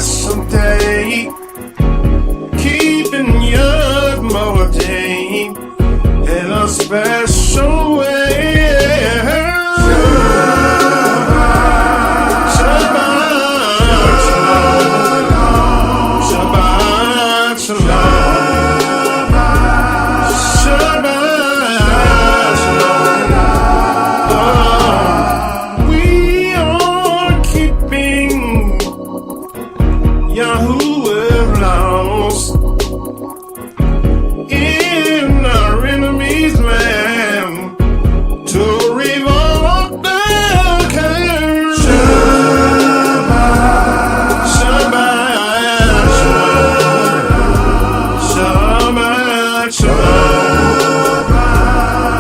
special day, keeping you more day in a special way. YAHHWH lost in our enemy's land to revolt the curse. Shabbat, Shabbat, Shabbat,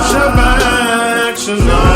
Shabbat, Shabbat, Shalom.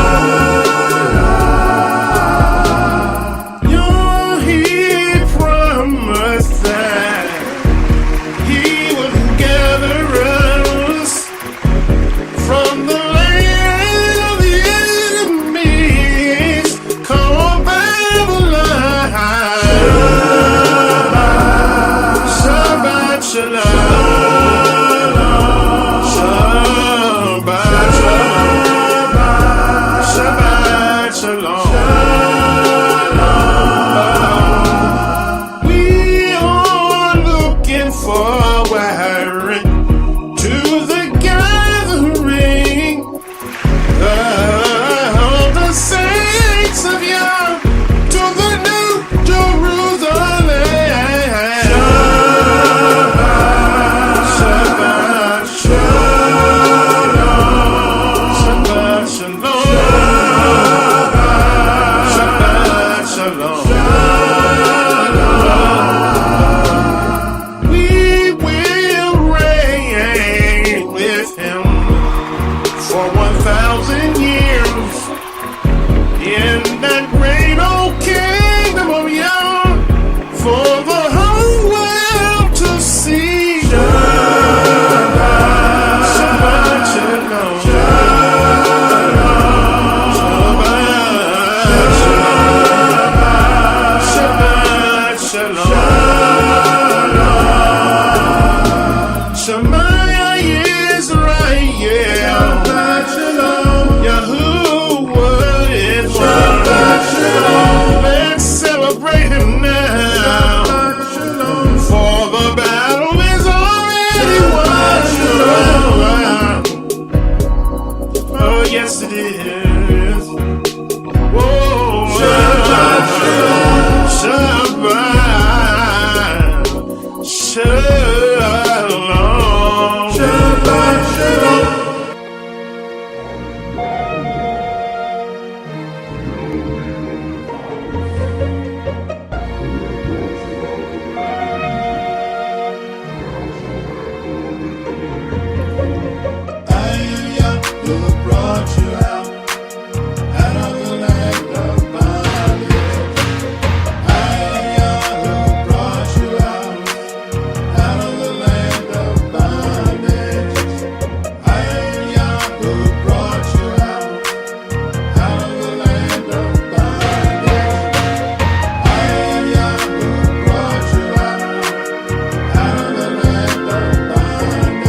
Forward to the gathering of the saints of Yah, to the new Jerusalem. Shabbat, Shabbat, Shabbat, Shalom. Shabbat, Shalom. For 1,000 years in that great old kingdom of Yah, for the whole world to see. Shabbat, Shabbat, Shalom. Shabbat, Shabbat, Shalom. Shemaya Israel. YAHHWH is one. Let's celebrate him now, for the battle is already won. Oh yes it is. Whoa, Shabbat, Shabbat, Shalom, Shabbat, Shalom. Who brought you out of the land of bondage? I am Yah who brought you out of the land of bondage. I am Yah who brought you out of the land of bondage. I am Yah who brought you out of the land of bondage.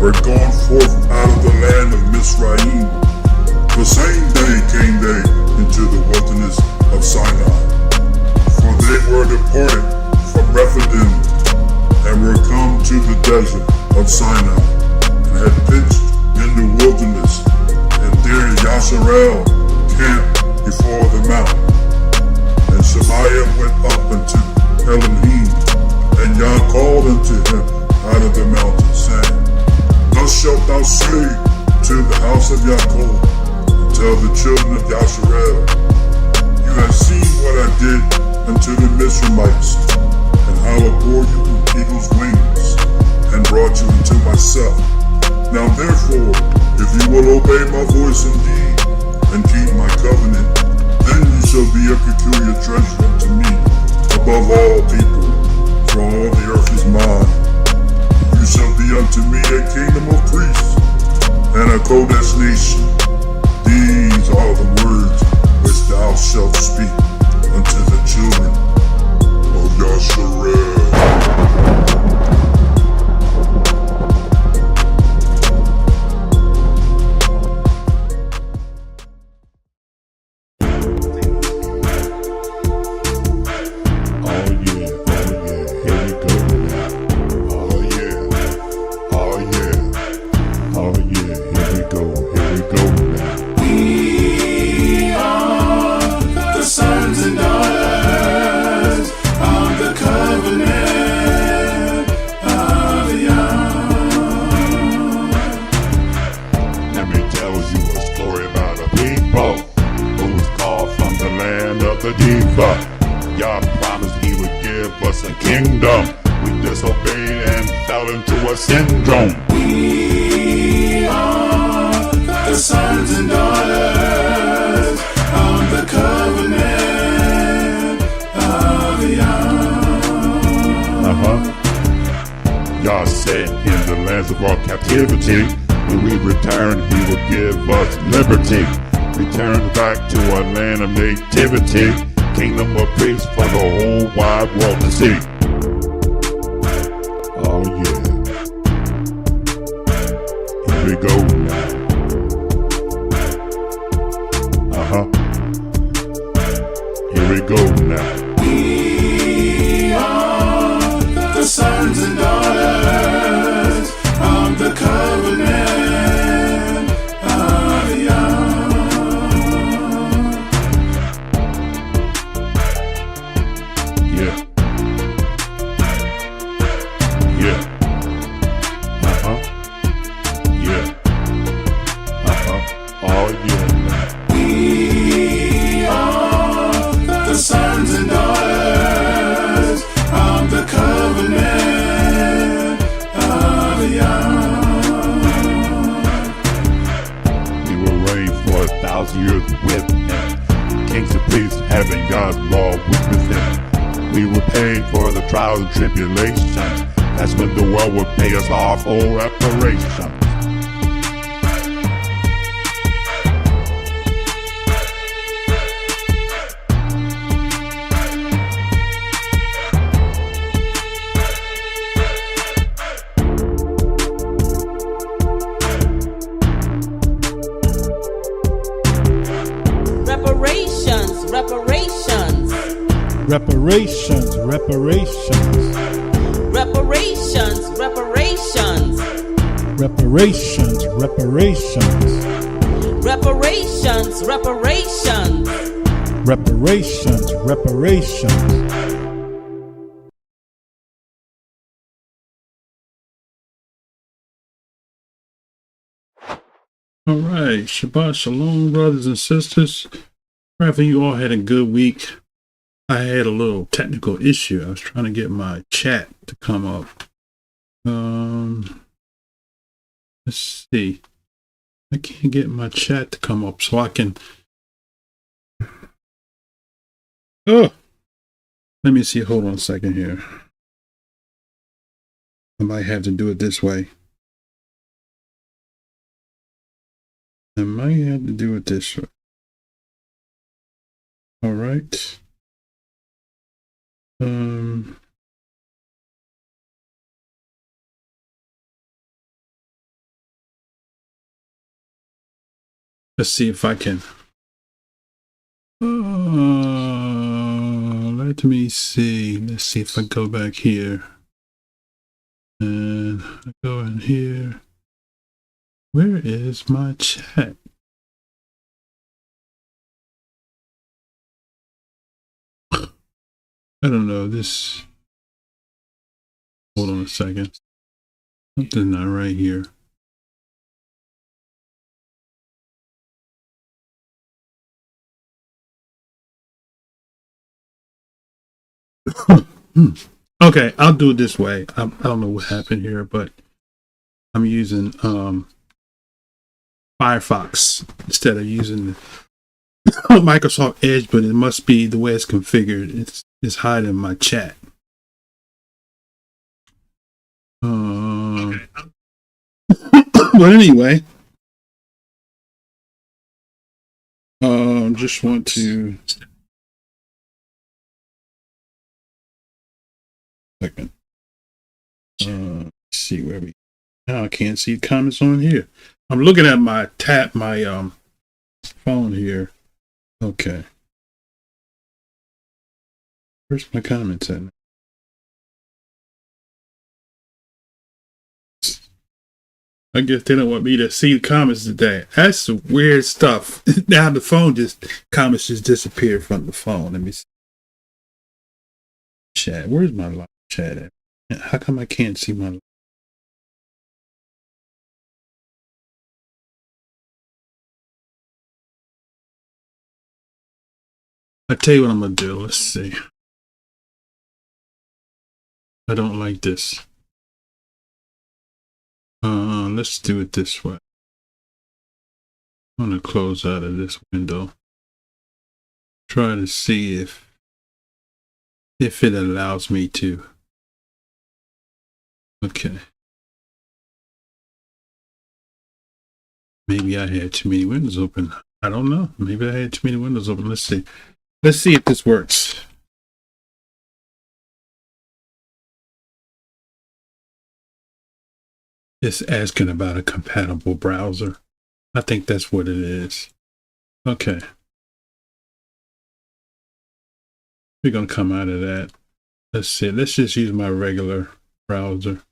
were gone forth out of the land of Mizraim. The same day came they into the wilderness of Sinai. For they were departed from Rephidim, and were come to the desert of Sinai, and had pitched in the wilderness, and there Yasharel camped before the mountain. And Shemaiah went up unto Elohim, and Yah called unto him out of the mountain, saying, Thus shalt thou say to the house of Yaakov, and tell the children of Yasharel, You have seen what I did unto the Mizraimites, and how I bore you with eagle's wings, and brought you into myself. Now therefore, if you will obey my voice indeed, and keep my covenant, then you shall be a peculiar treasure unto me, above all people, for all the earth is mine. You shall be unto me a kingdom of priests, and a Kodesh nation. These are the words which thou shalt speak unto the children of Yasharel. Yah promised he would give us a kingdom. We disobeyed and fell into a syndrome. We are the sons and daughters of the covenant of Yah. Yah said in the lands of our captivity, when we return, he will give us liberty. Return back to our land of nativity, kingdom of priests for the whole wide world to see. Oh yeah. Here we go now. Here we go now. We are the sons and daughters of the covenant of Yah. Yeah. Yeah. Yeah. Oh yeah. We are the sons and daughters of the covenant of Yah. We will reign for 1,000 years with him. Kings and priests having God's law with him. We were paid for the trials and tribulations. That's when the world would pay us our full reparations. Reparations. All right, Shabbat Shalom, brothers and sisters. Pray you all had a good week. I had a little technical issue. I was trying to get my chat to come up. Let's see. I can't get my chat to come up so I can. Oh, let me see. Hold on a second here. I might have to do it this way. I might have to do it this way. All right. Let's see if I can. Let me see. Let's see if I go back here. And I go in here. Where is my chat? I don't know. This. Hold on a second. Something's not right here. Okay, I'll do it this way. I don't know what happened here, but I'm using Firefox instead of using Microsoft Edge, but it must be the way it's configured. It's hiding my chat. But anyway, just want to second. See where we now I can't see comments on here. I'm looking at my phone here. Okay. Where's my comments at? I guess they don't want me to see the comments today. That's some weird stuff. Now the phone comments just disappeared from the phone. Let me see. Chat. Where's my live chat at? How come I can't see my? I tell you what I'm gonna do. Let's see. I don't like this. Let's do it this way. I'm gonna close out of this window. Try to see if it allows me to. Okay. Maybe I had too many windows open. I don't know. Maybe I had too many windows open. Let's see. Let's see if this works. It's asking about a compatible browser. I think that's what it is. Okay. We're going to come out of that. Let's see. Let's just use my regular browser.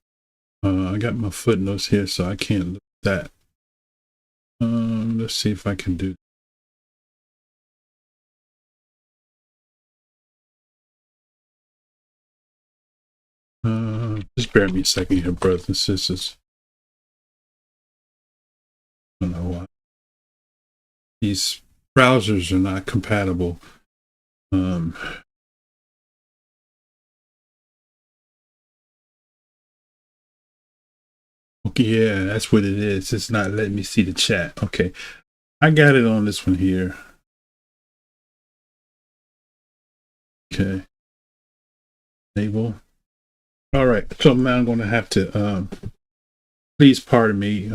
I got my footnotes here, so I can't look at that. Let's see if I can do. Just bear me a second here, brothers and sisters. I don't know why these browsers are not compatible. Okay, yeah, that's what it is. It's not letting me see the chat. Okay, I got it on this one here. Okay, enable. All right, so now I'm going to have to. Please pardon me.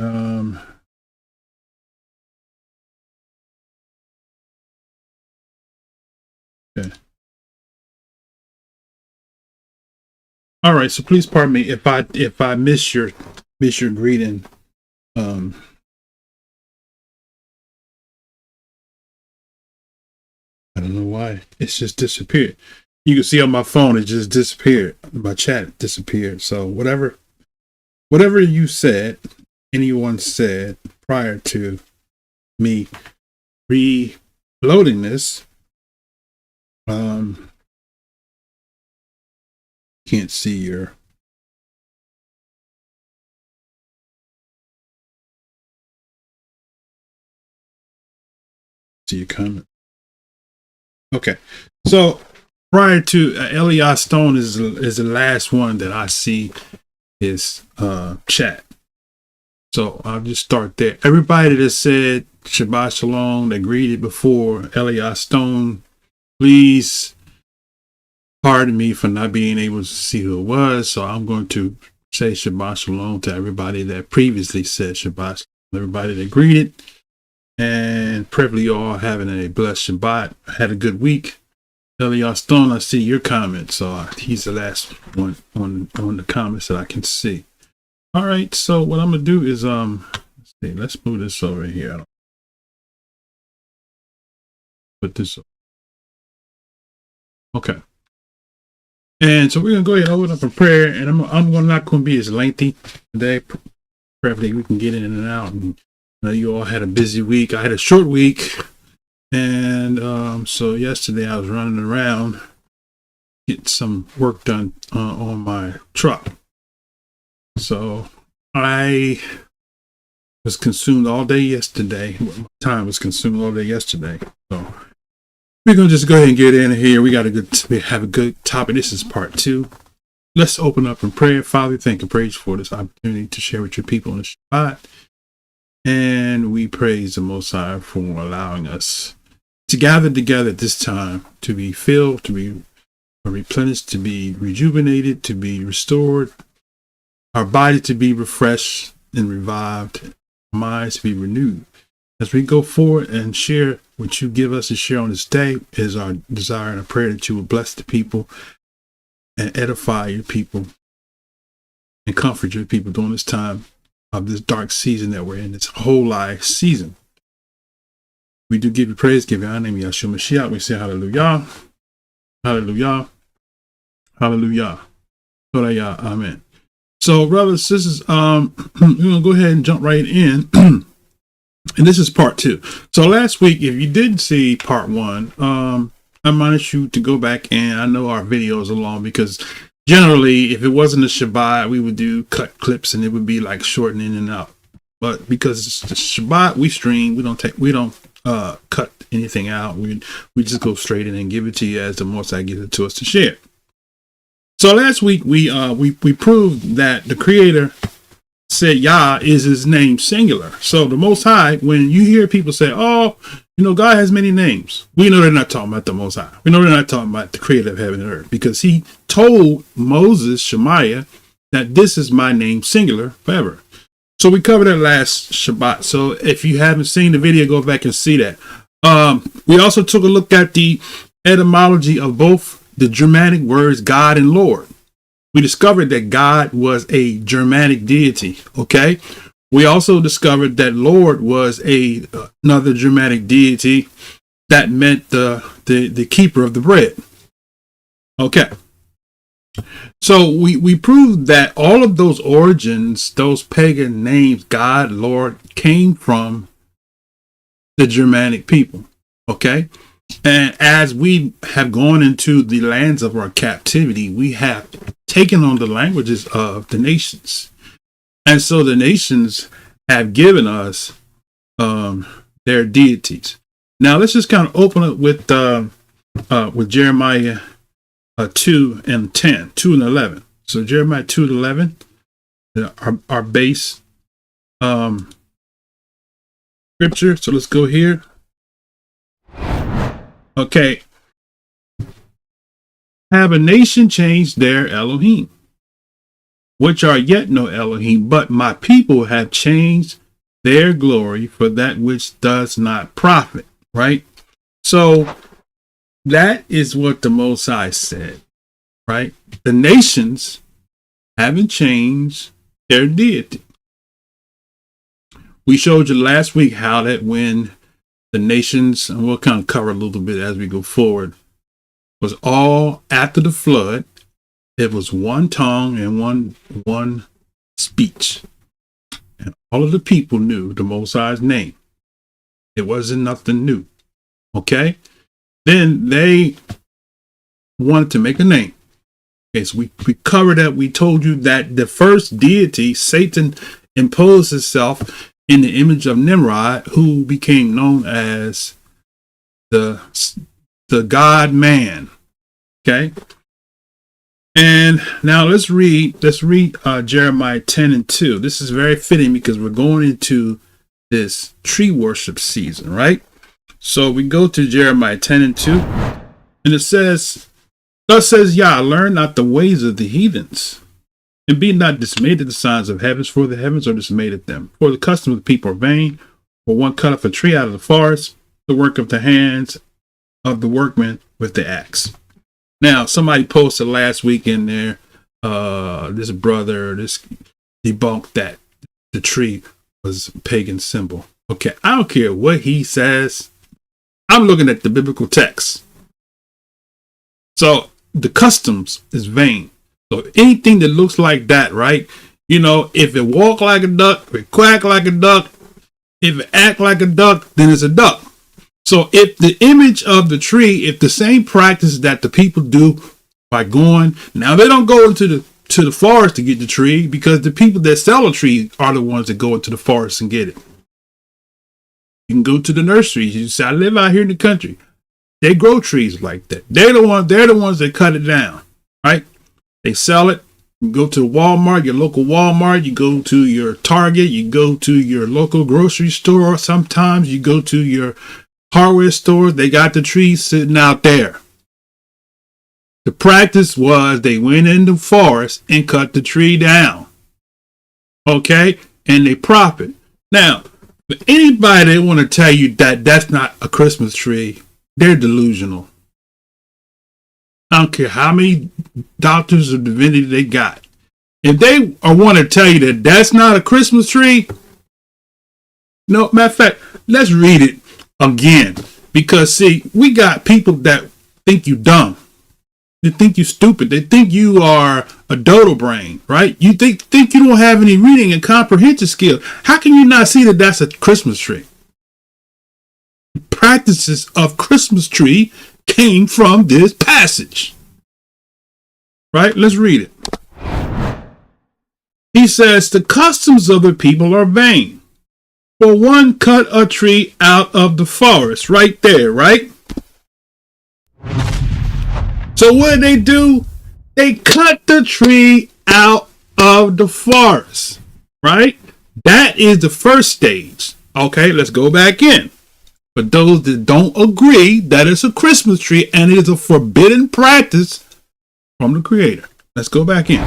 Okay. All right, so please pardon me if I miss your greeting. I don't know why it's just disappeared. You can see on my phone it just disappeared. My chat disappeared. So whatever you said, anyone said prior to me reloading this, can't see your comment. Okay, so prior to Elias Stone is the last one that I see is chat. So I'll just start there. Everybody that said Shabbat Shalom, that greeted before Elias Stone, please pardon me for not being able to see who it was. So I'm going to say Shabbat Shalom to everybody that previously said Shabbat Shalom, everybody that greeted, and preferably all having a blessed Shabbat. Had a good week. Elias Stone, I see your comment. So he's the last one on the comments that I can see. All right. So what I'm going to do is, let's move this over here. put this up. Okay. And so we're going to go ahead and open up a prayer, and I'm not going to be as lengthy today. Preferably we can get in and out. And you all had a busy week. I had a short week. And so yesterday I was running around getting some work done on my truck. So I was consumed all day yesterday. My time was consumed all day yesterday. So we're going to just go ahead and get in here. We have a good topic. This is part 2. Let's open up in prayer. Father, thank and praise for this opportunity to share with your people on the Shabbat. And we praise the Most High for allowing us to gather together at this time, to be filled, to be replenished, to be rejuvenated, to be restored, our body to be refreshed and revived, our minds to be renewed. As we go forward and share what you give us to share on this day, is our desire and a prayer that you will bless the people and edify your people and comfort your people during this time of this dark season that we're in, this whole life season. We do give you praise, give you honor, name YAHHWH Mashiach. We say hallelujah, hallelujah, hallelujah, hallelujah, amen. So, brothers and sisters, we're going to go ahead and jump right in. And this is part 2. So last week, if you did see part 1, I admonish you to go back, and I know our videos are long because generally, if it wasn't a Shabbat, we would do cut clips and it would be like shortened in and out. But because it's the Shabbat, we stream, we don't cut anything out. We just go straight in and give it to you as the Most High gives it to us to share. So last week we proved that the Creator said Yah is his name singular. So the Most High, when you hear people say, oh, God has many names, we know they're not talking about the Most High. We know they're not talking about the Creator of heaven and earth, because he told Moses, Shemaiah, that this is my name singular forever. So we covered that last Shabbat. So if you haven't seen the video, go back and see that. We also took a look at the etymology of both the Germanic words God and Lord. We discovered that God was a Germanic deity. Okay. We also discovered that Lord was another Germanic deity that meant the keeper of the bread. Okay. So we proved that all of those origins, those pagan names, God, Lord, came from the Germanic people. Okay. And as we have gone into the lands of our captivity, we have taken on the languages of the nations. And so the nations have given us their deities. Now let's just kind of open up with Jeremiah 2 and 10, 2 and 11. So Jeremiah 2 and 11, our base scripture. So let's go here. Okay. Have a nation changed their Elohim, which are yet no Elohim, but my people have changed their glory for that which does not profit. Right? So that is what the Most High said. Right? The nations haven't changed their deity. We showed you last week how that when the nations, and we'll kind of cover a little bit as we go forward, was all after the flood. It was one tongue and one speech. And all of the people knew the Most High's name. It wasn't nothing new. Okay? Then they wanted to make a name. Okay, so we covered that. We told you that the first deity, Satan, imposed himself in the image of Nimrod, who became known as the God man. Okay. And now let's read Jeremiah 10 and 2. This is very fitting because we're going into this tree worship season, right? So we go to Jeremiah 10 and 2, and it says, thus says Yah, learn not the ways of the heathens, and be not dismayed at the signs of heavens, for the heavens are dismayed at them. For the custom of the people are vain, for one cut off a tree out of the forest, the work of the hands of the workman with the axe. Now, somebody posted last week in there, this debunked that the tree was a pagan symbol. Okay, I don't care what he says. I'm looking at the biblical text. So the customs is vain. So anything that looks like that, right? You know, if it walk like a duck, if it quack like a duck, if it act like a duck, then it's a duck. So if the image of the tree, if the same practice that the people do by going, now they don't go into the forest to get the tree, because the people that sell a tree are the ones that go into the forest and get it. You can go to the nurseries. You say, I live out here in the country. They grow trees like that. They're the ones that cut it down, right? They sell it. You go to Walmart, your local Walmart. You go to your Target. You go to your local grocery store. Sometimes you go to your hardware store. They got the trees sitting out there. The practice was they went in the forest and cut the tree down. Okay? And they profit. Now, for anybody that want to tell you that that's not a Christmas tree, they're delusional. I don't care how many doctors of divinity they got. If they want to tell you that that's not a Christmas tree, no, matter of fact, let's read it again. Because, see, we got people that think you dumb. They think you stupid. They think you are a dodo brain, right? You think you don't have any reading and comprehension skills. How can you not see that that's a Christmas tree? The practices of Christmas tree came from this passage, right? Let's read it. He says, the customs of the people are vain. For one cut a tree out of the forest, right there, right? So what did they do? They cut the tree out of the forest, right? That is the first stage. Okay, let's go back in. For those that don't agree that it's a Christmas tree and it is a forbidden practice from the Creator. Let's go back in.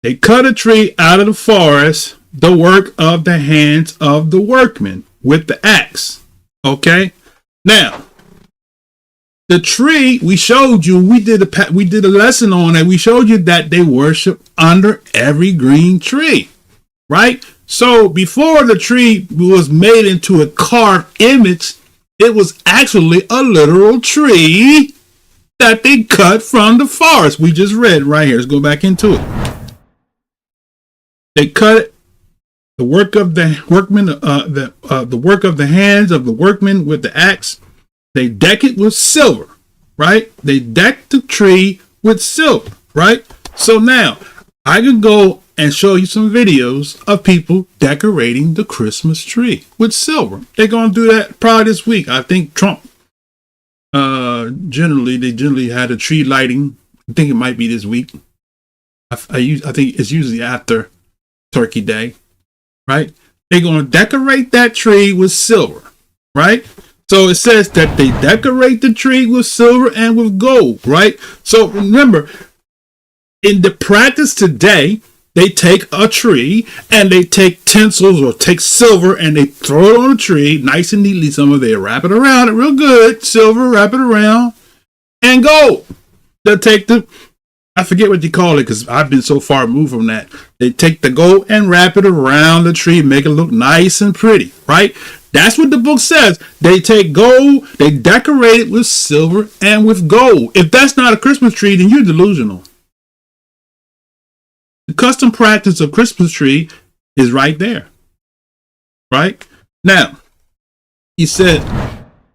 They cut a tree out of the forest, the work of the hands of the workmen with the axe. Okay, now the tree we showed you, we did a lesson on it. We showed you that they worship under every green tree, right? So before the tree was made into a carved image, it was actually a literal tree that they cut from the forest. We just read right here. Let's go back into it. They cut it, the work of the workmen, the work of the hands of the workmen with the axe. They deck it with silver, right? They deck the tree with silver, right? So now I can go and show you some videos of people decorating the Christmas tree with silver. They're going to do that probably this week. I think Trump, generally had a tree lighting. I think it might be this week. I think it's usually after Turkey Day, right? They're going to decorate that tree with silver, right? So it says that they decorate the tree with silver and with gold, right? So remember, in the practice today, they take a tree and they take tinsels or take silver and they throw it on a tree nice and neatly. Some of they wrap it around it real good, silver, wrap it around, and gold. They'll take I forget what you call it because I've been so far removed from that. They take the gold and wrap it around the tree, make it look nice and pretty, right? That's what the book says. They take gold, they decorate it with silver and with gold. If that's not a Christmas tree, then you're delusional. The custom practice of Christmas tree is right there, right? Now, he said,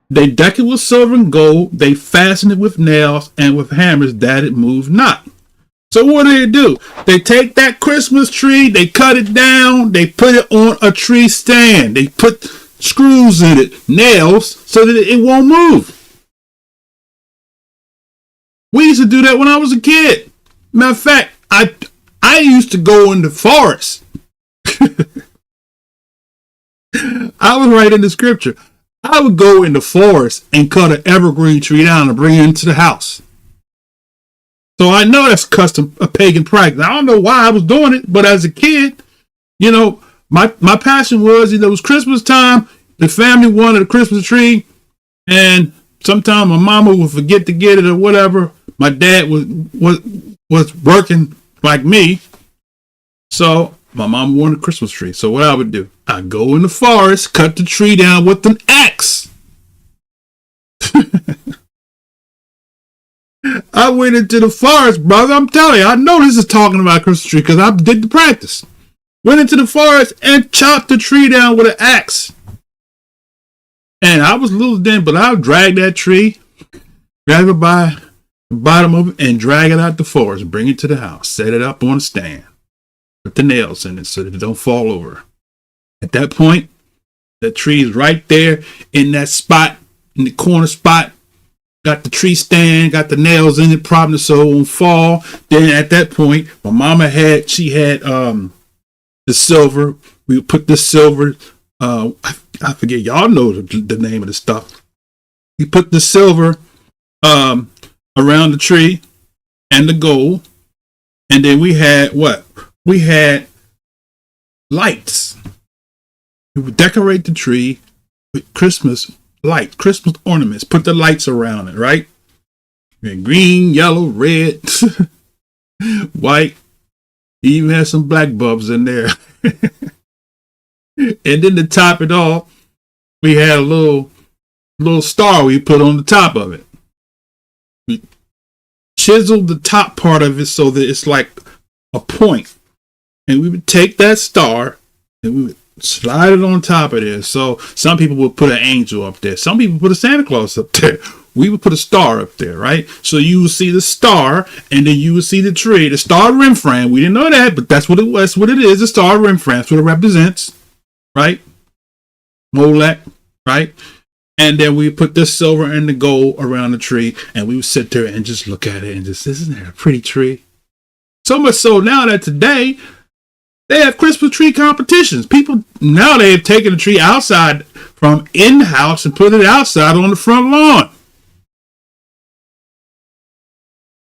they deck it with silver and gold. They fasten it with nails and with hammers that it move not. So what do? They take that Christmas tree, they cut it down, they put it on a tree stand. They put screws in it, nails, so that it won't move. We used to do that when I was a kid. Matter of fact, I used to go in the forest. I was right in the scripture. I would go in the forest and cut an evergreen tree down and bring it into the house. So I know that's a pagan practice. I don't know why I was doing it, but as a kid, you know, my passion was, it was Christmas time. The family wanted a Christmas tree, and sometimes my mama would forget to get it or whatever. My dad was working like me, so my mom wanted a Christmas tree. So what I would do, I'd go in the forest, cut the tree down with an axe. I went into the forest, brother. I'm telling you, I know this is talking about Christmas tree because I did the practice. Went into the forest and chopped the tree down with an axe. And I was little then, but I'll drag that tree, grab it by the bottom of it, and drag it out the forest, bring it to the house, set it up on a stand, put the nails in it so that it don't fall over. At that point, the tree is right there in that spot, in the corner spot. Got the tree stand, got the nails in it, problem so it won't fall. Then at that point, my mama had the silver. We put the silver, I forget, y'all know the name of the stuff. We put the silver around the tree and the gold. And then we had what? We had lights. We would decorate the tree with Christmas lights, Christmas ornaments, put the lights around it, right? And green, yellow, red, white, even had some black bulbs in there. And then to top it off, we had a little star we put on the top of it. We chiseled the top part of it so that it's like a point. And we would take that star and we would slide it on top of there. So some people would put an angel up there. Some people put a Santa Claus up there. We would put a star up there, right? So you would see the star, and then you would see the tree. The star rim frame. We didn't know that, but that's what it was. That's what it is. The star rim frame. That's what it represents, right? Molech, right? And then we put the silver and the gold around the tree, and we would sit there and just look at it and just, isn't that a pretty tree? So much so now that today, they have Christmas tree competitions. People, now they have taken the tree outside from in-house and put it outside on the front lawn.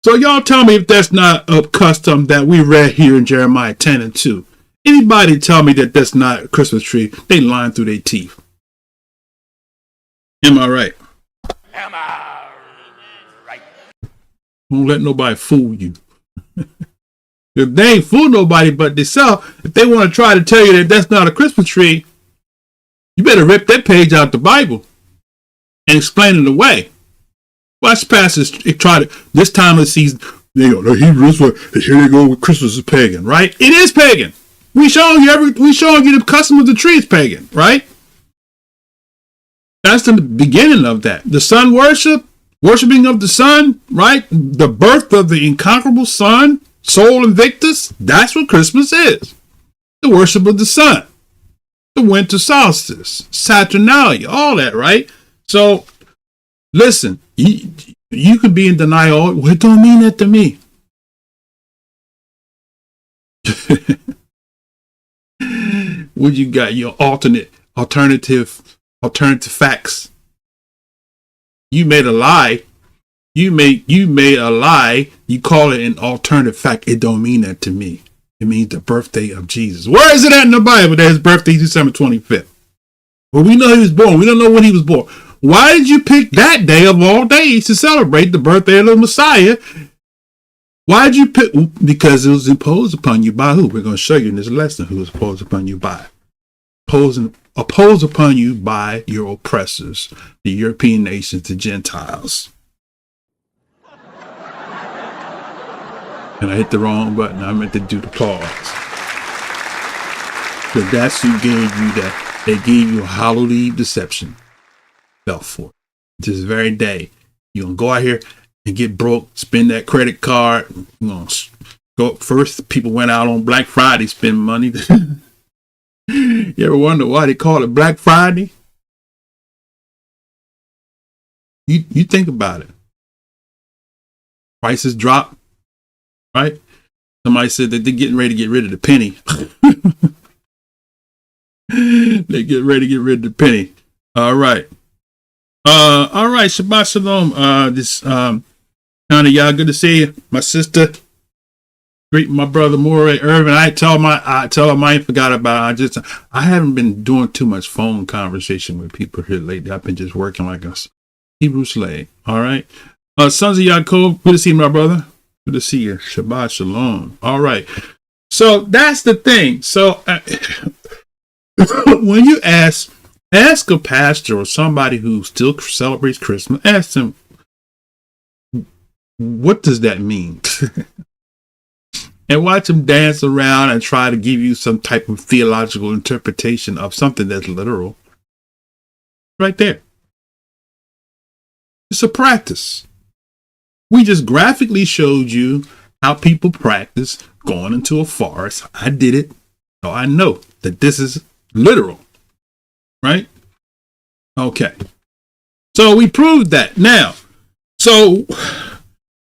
So y'all tell me if that's not a custom that we read here in Jeremiah 10 and 2. Anybody tell me that that's not a Christmas tree, they lying through their teeth. Am I right? Am I right? Don't let nobody fool you. If they ain't fool nobody but themselves, if they want to try to tell you that that's not a Christmas tree, you better rip that page out the Bible and explain it away. Watch pastors try to, this time of the season, they go, the Hebrews, here they go with Christmas is pagan, right? It is pagan. We showing you the custom of the tree is pagan, right? That's the beginning of that. The sun worshiping of the sun, right? The birth of the incomparable sun, Sol Invictus, that's what Christmas is. The worship of the sun, the winter solstice, Saturnalia, all that, right? So, listen, you could be in denial. Well, it don't mean that to me. What you got? Your alternative facts. You made a lie. You made a lie. You call it an alternative fact. It don't mean that to me. It means the birthday of Jesus. Where is it at in the Bible that his birthday is December 25th? Well, we know he was born. We don't know when he was born. Why did you pick that day of all days to celebrate the birthday of the Messiah? Why did you pick? Because it was imposed upon you by who? We're going to show you in this lesson who was imposed upon you by. Opposed upon you by your oppressors, the European nations, the Gentiles. And I hit the wrong button. I meant to do the pause. But that's who gave you that. They gave you a Halloween deception. Fell for it. This very day, you're going to go out here and get broke, spend that credit card. You're going to go first. People went out on Black Friday, spend money. You ever wonder why they call it Black Friday? You think about it. Prices drop. Right? Somebody said that they're getting ready to get rid of the penny. They get ready to get rid of the penny. All right. All right. Shabbat shalom. This Connie, y'all, good to see you. My sister, greet my brother Moray Irvin. I tell him I ain't forgot about it. I haven't been doing too much phone conversation with people here lately. I've been just working like a Hebrew slave. All right. Sons of Yaakov, good to see you, my brother. Good to see you. Shabbat shalom. All right. So that's the thing. So when you ask a pastor or somebody who still celebrates Christmas, ask them, what does that mean? And watch them dance around and try to give you some type of theological interpretation of something that's literal. Right there. It's a practice. We just graphically showed you how people practice going into a forest. I did it. So I know that this is literal. Right? Okay. So we proved that. Now, so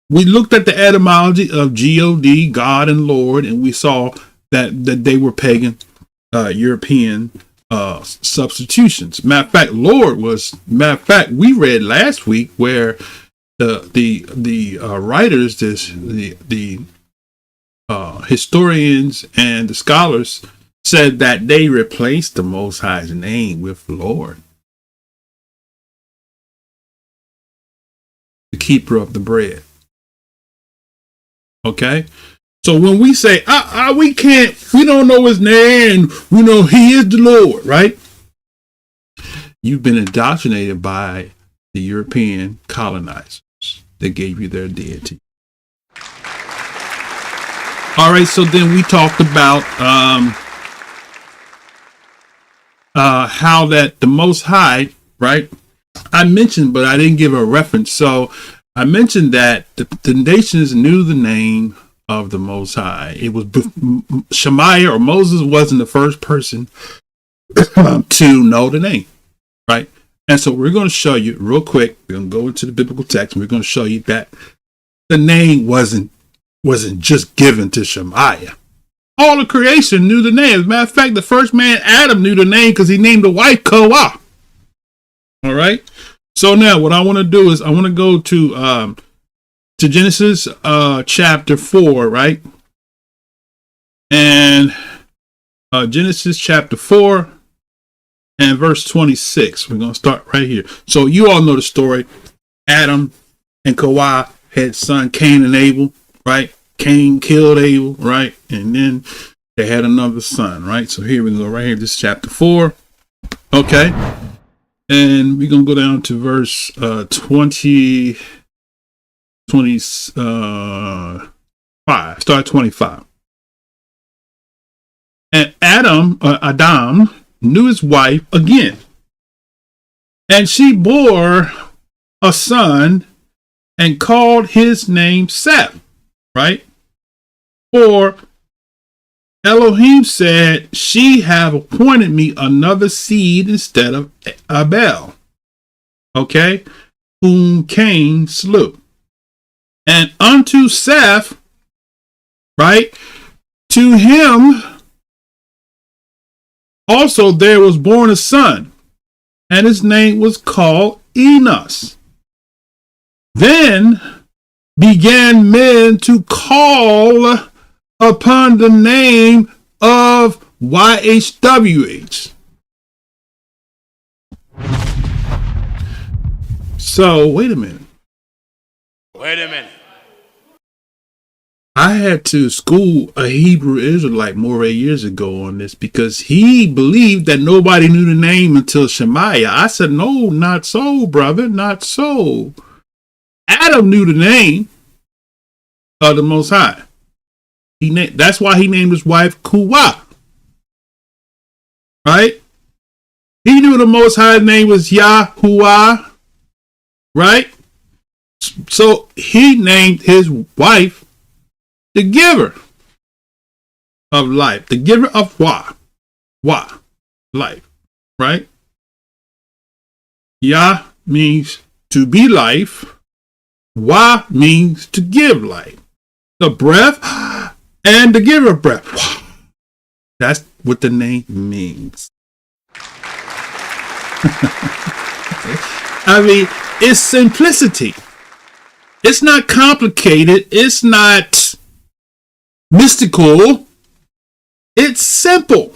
we looked at the etymology of God, God and Lord, and we saw that they were pagan European substitutions. Matter of fact, Lord was, we read last week where the writers, the historians and the scholars said that they replaced the Most High's name with Lord. The keeper of the bread. Okay, so when we say we don't know his name, we know he is the Lord, right? You've been indoctrinated by the European colonizers that gave you their deity. All right, so then we talked about how that the Most High, right? I mentioned, but I didn't give a reference. So I mentioned that the nations knew the name of the Most High. It was Shemaiah, or Moses wasn't the first person to know the name, right? And so we're going to show you real quick. We're going to go into the biblical text, and we're going to show you that the name wasn't just given to Shemaiah. All of creation knew the name. As a matter of fact, the first man, Adam, knew the name because he named the wife YAHHWAH. All right. So now what I want to do is I want to go to Genesis chapter 4, right? And Genesis chapter 4 and verse 26. We're going to start right here. So you all know the story. Adam and Kawah had son Cain and Abel, right? Cain killed Abel, right? And then they had another son, right? So here we go right here. This is chapter 4. Okay. And we're going to go down to verse 25. Start 25. And Adam knew his wife again. And she bore a son and called his name Seth, right? For Elohim said, she have appointed me another seed instead of Abel, okay, whom Cain slew. And unto Seth, right, to him also there was born a son, and his name was called Enos. Then began men to call upon the name of YHWH. So, wait a minute. I had to school a Hebrew Israelite more years ago on this because he believed that nobody knew the name until Shemaiah. I said, no, not so, brother, not so. Adam knew the name of the Most High. That's why he named his wife Kuwa. Right? He knew the Most High's name was YAHWAH. Right? So he named his wife the giver of life. The giver of Wah. Life. Right? Yah means to be life. Wah means to give life. The breath and the giver of breath. That's what the name means. I mean, it's simplicity. It's not complicated. It's not mystical. It's simple.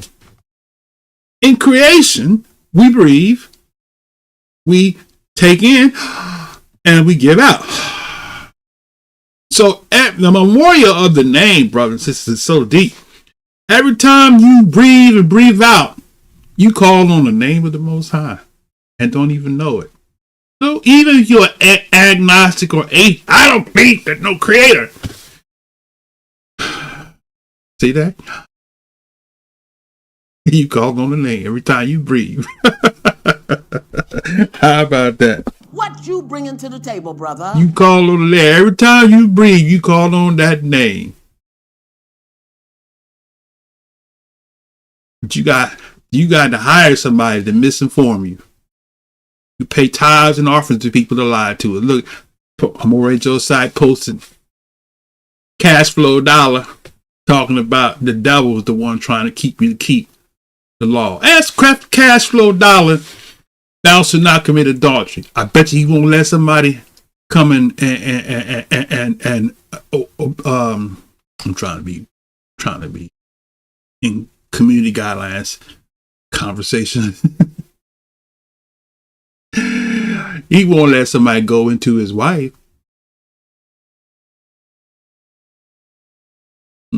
In creation, we breathe, we take in, and we give out. So the memorial of the name, brothers and sisters, is so deep. Every time you breathe and breathe out, you call on the name of the Most High and don't even know it. So even if you're agnostic or atheist, I don't believe there's no creator. See that? You call on the name every time you breathe. How about that? What you bringing to the table, brother? You call on the name every time you breathe. You call on that name. But you got to hire somebody to misinform you. You pay tithes and offerings to people to lie to it. Look, I'm already your site posted cash flow dollar talking about the devil is the one trying to keep you to keep the law. Ask cash flow dollar, thou shalt not commit adultery. I bet you he won't let somebody come in and I'm trying to be in community guidelines conversation. He won't let somebody go into his wife.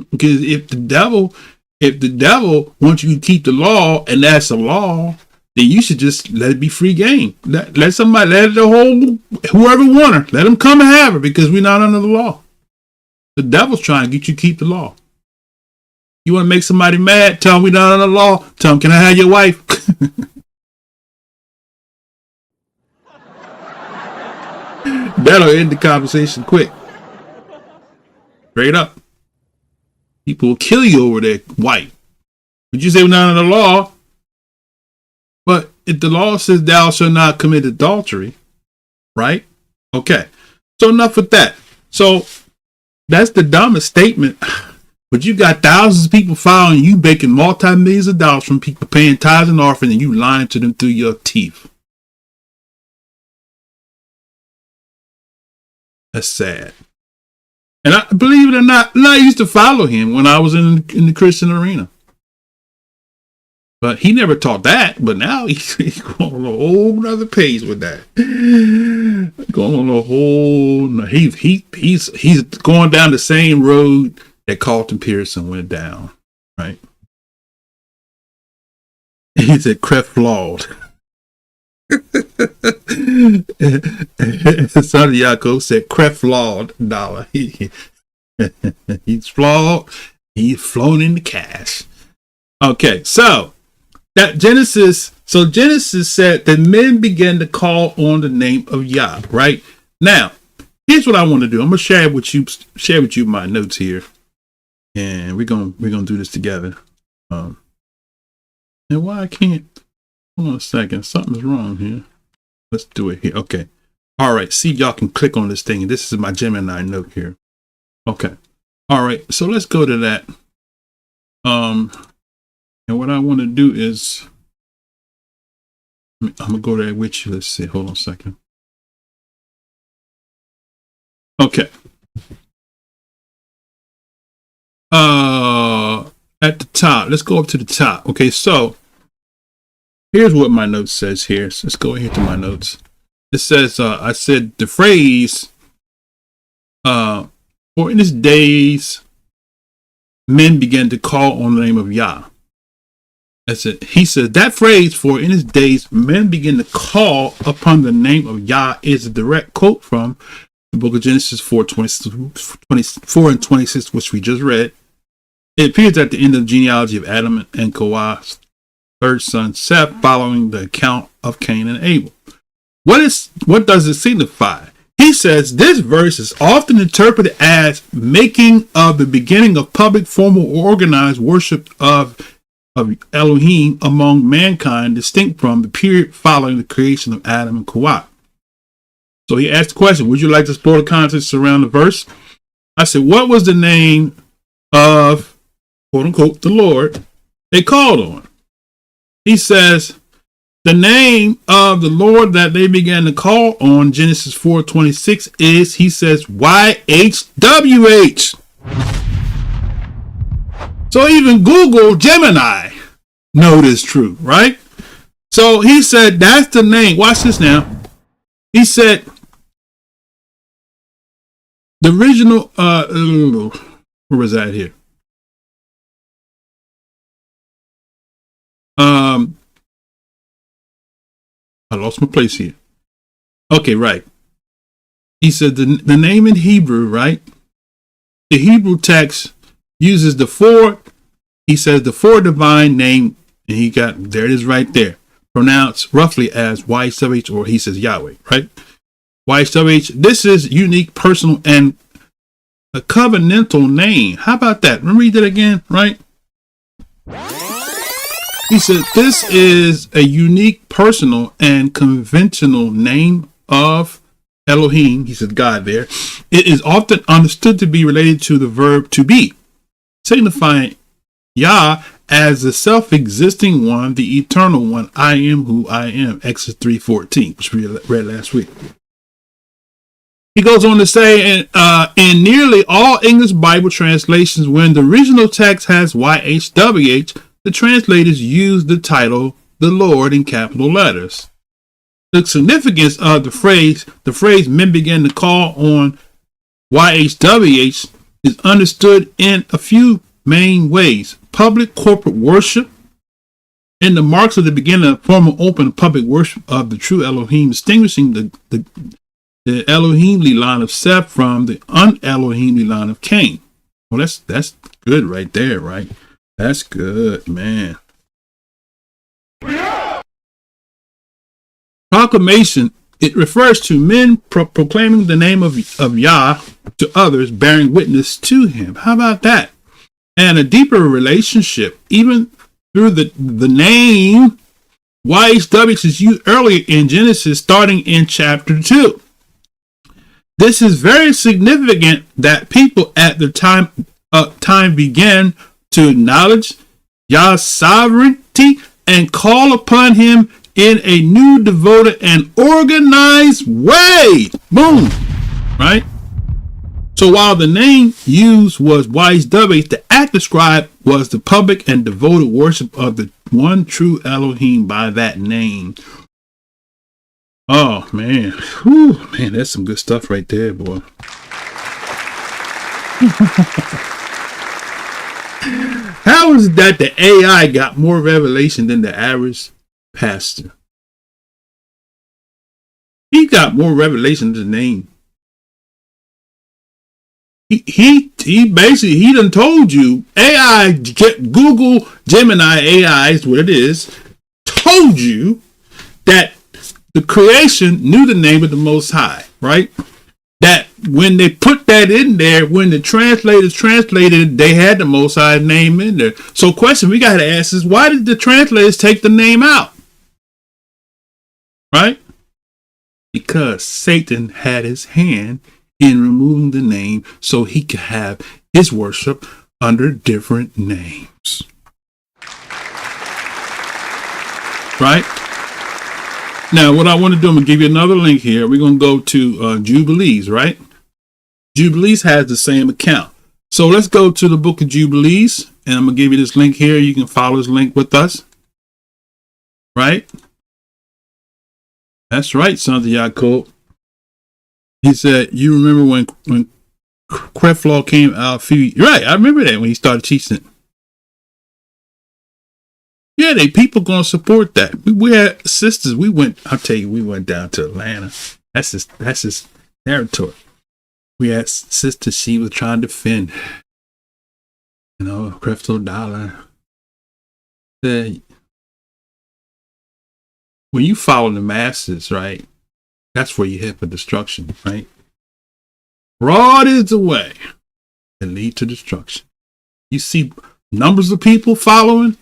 Because if the devil wants you to keep the law and that's the law, then you should just let it be free game. Let somebody, let the whole, whoever want her, let them come and have her because we're not under the law. The devil's trying to get you to keep the law. You want to make somebody mad? Tell them we're not under the law. Tell them, can I have your wife? That'll end the conversation quick. Straight up. People will kill you over their wife. But you say we're not under the law. But if the law says thou shalt not commit adultery, right? Okay. So enough with that. So that's the dumbest statement. But you got thousands of people following you, making multi-millions of dollars from people paying tithes and offerings, and you lying to them through your teeth. That's sad. And I believe it or not, I used to follow him when I was in the Christian arena. But he never taught that. But now he's going on a whole nother page with that. Going on a whole, he's going down the same road that Carlton Pearson went down, right? He said, "Cref flawed." Son of Yaakov said, "Cref flawed dollar." He's flawed. He's flown into cash. Okay, so that Genesis said that men began to call on the name of Yah. Right now, here's what I want to do. I'm gonna share with you my notes here, and we're gonna do this together. And why I can't? Hold on a second. Something's wrong here. Let's do it here. Okay. All right. See if y'all can click on this thing. This is my Gemini note here. Okay. All right. So let's go to that. And what I want to do is I'm gonna go there with you. Let's see. Hold on a second. Okay. At the top. Let's go up to the top. Okay. So here's what my note says here. So let's go here to my notes. It says, I said the phrase, for in his days, men began to call on the name of Yah. That's it. He says that phrase, for in his days, men began to call upon the name of Yah, is a direct quote from the book of Genesis 4 and 26, which we just read. It appears at the end of the genealogy of Adam and Kawah's third son Seth, following the account of Cain and Abel. What does it signify? He says this verse is often interpreted as making of the beginning of public, formal, or organized worship of Elohim among mankind, distinct from the period following the creation of Adam and Kawah. So he asked the question, would you like to explore the context around the verse? I said, what was the name of, quote unquote, the Lord they called on? He says, the name of the Lord that they began to call on, Genesis 4:26, is, he says, YHWH. So even Google Gemini know this true, right? So he said, that's the name. Watch this now. He said, the original, where was that here? I lost my place here. Okay, right. He said the name in Hebrew, right? The Hebrew text uses the four, he says the four divine name, and he got, there it is right there, pronounced roughly as YHWH, or he says Yahweh, right? YHWH, this is unique, personal, and a covenantal name. How about that? Let me read that again, right? He said, this is a unique, personal, and conventional name of Elohim. He said God there. It is often understood to be related to the verb to be, signifying Yah as the self-existing one, the eternal one. I am who I am. Exodus 3:14, which we read last week. He goes on to say, in nearly all English Bible translations, when the original text has YHWH, the translators use the title, the Lord, in capital letters. The significance of the phrase men began to call on YHWH is understood in a few main ways. Public corporate worship, and the marks of the beginning of formal open public worship of the true Elohim, distinguishing the Elohimly line of Seth from the un-Elohimly line of Cain. Well, that's good right there, right? That's good, man. Proclamation, it refers to men proclaiming the name of Yah to others, bearing witness to him. How about that? And a deeper relationship, even through the name YHWH is used earlier in Genesis, starting in chapter 2. This is very significant that people at the time began to acknowledge Yah's sovereignty and call upon him in a new, devoted, and organized way. Boom. Right? So while the name used was YHWH, the act described was the public and devoted worship of the one true Elohim by that name. Oh, man. Whew, man, that's some good stuff right there, boy. How is it that the AI got more revelation than the average pastor? He got more revelation than the name. He basically, he done told you, AI, Google Gemini AI is what it is, told you that the creation knew the name of the Most High, right? That when they put that in there, when the translators translated, they had the Most High name in there. So question we got to ask is, why did the translators take the name out? Right? Because Satan had his hand in removing the name so he could have his worship under different names. Right? Now, what I want to do, I'm going to give you another link here. We're going to go to Jubilees, right? Jubilees has the same account. So let's go to the book of Jubilees, and I'm going to give you this link here. You can follow this link with us. Right? That's right, sons of Yaakov. He said, you remember when Creflo came out right, I remember that when he started teaching it. Yeah, people gonna support that. We had sisters. We went down to Atlanta. That's his territory. We had sisters she was trying to defend. You know, Creflo Dollar. Said, when you follow the masses, right? That's where you head for destruction, right? Broad is the way that lead to destruction. You see numbers of people following.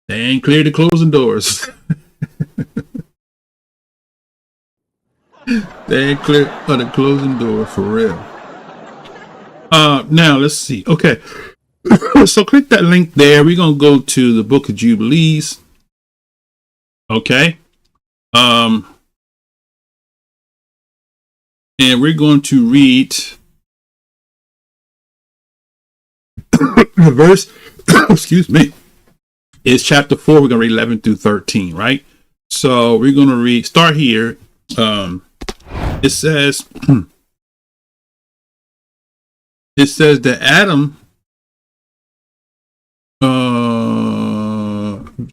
They ain't clear the closing doors. They ain't clear for the closing door for real. Now let's see. Okay. So click that link there. We're going to go to the book of Jubilees. Okay. And we're going to read the verse, excuse me, is chapter 4. We're going to read 11 through 13, right? So we're going to start here. It says that Adam,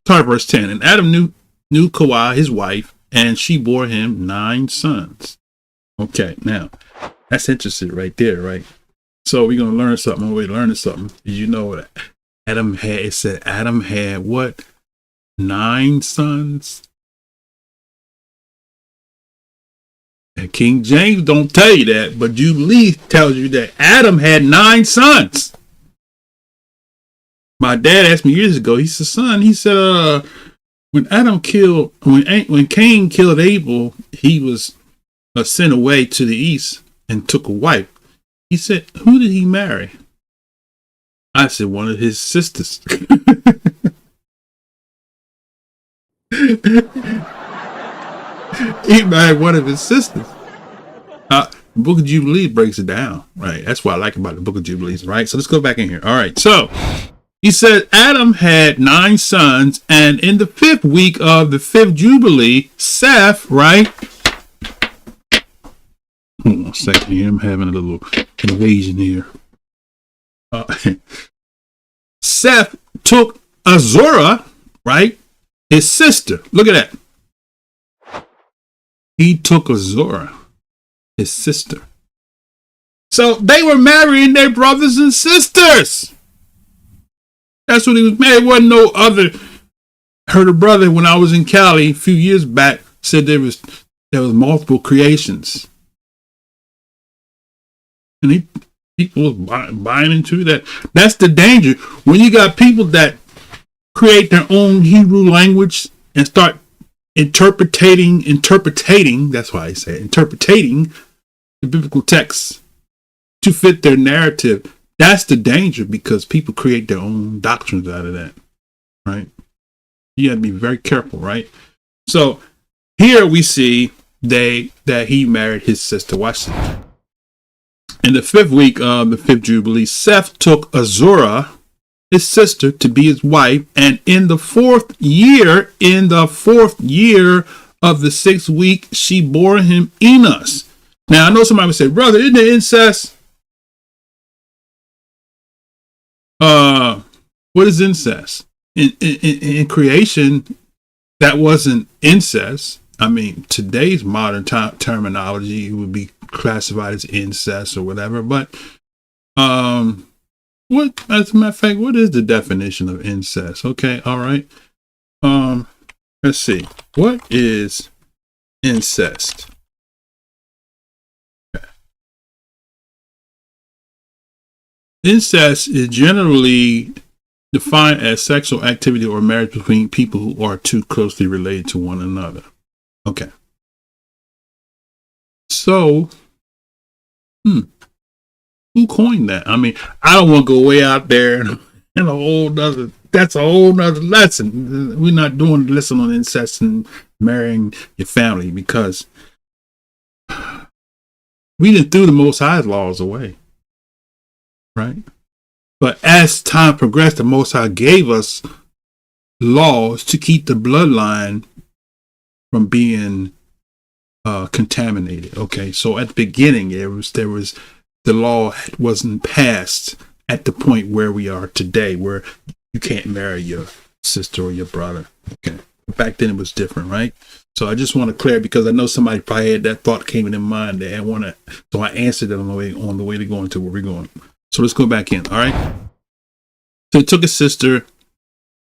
start verse 10, and Adam knew Kawah, his wife, and she bore him 9 sons. Okay, now that's interesting right there, right? So we're gonna learn something. We're learning something. Did you know that Adam had? It said Adam had what? 9 sons. And King James don't tell you that, but Jubilee tells you that Adam had 9 sons. My dad asked me years ago. He said, "Son," he said, when Cain killed Abel, he was sent away to the east and took a wife." He said, "Who did he marry?" I said, "One of his sisters." He married one of his sisters. The Book of Jubilee breaks it down, right? That's what I like about the Book of Jubilees, right? So let's go back in here. All right. So he said Adam had 9 sons, and in the 5th week of the 5th Jubilee, Seth, right? Hold on a second here. I'm having a little invasion here. Seth took Azorah, right? His sister. Look at that. He took Azorah, his sister. So they were marrying their brothers and sisters. That's what he was married. Wasn't no other. Heard a brother when I was in Cali a few years back said there was multiple creations. And people was buying into that. That's the danger. When you got people that create their own Hebrew language and start interpreting, that's why I say interpreting the biblical texts to fit their narrative. That's the danger, because people create their own doctrines out of that, right? You got to be very careful, right? So here we see that he married his sister. Watch this. In the 5th week of the 5th Jubilee, Seth took Azorah, his sister, to be his wife, and in the 4th year of the 6th week, she bore him Enos. Now I know somebody would say, "Brother, isn't it incest?" What is incest? In creation, that wasn't incest. I mean, today's modern terminology would be classified as incest or whatever. But what, as a matter of fact, what is the definition of incest? Okay, all right. Let's see. What is incest? Okay. Incest is generally defined as sexual activity or marriage between people who are too closely related to one another. Okay. So, who coined that? I mean, I don't want to go way out there and that's a whole nother lesson. We're not doing a lesson on incest and marrying your family, because we didn't threw the Most High's laws away, right? But as time progressed, the Most High gave us laws to keep the bloodline from being contaminated. Okay, so at the beginning, there was the law wasn't passed at the point where we are today, where you can't marry your sister or your brother. Okay, back then it was different, right? So I just want to clear, because I know somebody probably had that thought came in their mind. So I answered it on the way to going to where we're going. So let's go back in. All right. So he took his sister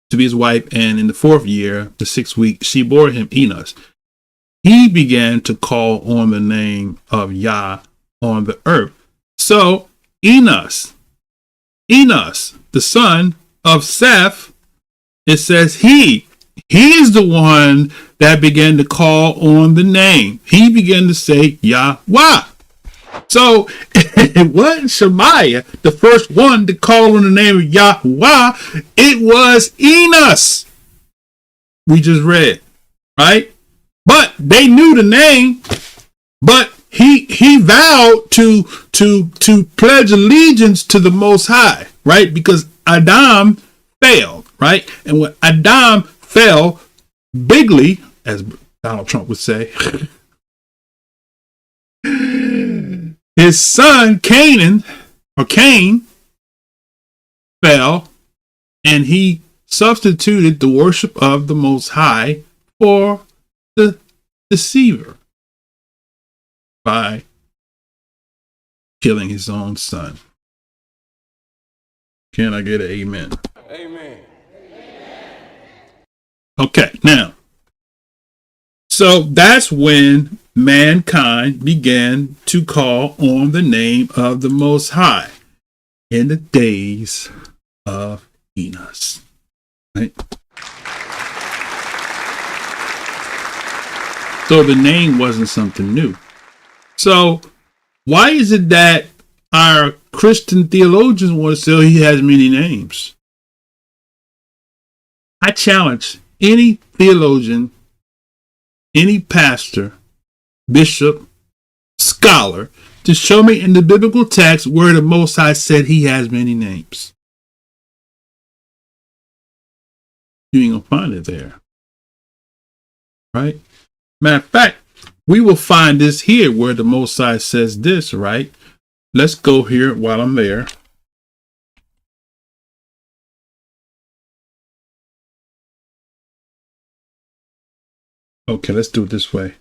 to be his wife, and in the 4th year, the 6th week, she bore him Enos. He began to call on the name of Yah on the earth. So Enos, the son of Seth, it says he is the one that began to call on the name. He began to say YAHWAH. So it wasn't Shemaiah, the first one to call on the name of YAHWAH. It was Enos. We just read, right? But they knew the name. But he vowed to pledge allegiance to the Most High, right? Because Adam failed, right? And when Adam fell bigly, as Donald Trump would say, his son Cain fell, and he substituted the worship of the Most High for the deceiver by killing his own son. Can I get an amen? Amen. Okay, now, so that's when mankind began to call on the name of the Most High in the days of Enos. Right? So the name wasn't something new. So why is it that our Christian theologians want to say he has many names? I challenge any theologian, any pastor, bishop, scholar to show me in the biblical text where the Most High said he has many names. You ain't gonna find it there. Right? Matter of fact, we will find this here where the Most High says this, right? Let's go here while I'm there. Okay, let's do it this way.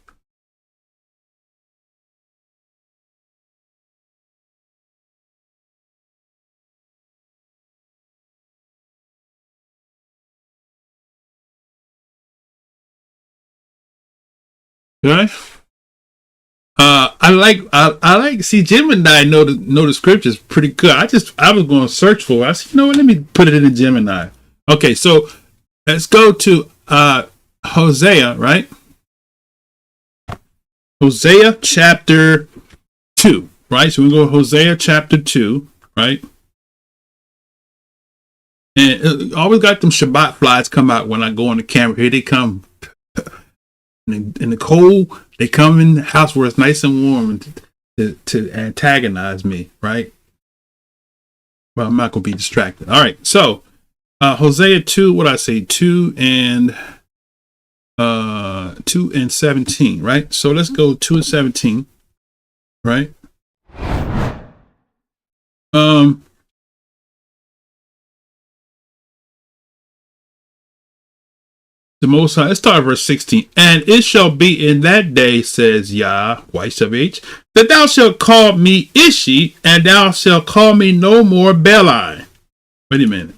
Okay. I like see Gemini know the scriptures pretty good. I was going to search for it. I said, you know what, let me put it in the Gemini. Okay, so let's go to Hosea, right? Hosea chapter 2, right? So we go to Hosea chapter 2, right? And always got them Shabbat flies come out when I go on the camera. Here they come. In the cold, they come in the house where it's nice and warm to antagonize me, right? Well, I'm not going to be distracted. All right, so Hosea 2, what I say, 2 and 17, right? So let's go 2 and 17, right? The Most High, let's start at verse 16. And it shall be in that day, says YHWH, that thou shalt call me Ishi, and thou shalt call me no more Beli. Wait a minute.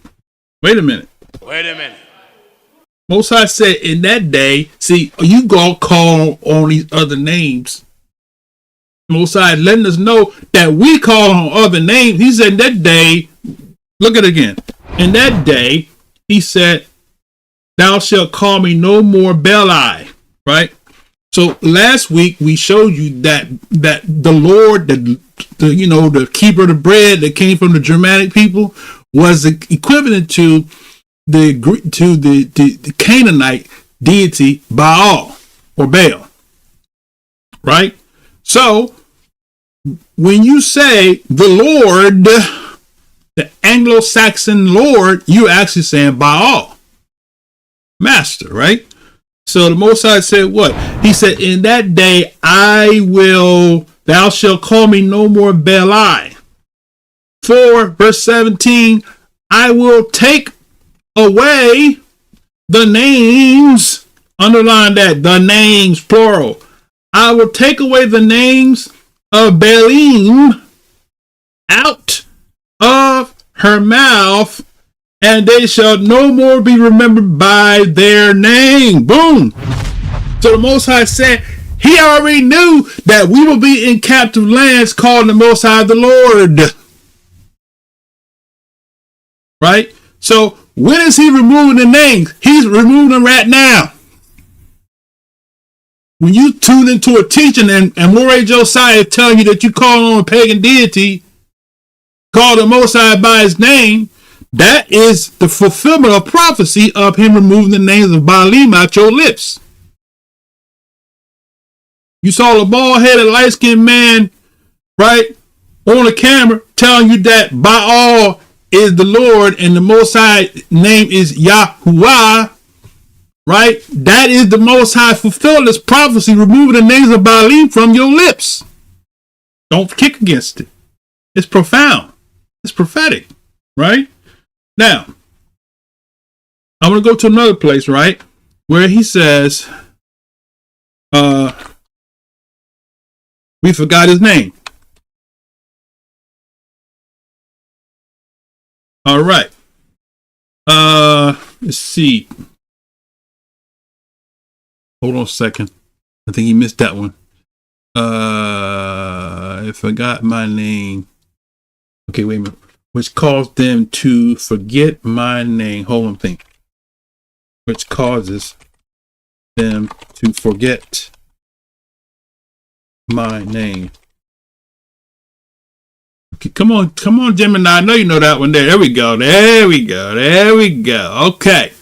Most High said in that day, see, you gonna call on these other names. Most High letting us know that we call on other names. He said in that day, look at it again. In that day, he said, thou shalt call me no more Beli, right? So last week we showed you that the Lord, the keeper of the bread that came from the Germanic people was equivalent to the Canaanite deity Baal or Baal, right? So when you say the Lord, the Anglo-Saxon Lord, you're actually saying Baal. Master, right? So the Most High said what? He said, in that day thou shalt call me no more Beli. For verse 17, I will take away the names, underline that, the names, plural. I will take away the names of Baalim out of her mouth, and they shall no more be remembered by their name. Boom. So the Most High said he already knew that we will be in captive lands calling the Most High the Lord. Right? So when is he removing the names? He's removing them right now. When you tune into a teaching and Moray Josiah is telling you that you call on a pagan deity, call the Most High by his name, that is the fulfillment of prophecy of him removing the names of Baalim out your lips. You saw a bald-headed, light-skinned man, right, on the camera telling you that Baal is the Lord and the Most High name is YAHWAH, right? That is the Most High fulfilled this prophecy, removing the names of Baalim from your lips. Don't kick against it. It's profound. It's prophetic, right? Now, I'm going to go to another place, right, where he says, We forgot his name. All right. Let's see. Hold on a second. I think he missed that one. I forgot my name. Okay, wait a minute. Which caused them to forget my name. Hold on, think. Which causes them to forget my name. Okay, come on, Gemini. I know you know that one. There we go. Okay,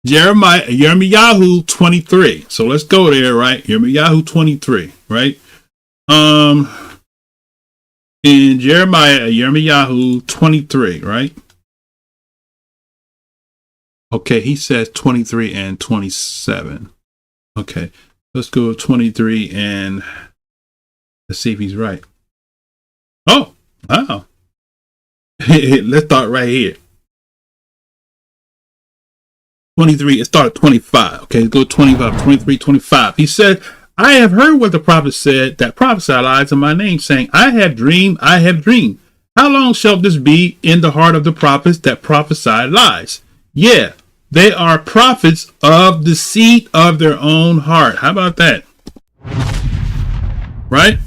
Yirmiyahu 23. So let's go there, right? Yirmiyahu 23, right? In Yirmiyahu 23, right? Okay, he says 23 and 27. Okay, let's go 23 and let's see if he's right. Oh, wow. Let's start right here. 23, it started 25. Okay, let's go 25, 23, 25. He said, I have heard what the prophet said that prophesied lies in my name, saying, I have dreamed. How long shall this be in the heart of the prophets that prophesy lies? Yeah, they are prophets of the seed of their own heart. How about that? Right?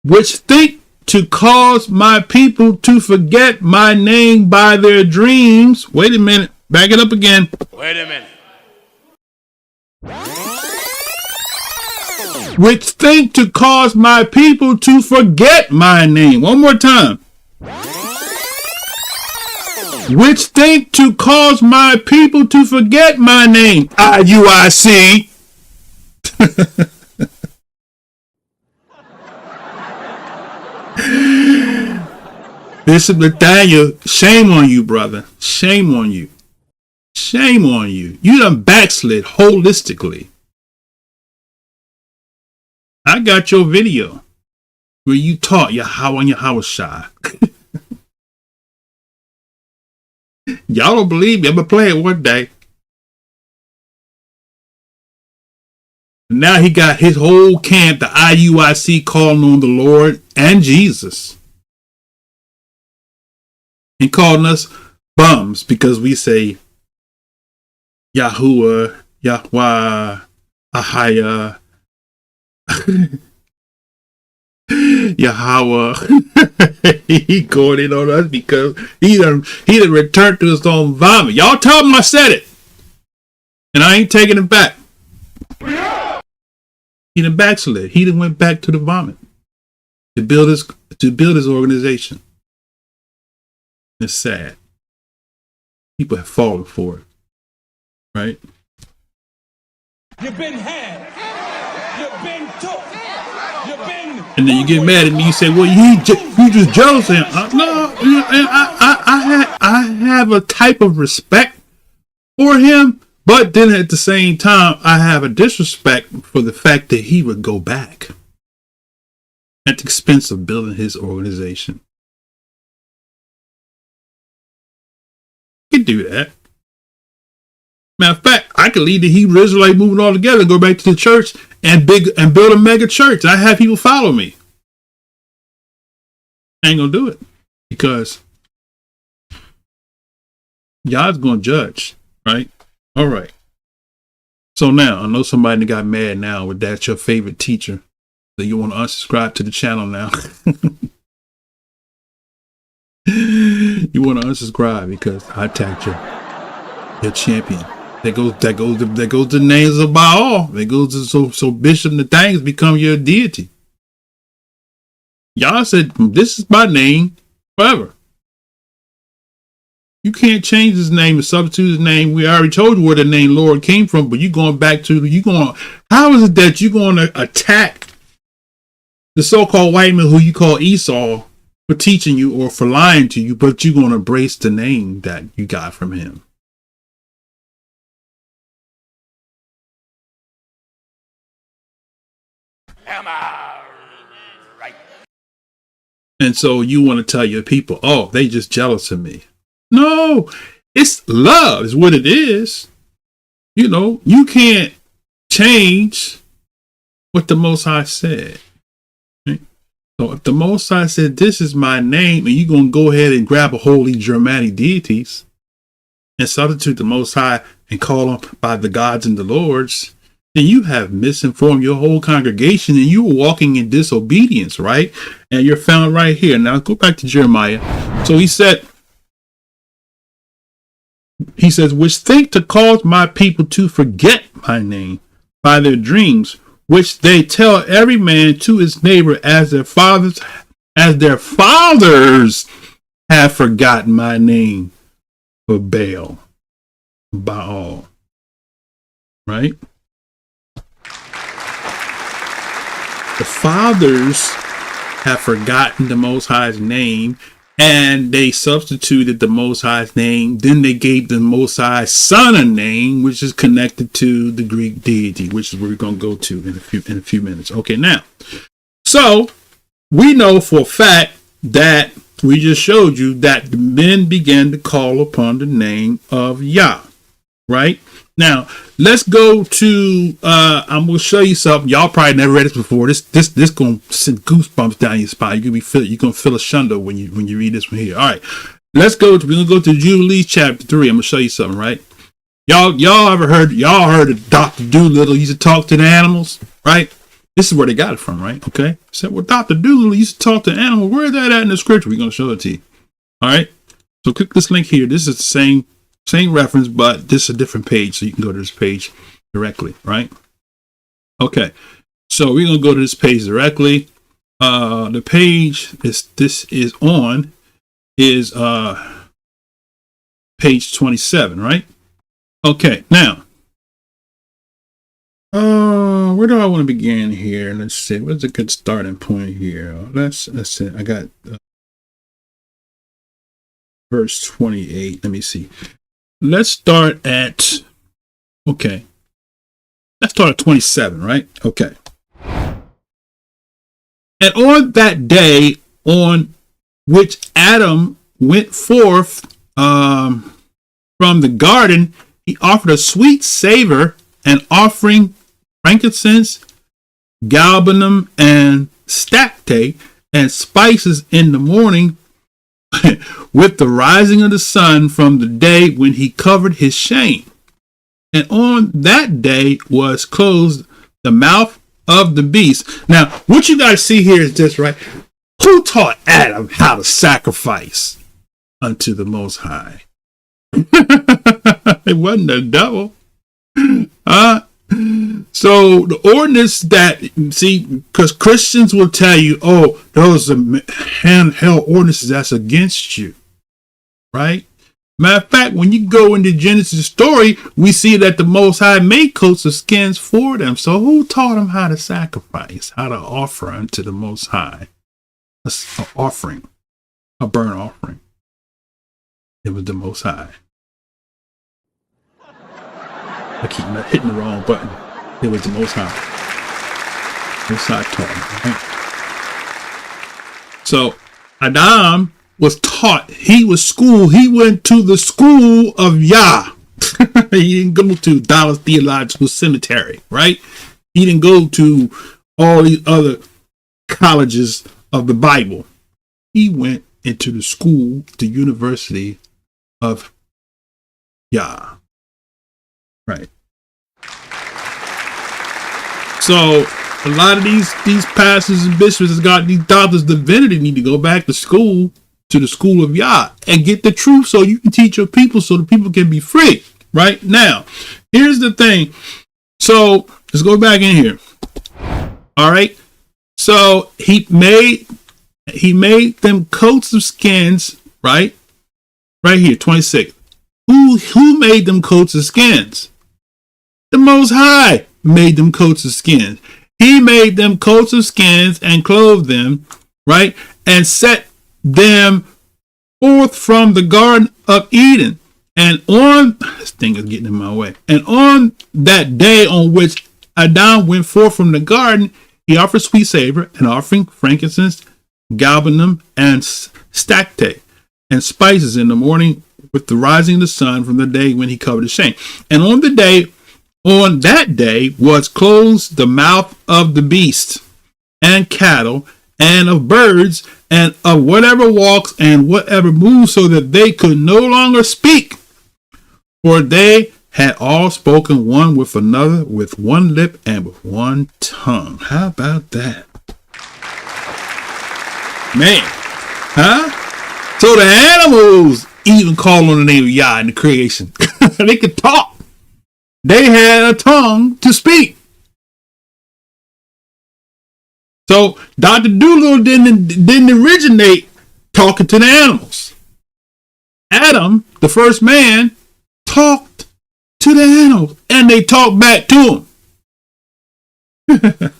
Which think to cause my people to forget my name by their dreams. Wait a minute. Back it up again. Wait a minute. Which think to cause my people to forget my name. One more time. Which think to cause my people to forget my name. IUIC. Bishop Nathaniel, shame on you, brother. Shame on you. Shame on you. You done backslid holistically. I got your video where you taught YAHHWAH and YAHHWAH. Y'all don't believe me. I'm going to play it one day. Now he got his whole camp, the IUIC, calling on the Lord and Jesus. And calling us bums because we say YAHHWAH, YAHHWAH, YAHHWAH, YAHHWAH. He going in on us because he done returned to his own vomit. Y'all told him I said it. And I ain't taking it back. He done backslid. He done went back to the vomit to build his organization. It's sad. People have fallen for it. Right? You've been had. You've been took. You've been. And then you get mad at me. You say, "Well, you just jealous of him." No, I have a type of respect for him, but then at the same time, I have a disrespect for the fact that he would go back at the expense of building his organization. He could do that. Matter of fact, I could lead the Hebrew Israelite movement all together, go back to the church and build a mega church. I have people follow me. I ain't gonna do it because God's gonna judge, right? All right. So now I know somebody that got mad now with that's your favorite teacher. So you want to unsubscribe to the channel now. You want to unsubscribe because I attacked your champion. There goes the names of Baal. There goes so Bishop Nathaniel become your deity. Y'all said this is my name forever. You can't change his name and substitute his name. We already told you where the name Lord came from, but you're going back to how is it that you're going to attack the so-called white man who you call Esau for teaching you or for lying to you, but you're going to embrace the name that you got from him? Am I right? And so you want to tell your people, oh, they just jealous of me. No, It's love is what it is. You know, you can't change what the Most High said. Right? So if the Most High said, this is my name, and you're going to go ahead and grab a holy Germanic deities and substitute the Most High and call them by the gods and the lords, then you have misinformed your whole congregation and you are walking in disobedience, right? And you're found right here. Now go back to Jeremiah. So he says, which think to cause my people to forget my name by their dreams, which they tell every man to his neighbor as their fathers have forgotten my name for Baal. Right? The fathers have forgotten the Most High's name, and they substituted the Most High's name. Then they gave the Most High's Son a name, which is connected to the Greek deity, which is where we're going to go to in a few minutes. Okay, now, so we know for a fact that we just showed you that the men began to call upon the name of Yah, right? Now, let's go to, I'm going to show you something. Y'all probably never read this before. This going to send goosebumps down your spine. You're going to feel a shundo when you read this one here. All right, we're going to go to Jubilees chapter 3. I'm going to show you something, right? Y'all heard of Dr. Doolittle used to talk to the animals, right? This is where they got it from, right? Okay. Said, well, Dr. Doolittle used to talk to animals. Where is that at in the scripture? We're going to show it to you. All right. So click this link here. This is the same reference, but this is a different page. So you can go to this page directly, right? Okay. So we're going to go to this page directly. The page is page 27, right? Okay. Now, where do I want to begin here? Let's see. What's a good starting point here? Let's see. I got verse 28. Let me see. Let's start at 27, right? Okay. And on that day on which Adam went forth from the garden, he offered a sweet savor and offering frankincense, galbanum, and stacte, and spices in the morning with the rising of the sun from the day when he covered his shame. And on that day was closed the mouth of the beast. Now, what you got to see here is this, right? Who taught Adam how to sacrifice unto the Most High? It wasn't the devil. So the ordinance that, see, because Christians will tell you, oh, those are handheld ordinances that's against you, right? Matter of fact, when you go into Genesis story, we see that the Most High made coats of skins for them. So who taught them how to sacrifice, how to offer unto the Most High? An offering, a burnt offering. It was the Most High. I keep hitting the wrong button. It was the Most High. Most High taught him, right? So Adam was taught. He was schooled. He went to the school of Yah. He didn't go to Dallas Theological Seminary, right? He didn't go to all these other colleges of the Bible. He went into the school, the University of Yah. Right. So a lot of these pastors and bishops has got these doctors of divinity need to go back to school, to the school of Yah, and get the truth so you can teach your people so the people can be free. Right now, here's the thing. So let's go back in here. All right. So he made them coats of skins, right? Right here, 26. Who made them coats of skins? The Most High made them coats of skins. He made them coats of skins and clothed them, right? And set them forth from the Garden of Eden. And on, this thing is getting in my way. And on that day on which Adam went forth from the garden, he offered sweet savor and offering frankincense, galbanum, and stacte, and spices in the morning with the rising of the sun from the day when he covered his shame. And on that day was closed the mouth of the beast and cattle and of birds and of whatever walks and whatever moves, so that they could no longer speak, for they had all spoken one with another with one lip and with one tongue. How about that? Man, huh? So the animals even call on the name of Yah in the creation. They could talk. They had a tongue to speak. So Dr. Doolittle didn't originate talking to the animals. Adam, the first man, talked to the animals, and they talked back to him.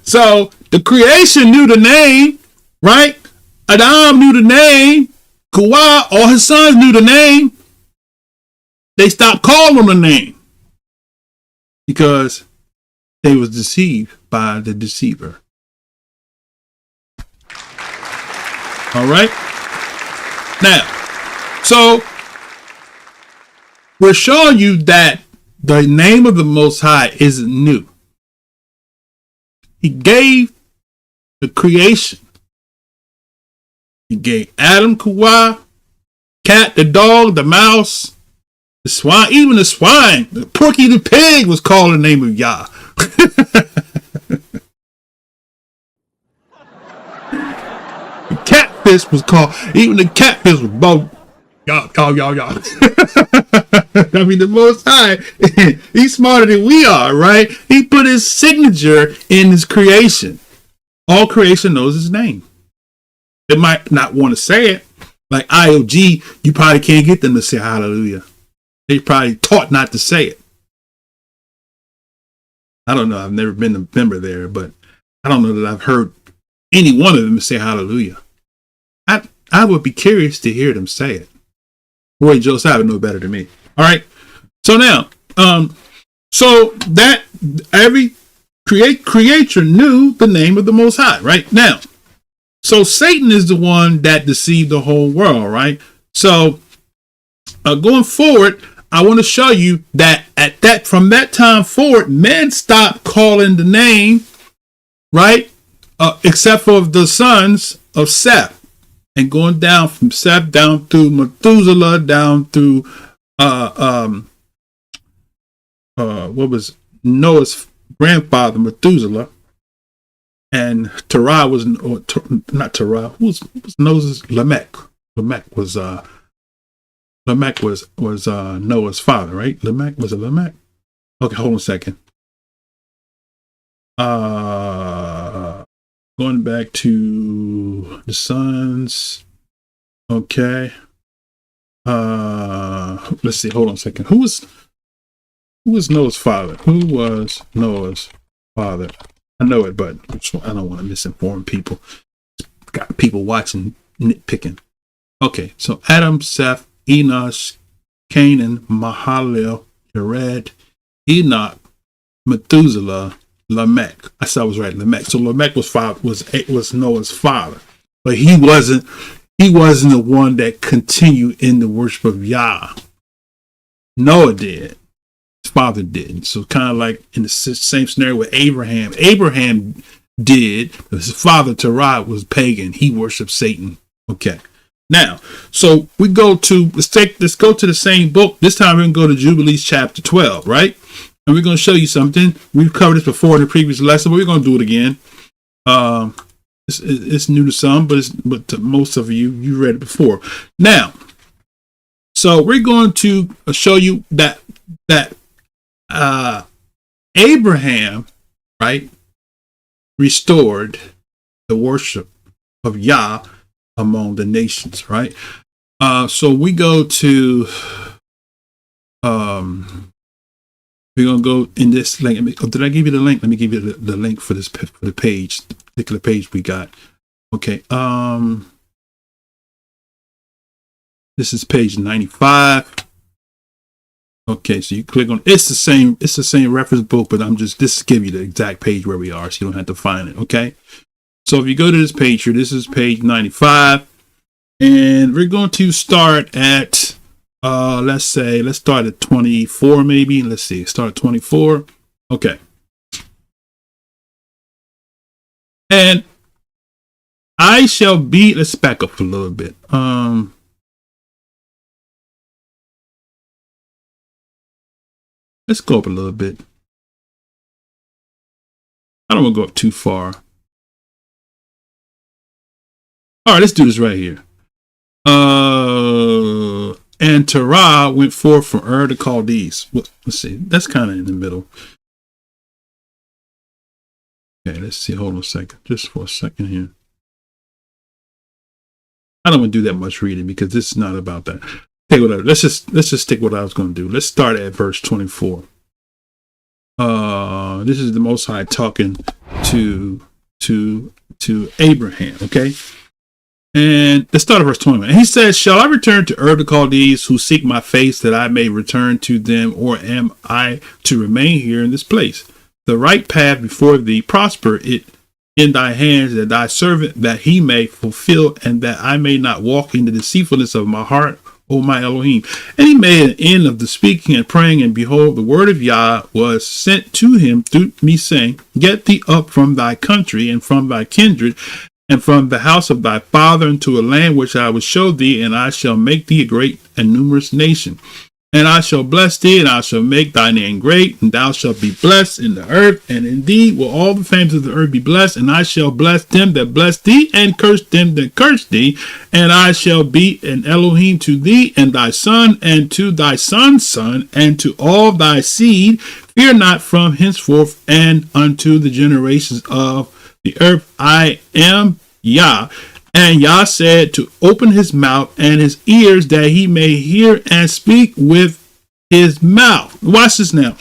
So the creation knew the name, right? Adam knew the name. YAHWH, all his sons knew the name. They stopped calling the name because they was deceived by the deceiver. All right. Now, so we're showing you that the name of the Most High isn't new. He gave the creation. He gave Adam YAHWH, cat, the dog, the mouse, the swine, even the swine, the Porky the pig was called the name of Yah. The catfish was called, even the catfish was both Yah. I mean, the Most High, he's smarter than we are, right? He put his signature in his creation. All creation knows his name. They might not want to say it. Like IOG, you probably can't get them to say hallelujah. They probably taught not to say it. I don't know. I've never been a member there, but I don't know that I've heard any one of them say hallelujah. I would be curious to hear them say it. Roy Joseph would know better than me. All right. So now, so that every creature knew the name of the Most High, right? Now, so Satan is the one that deceived the whole world, right? So going forward, I want to show you that from that time forward, men stopped calling the name, right? Except for the sons of Seth, and going down from Seth down through Methuselah, down through what was Noah's grandfather, Methuselah, and Terah was not Terah. Who was Noah's? Lamech. Lamech was Noah's father, right? Lamech, was it Lamech? Okay, hold on a second. Going back to the sons. Okay. Let's see. Hold on a second. Who was Noah's father? Who was Noah's father? I know it, but I don't want to misinform people. Got people watching, nitpicking. Okay, so Adam, Seth, Enosh, Canaan, Mahalalel, Jared, Enoch, Methuselah, Lamech. I said I was right, Lamech. So Lamech was Noah's father, but he wasn't the one that continued in the worship of Yah. Noah did. His father did. So kind of like in the same scenario with Abraham. Abraham did. His father Terah was pagan. He worshipped Satan. Okay. Now, so let's go to the same book. This time we're going to go to Jubilees chapter 12, right? And we're going to show you something. We've covered this before in the previous lesson, but we're going to do it again. It's new to some, but to most of you read it before. Now, so we're going to show you that Abraham, right, restored the worship of Yah among the nations, right? So we go to we're gonna go in this link. Did I give you the link? Let me give you the link for this, for the page, the particular page we got. Okay. This is page 95. Okay, so you click on it's the same reference book, but this give you the exact page where we are, so you don't have to find it. Okay. So if you go to this page here, this is page 95. And we're going to start at, let's start at 24 maybe. Let's see, start at 24. Okay. And I shall be, let's back up a little bit. Let's go up a little bit. I don't want to go up too far. All right, let's do this right here. And Terah went forth from Ur the Chaldees. Let's see. That's kind of in the middle. Okay, let's see. Hold on a second. Just for a second here. I don't want to do that much reading because this is not about that. Hey, whatever. Let's just stick with what I was going to do. Let's start at verse 24. This is the Most High talking to Abraham. Okay. And let's start at verse 21. And he says, shall I return to Ur the Chaldees who seek my face that I may return to them, or am I to remain here in this place? The right path before thee, prosper it in thy hands, that thy servant that he may fulfill, and that I may not walk in the deceitfulness of my heart, O my Elohim. And he made an end of the speaking and praying, and behold, the word of Yah was sent to him through me, saying, get thee up from thy country and from thy kindred, and from the house of thy father into a land which I will show thee, and I shall make thee a great and numerous nation. And I shall bless thee, and I shall make thy name great, and thou shalt be blessed in the earth, and indeed will all the families of the earth be blessed. And I shall bless them that bless thee, and curse them that curse thee. And I shall be an Elohim to thee, and thy son, and to thy son's son, and to all thy seed. Fear not from henceforth and unto the generations of the earth. I am Yah. And Yah said to open his mouth and his ears, that he may hear and speak with his mouth. Watch this now.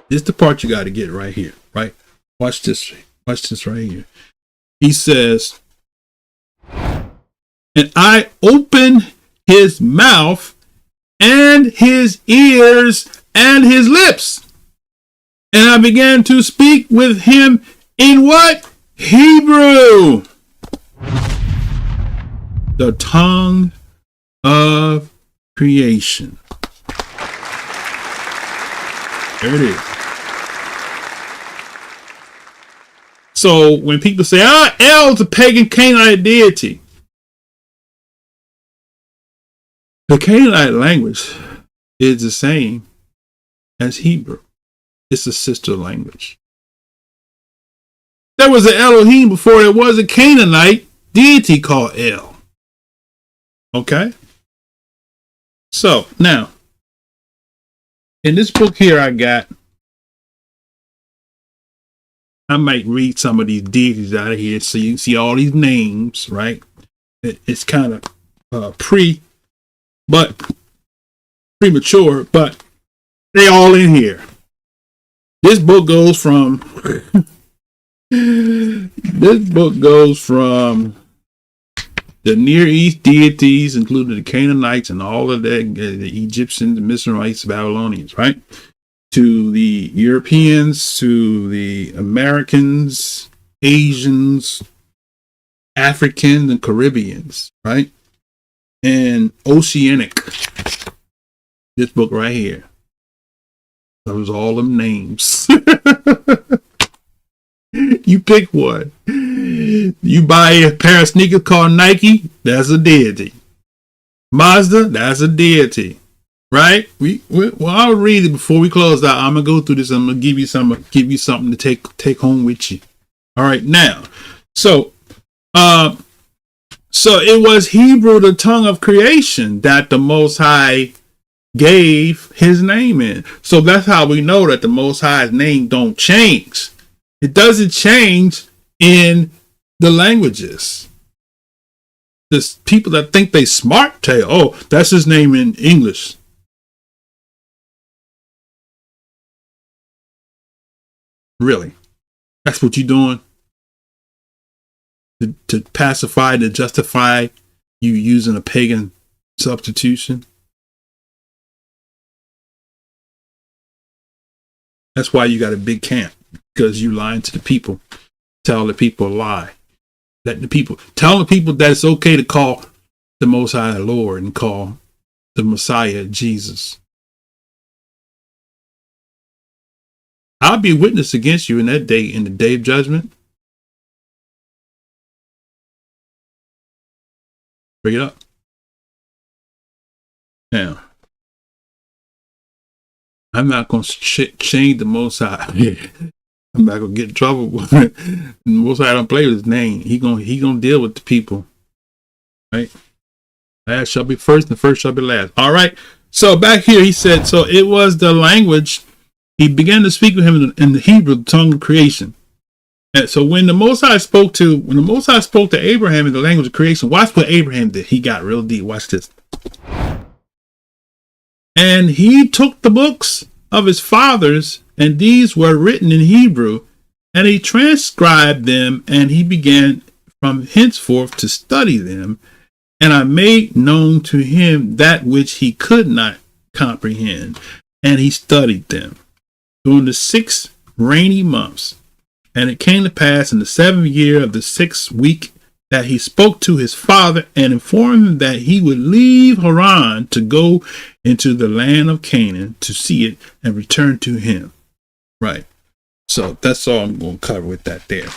This is the part you got to get right here, right? Watch this. Watch this right here. He says, and I open his mouth and his ears and his lips. And I began to speak with him in what? Hebrew. The tongue of creation. There it is. So when people say, El is a pagan Canaanite deity, the Canaanite language is the same as Hebrew. It's a sister language. There was an Elohim before there was a Canaanite deity called El. Okay. So now, in this book here, I might read some of these deities out of here so you can see all these names, right? It's kind of premature, but they all in here. This book goes from the Near East deities, including the Canaanites and all of the Egyptians, the Mizrahites, Babylonians, right? To the Europeans, to the Americans, Asians, Africans, and Caribbeans, right? And Oceanic. This book right here. Those all them names. You pick one. You buy a pair of sneakers called Nike, that's a deity. Mazda, that's a deity. Right? Well, I'll read it before we close out. I'm gonna go through this. I'm gonna give you something to take home with you. All right, now. So it was Hebrew, the tongue of creation, that the Most High gave his name in. So that's how we know that the Most High's name don't change. It doesn't change in the languages. There's people that think they smart tell, oh, that's his name in English. Really? That's what you're doing? To pacify, to justify you using a pagan substitution? That's why you got a big camp, because you lying to the people. Tell the people a lie. Tell the people that it's okay to call the Most High Lord and call the Messiah Jesus. I'll be a witness against you in that day, in the day of judgment. Bring it up. Now, I'm not going to change the Most High. I'm not going to get in trouble. The Most High don't play with his name. He gonna deal with the people. Right? Last shall be first, and first shall be last. All right. So back here, he said, so it was the language. He began to speak with him in the Hebrew, the tongue of creation. And so when the Most High spoke to Abraham in the language of creation, watch what Abraham did. He got real deep. Watch this. And he took the books of his fathers, and these were written in Hebrew, and he transcribed them, and he began from henceforth to study them. And I made known to him that which he could not comprehend, and he studied them during the 6 rainy months. And it came to pass in the 7th year of the 6th week that he spoke to his father and informed him that he would leave Haran to go into the land of Canaan to see it and return to him. Right. So that's all I'm going to cover with that there.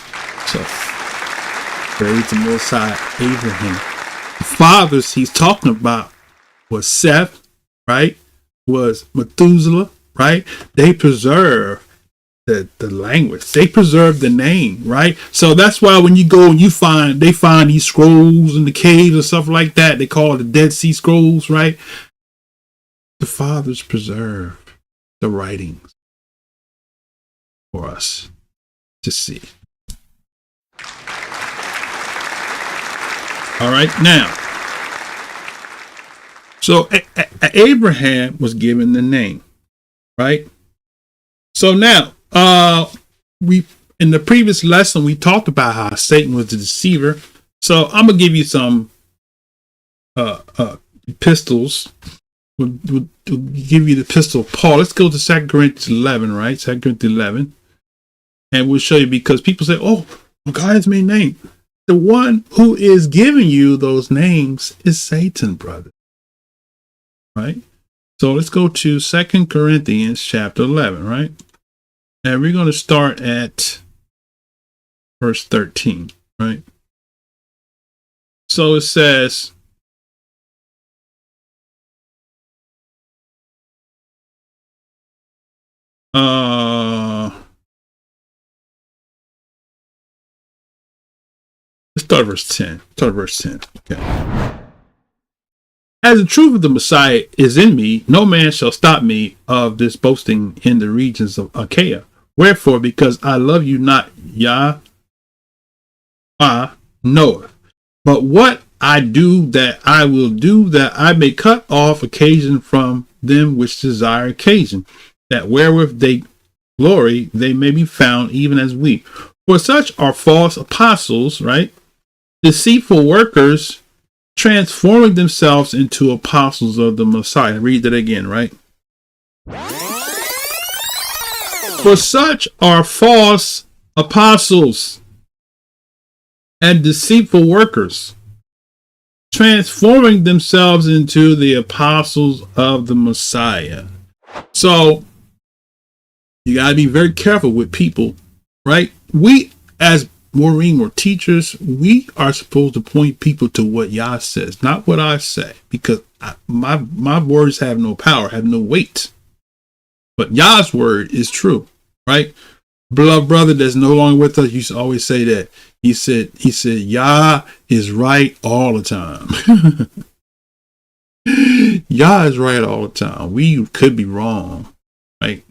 So praise the Most High Abraham. The fathers he's talking about was Seth, right? Was Methuselah, right? They preserve the language. They preserve the name, right? So that's why when you go and they find these scrolls in the caves or stuff like that, they call it the Dead Sea Scrolls, right? The fathers preserve the writings for us to see. All right, now, so Abraham was given the name, right? So now, we in the previous lesson we talked about how Satan was the deceiver. So I'm gonna give you some epistles. We'll give you the epistle of Paul. Let's go to 2 Corinthians 11, right? 2 Corinthians 11, and we'll show you, because people say, "Oh, God has made name." The one who is giving you those names is Satan, brother. Right? So let's go to 2 Corinthians chapter 11, right? And we're going to start at verse 13, right? So it says, let's start verse 10. Start verse 10. Okay. As the truth of the Messiah is in me, no man shall stop me of this boasting in the regions of Achaia. Wherefore, because I love you not, YAHWAH knoweth. But what I do, that I will do, that I may cut off occasion from them which desire occasion, that wherewith they glory, they may be found even as we. For such are false apostles, right? Deceitful workers, transforming themselves into apostles of the Messiah. Read that again, right? For such are false apostles and deceitful workers, transforming themselves into the apostles of the Messiah. So you got to be very careful with people, right? We, as Maureen or teachers, we are supposed to point people to what Yah says, not what I say, because my words have no power, have no weight. But Yah's word is true, right? Beloved brother that's no longer with us used to always say that. He said, Yah is right all the time. Yah is right all the time. We could be wrong, right?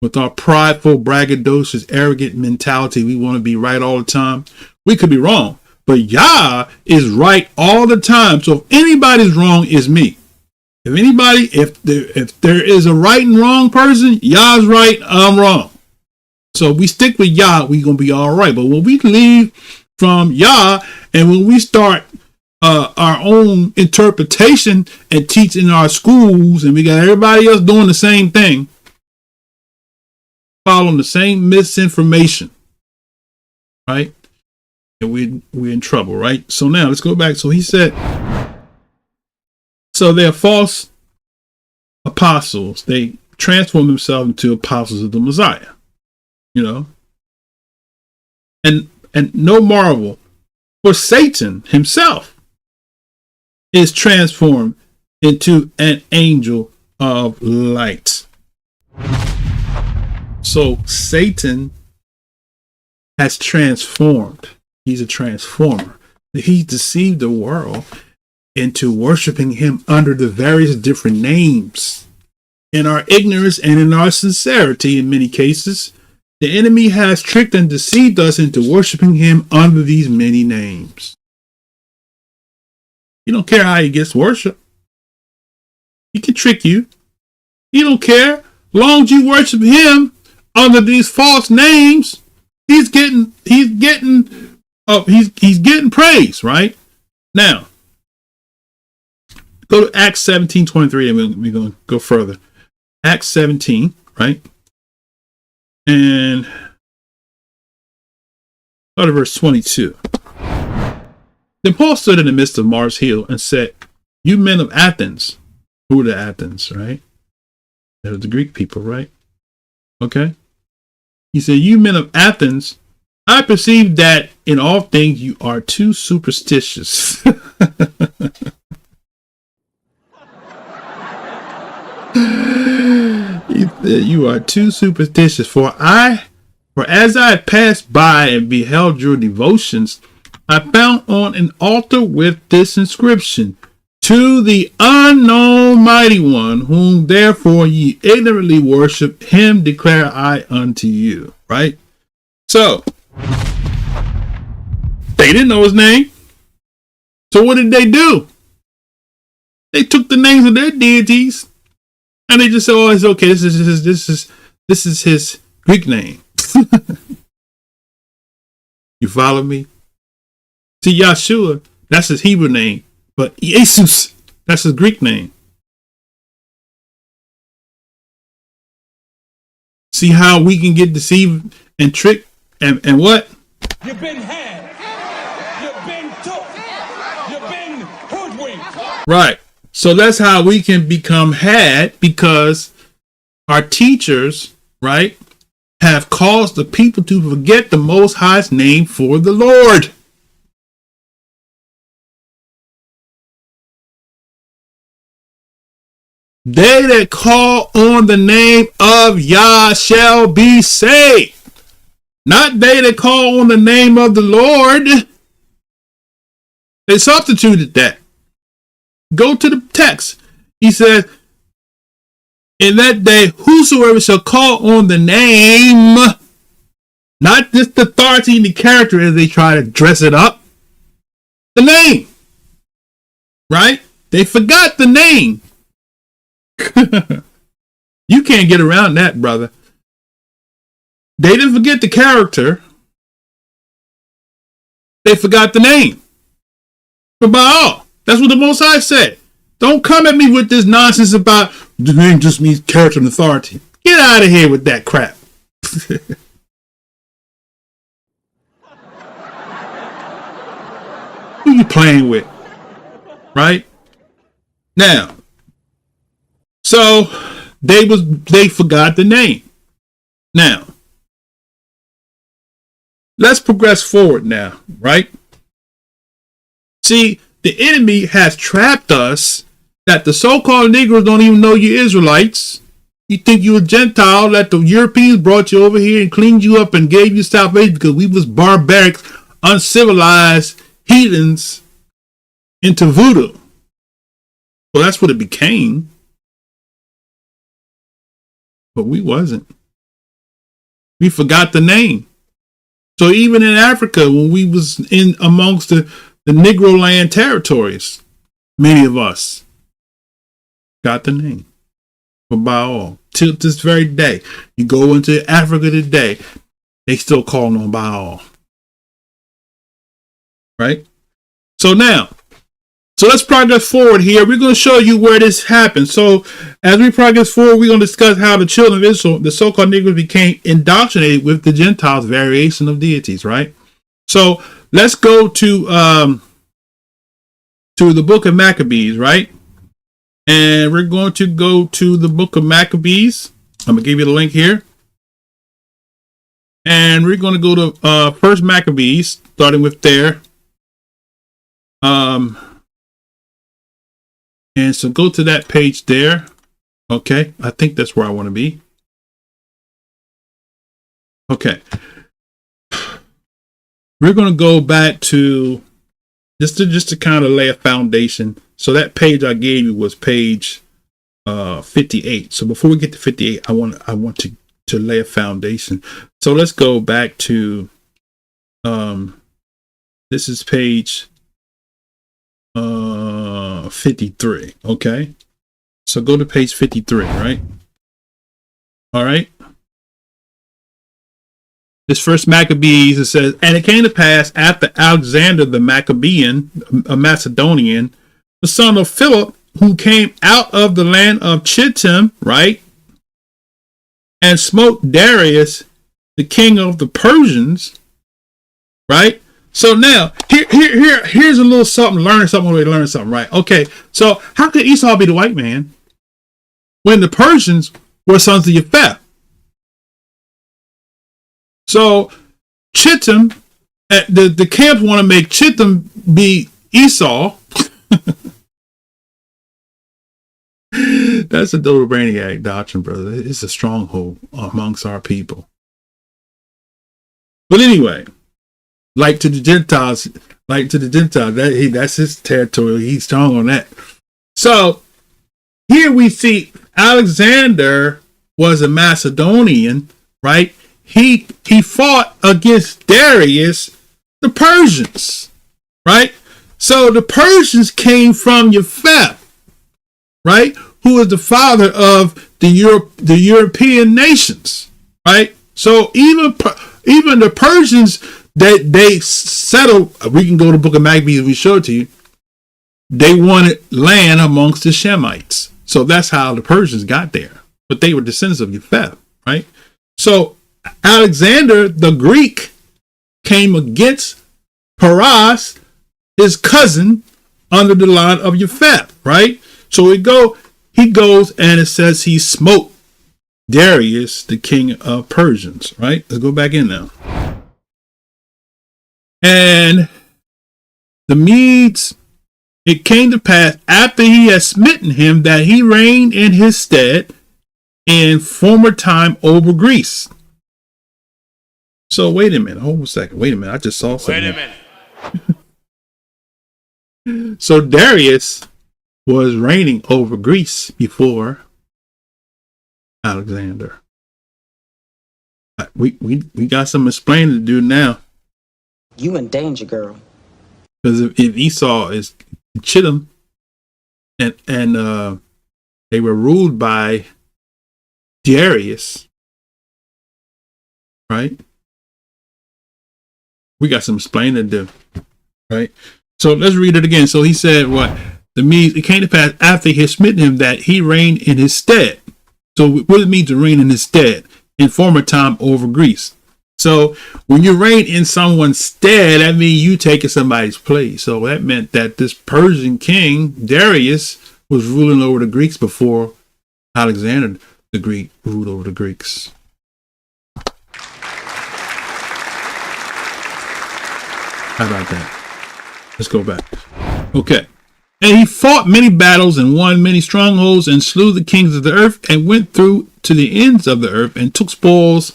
With our prideful, braggadocious, arrogant mentality, we want to be right all the time. We could be wrong, but Yah is right all the time. So if anybody's wrong, it's me. If there is a right and wrong person, Yah's right, I'm wrong. So if we stick with Yah, we're going to be all right. But when we leave from Yah and when we start our own interpretation and teach in our schools, and we got everybody else doing the same thing, following the same misinformation, right? And we're in trouble, right? So now let's go back. So he said, So they're false apostles. They transform themselves into apostles of the Messiah, you know. And no marvel, for Satan himself is transformed into an angel of light. So Satan has transformed. He's a transformer. He deceived the world into worshiping him under the various different names. In our ignorance and in our sincerity, in many cases, the enemy has tricked and deceived us into worshiping him under these many names. He don't care how he gets worship. He can trick you. He don't care. As long as you worship him under these false names, he's getting praise, right? Now, go to Acts 17:23, and we're going to go further. Acts 17, right? And go to verse 22. Then Paul stood in the midst of Mars Hill and said, "You men of Athens," who are the Athens, right? They're the Greek people, right? Okay. He said, "You men of Athens, I perceive that in all things you are too superstitious." You are too superstitious. For as I passed by and beheld your devotions, I found on an altar with this inscription: "To the unknown mighty one, whom therefore ye ignorantly worship, him declare I unto you." Right? So, they didn't know his name. So what did they do? They took the names of their deities and they just said, "Oh, it's okay. This is his Greek name." You follow me? See, Yahshua, that's his Hebrew name, but Jesus, that's his Greek name. See how we can get deceived and tricked and what? You've been had. You've been took. You've been hoodwinked. Right. So that's how we can become had, because our teachers, right, have caused the people to forget the Most High's name for the Lord. They that call on the name of Yah shall be saved. Not they that call on the name of the Lord. They substituted that. Go to the text. He said, "In that day, whosoever shall call on the name," not just the authority and the character as they try to dress it up, the name. Right? They forgot the name. You can't get around that, brother. They didn't forget the character. They forgot the name. For Baal. That's what the Most High said. Don't come at me with this nonsense about the name just means character and authority. Get out of here with that crap. Who you playing with? Right? Now, so they forgot the name. Now, let's progress forward now, right? See, the enemy has trapped us that the so-called Negroes don't even know you Israelites. You think you're a Gentile, that the Europeans brought you over here and cleaned you up and gave you salvation because we was barbaric, uncivilized heathens into voodoo. Well, that's what it became. But we wasn't. We forgot the name. So even in Africa, when we was in amongst the Negro land territories, many of us got the name for Baal. Till this very day. You go into Africa today, they still calling on Baal. Right? So now, so let's progress forward here. We're going to show you where this happened. So as we progress forward, we're going to discuss how the children of Israel, the so-called Negroes, became indoctrinated with the Gentiles' variation of deities, right? So let's go to the book of Maccabees, right? And we're going to go to the book of Maccabees. I'm going to give you the link here. And we're going to go to First Maccabees, starting with there. And so go to that page there. Okay, I think that's where I want to be. Okay. We're going to go back to just to kind of lay a foundation. So that page I gave you was page 58. So before we get to 58, I want to lay a foundation. So let's go back to this is page 53. Okay. So go to page 53, right? All right. This First Maccabees, it says, and it came to pass after Alexander the Maccabean, a Macedonian, the son of Philip, who came out of the land of Chittim, right? And smote Darius, the king of the Persians, right? So now, here's a little something, learn something, right? Okay, so how could Esau be the white man when the Persians were sons of Japheth? So Chittim, the camps want to make Chittim be Esau. That's a double brainiac doctrine, brother. It's a stronghold amongst our people. But anyway, like to the Gentiles, that's his territory. He's strong on that. So here we see Alexander was a Macedonian, right? He fought against Darius, the Persians, right? So the Persians came from Japheth, right? Who was the father of the European nations, right? So even the Persians that they settled, we can go to the book of Maccabees and we show it to you. They wanted land amongst the Shemites. So that's how the Persians got there. But they were descendants of Japheth, right? So Alexander the Greek came against Paras, his cousin, under the line of Japheth, right? So he goes and it says he smote Darius, the king of Persians, right? Let's go back in now. And the Medes, it came to pass after he had smitten him that he reigned in his stead in former time over Greece. So wait a minute, hold a second. Wait a minute, I just saw something. Wait a minute. So Darius was reigning over Greece before Alexander. We got some explaining to do now. You in danger, girl. Because if Esau is Chittim, and they were ruled by Darius, right? We got some explaining to do, right? So let's read it again. So he said, what? The Medes, it came to pass after he had smitten him that he reigned in his stead. So what does it mean to reign in his stead? In former time over Greece. So when you reign in someone's stead, that means you taking somebody's place. So that meant that this Persian king, Darius, was ruling over the Greeks before Alexander the Greek ruled over the Greeks. How about that? Let's go back. Okay. And he fought many battles and won many strongholds and slew the kings of the earth and went through to the ends of the earth and took spoils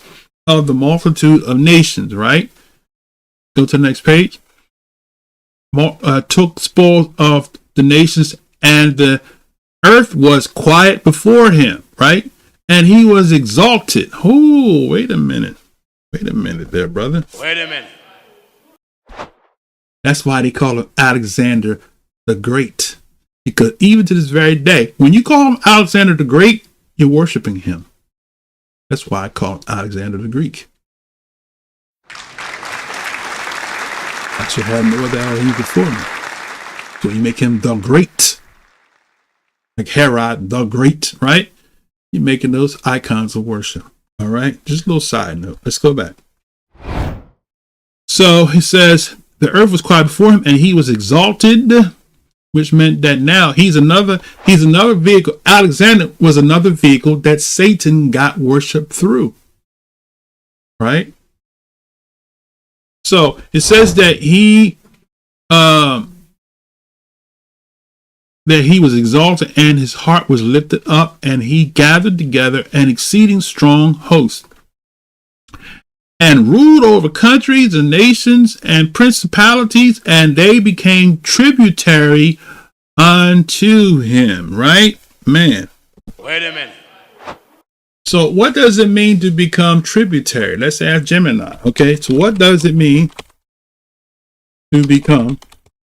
of the multitude of nations, right? Go to the next page. Took spoils of the nations, and the earth was quiet before him, right? And he was exalted. Oh, wait a minute there, brother. Wait a minute. That's why they call him Alexander the Great. Because even to this very day, when you call him Alexander the Great, you're worshiping him. That's why I call him Alexander the Greek. I should have no other Elohim before me. So you make him the Great. Like Herod the Great, right? You're making those icons of worship. All right? Just a little side note. Let's go back. So he says, the earth was quiet before him, and he was exalted, which meant that now he's another vehicle. Alexander was another vehicle that Satan got worship through. Right? So it says that he was exalted and his heart was lifted up, and he gathered together an exceeding strong host and ruled over countries and nations and principalities, and they became tributary unto him. Right? Man. Wait a minute. So what does it mean to become tributary? Let's ask Gemini. Okay, so what does it mean to become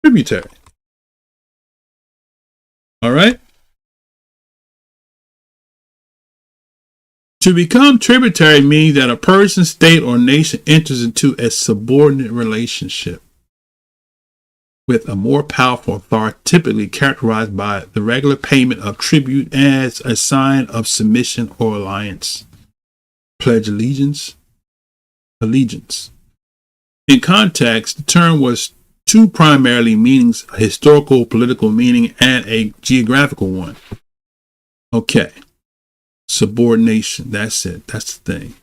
tributary? All right. To become tributary means that a person, state, or nation enters into a subordinate relationship with a more powerful authority, typically characterized by the regular payment of tribute as a sign of submission or alliance. Pledge allegiance. In context, the term was two primarily meanings: a historical, political meaning, and a geographical one. Okay. Subordination. That's it. That's the thing.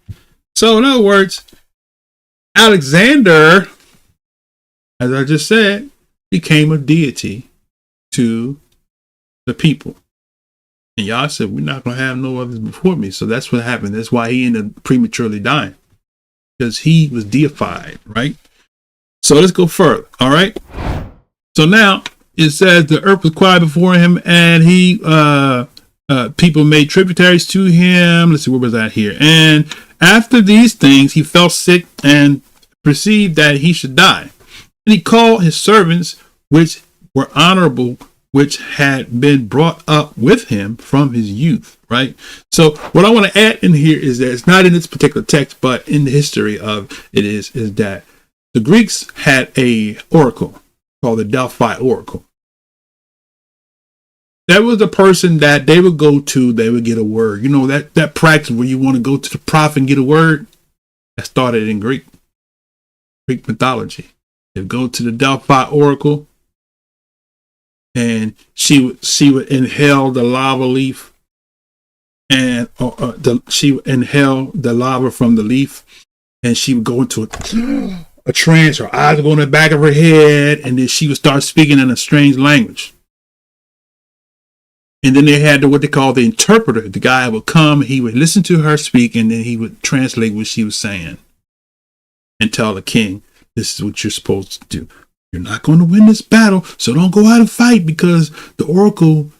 So in other words, Alexander, as I just said, became a deity to the people. And y'all said, we're not going to have no others before me. So that's what happened. That's why he ended up prematurely dying, because he was deified, right? So let's go further. All right. So now it says the earth was quiet before him, and he, people made tributaries to him. Let's see, where was that here? And after these things, he fell sick and perceived that he should die. And he called his servants, which were honorable, which had been brought up with him from his youth. Right. So what I want to add in here is that it's not in this particular text, but in the history of it is that the Greeks had a oracle called the Delphi oracle. That was the person that they would go to. They would get a word. You know, that practice where you want to go to the prophet and get a word, that started in Greek mythology. They'd go to the Delphi oracle, and she would inhale the lava leaf, and she would inhale the lava from the leaf, and she would go into a trance. Her eyes would go in the back of her head, and then she would start speaking in a strange language. And then they had what they call the interpreter. The guy would come, he would listen to her speak, and then he would translate what she was saying and tell the king, this is what you're supposed to do. You're not going to win this battle, so don't go out and fight, because the oracle,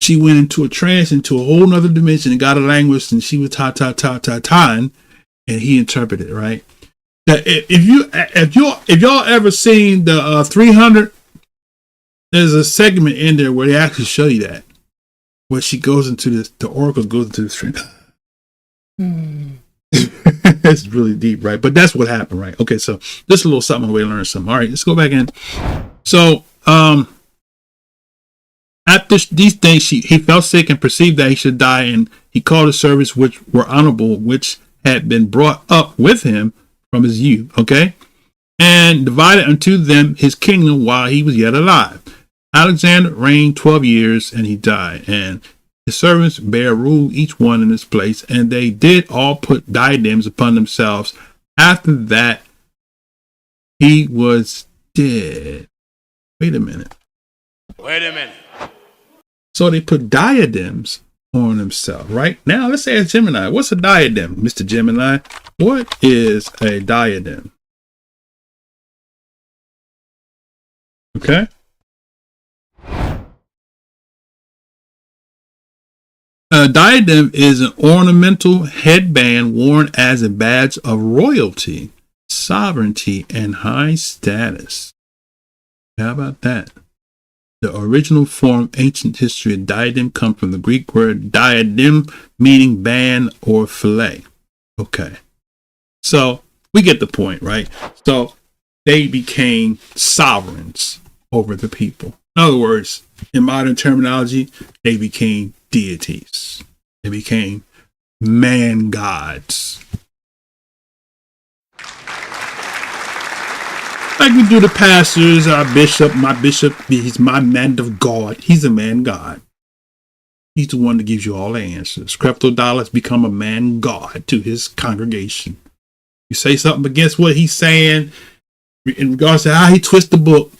she went into a trance, into a whole nother dimension, and got a language, and she was ta-ta-ta-ta-ta-ing, and he interpreted, right? Now, if y'all ever seen the 300, there's a segment in there where they actually show you that, where she goes into this, the oracle goes into this trance. It's really deep, right? But that's what happened, right? Okay, so just a little something, way to learn something. All right, let's go back in. So after these things, he fell sick and perceived that he should die, and he called his servants, which were honorable, which had been brought up with him from his youth. Okay, and divided unto them his kingdom while he was yet alive. Alexander reigned 12 years, and he died, and his servants bare rule, each one in his place, and they did all put diadems upon themselves. After that, he was dead. Wait a minute. So they put diadems on themselves, right? Now let's ask Gemini. What's a diadem, Mr. Gemini? What is a diadem? Okay. A diadem is an ornamental headband worn as a badge of royalty, sovereignty, and high status. How about that? The original form, ancient history of diadem, comes from the Greek word diadem, meaning band or fillet. Okay. So we get the point, right? So they became sovereigns over the people. In other words, in modern terminology, they became deities. They became man gods. Like we do the pastors, our bishop, my bishop, he's my man of God. He's a man God. He's the one that gives you all the answers. Creflo has become a man God to his congregation. You say something against what he's saying in regards to how he twists the book,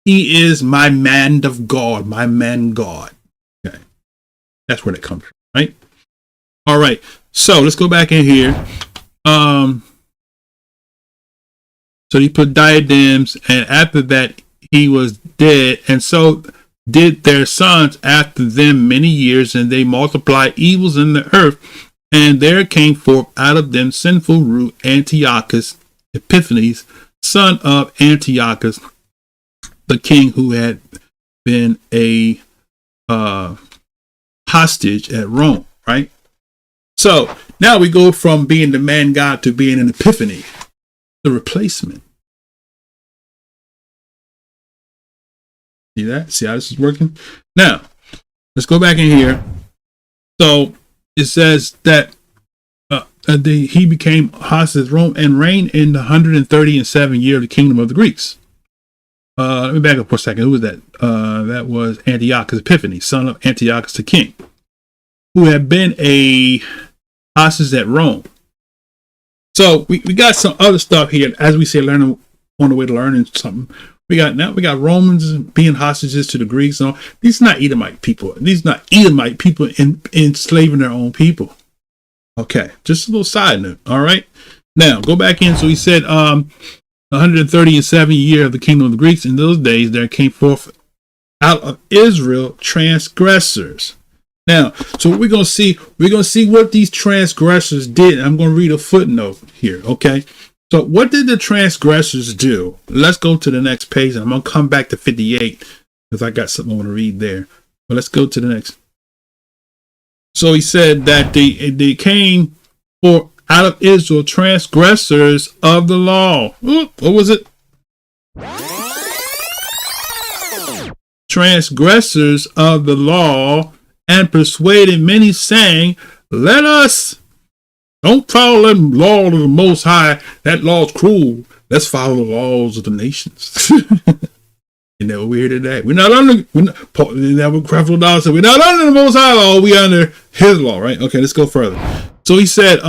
he is my man of God, my man God. Okay. That's where that comes from, right? All right. So let's go back in here. So he put diadems, and after that he was dead, and so did their sons after them many years, and they multiplied evils in the earth, and there came forth out of them sinful root Antiochus Epiphanes, son of Antiochus, the king who had been a hostage at Rome, right? So now we go from being the man God to being an epiphany, the replacement. See that? See how this is working? Now, let's go back in here. So it says that he became hostage at Rome and reigned in the 137th year of the kingdom of the Greeks. Let me back up for a second. Who was that? That was Antiochus Epiphanes, son of Antiochus the king, who had been a hostage at Rome. So we got some other stuff here, as we say, learning on the way to learning something. We got Romans being hostages to the Greeks. And all. These are not Edomite people. These are not Edomite people enslaving their own people. Okay, just a little side note. All right. Now go back in. So he said, 137th year of the kingdom of the Greeks. In those days, there came forth out of Israel transgressors. Now, so we're gonna see what these transgressors did. I'm gonna read a footnote here. Okay. So what did the transgressors do? Let's go to the next page, and I'm going to come back to 58 because I got something I want to read there. But let's go to the next. So he said that they came for out of Israel transgressors of the law. Ooh, what was it? Transgressors of the law, and persuaded many, saying, let us... Don't follow the law of the Most High. That law's cruel. Let's follow the laws of the nations. You know, we're here today. We're not under the Most High law. We under His law, right? Okay, let's go further. So he said,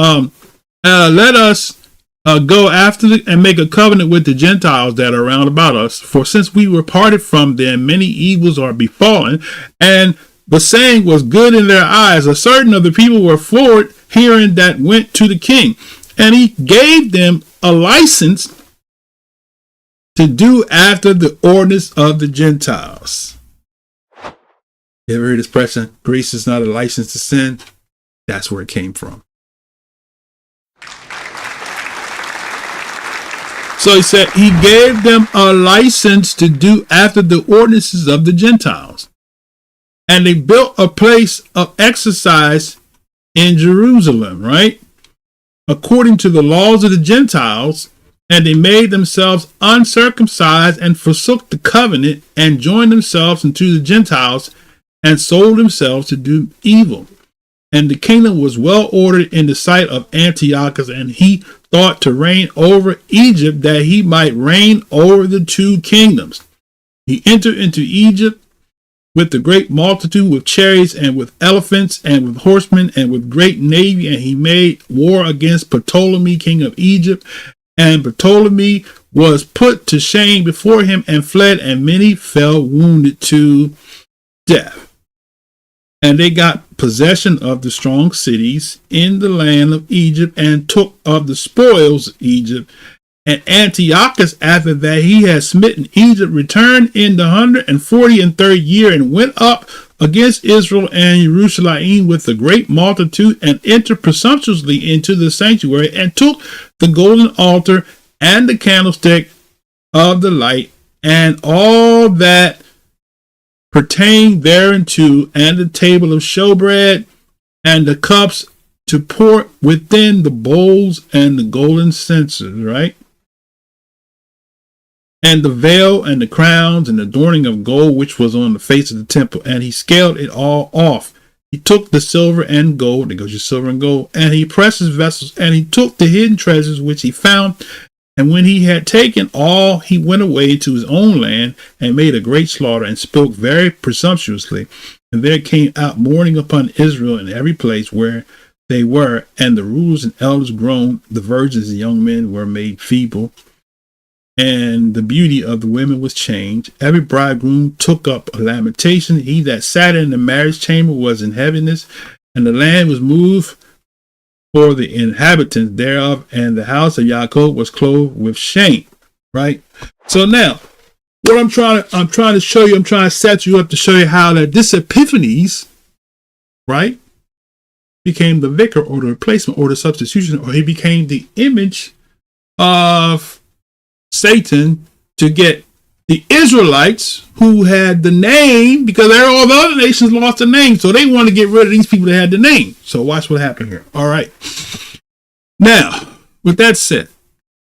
let us go after and make a covenant with the Gentiles that are round about us. For since we were parted from them, many evils are befallen. And the saying was good in their eyes. A certain of the people were forward, hearing that went to the king, and he gave them a license to do after the ordinance of the Gentiles. You ever heard this expression, grace is not a license to sin? That's where it came from. So he said he gave them a license to do after the ordinances of the Gentiles. And they built a place of exercise in Jerusalem, right? According to the laws of the Gentiles, and they made themselves uncircumcised and forsook the covenant and joined themselves into the Gentiles and sold themselves to do evil. And the kingdom was well ordered in the sight of Antiochus, and he thought to reign over Egypt that he might reign over the two kingdoms. He entered into Egypt with the great multitude, with chariots and with elephants and with horsemen and with great navy, and he made war against Ptolemy, king of Egypt. And Ptolemy was put to shame before him and fled, and many fell wounded to death. And they got possession of the strong cities in the land of Egypt and took of the spoils of Egypt. And Antiochus, after that he had smitten Egypt, returned in the 143rd year and went up against Israel and Jerusalem with a great multitude, and entered presumptuously into the sanctuary, and took the golden altar and the candlestick of the light and all that pertained thereunto, and the table of showbread and the cups to pour within the bowls and the golden censers, right? And the veil and the crowns and the adorning of gold which was on the face of the temple, and he scaled it all off. He took the silver and gold, there goes your silver and gold, and he pressed his vessels, and he took the hidden treasures which he found, And when he had taken all, he went away to his own land and made a great slaughter and spoke very presumptuously. And there came out mourning upon Israel in every place where they were, and the rulers and elders groaned, the virgins and young men were made feeble, and the beauty of the women was changed. Every bridegroom took up a lamentation. He that sat in the marriage chamber was in heaviness, and the land was moved for the inhabitants thereof, and the house of Yaakov was clothed with shame. Right? So now, what I'm trying to show you, I'm trying to set you up to show you how that this Epiphanes, right, became the vicar or the replacement or the substitution, or he became the image of Satan to get the Israelites who had the name, because all the other nations lost the name, so they want to get rid of these people that had the name. So watch what happened here. All right. Now, with that said,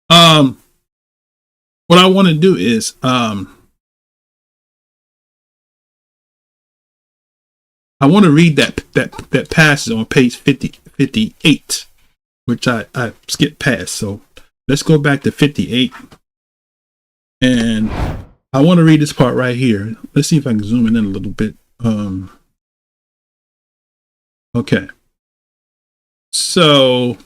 what I want to do is I want to read that passage on page 58, which I skipped past. So let's go back to 58. And I want to read this part right here. Let's see if I can zoom in a little bit. Okay. So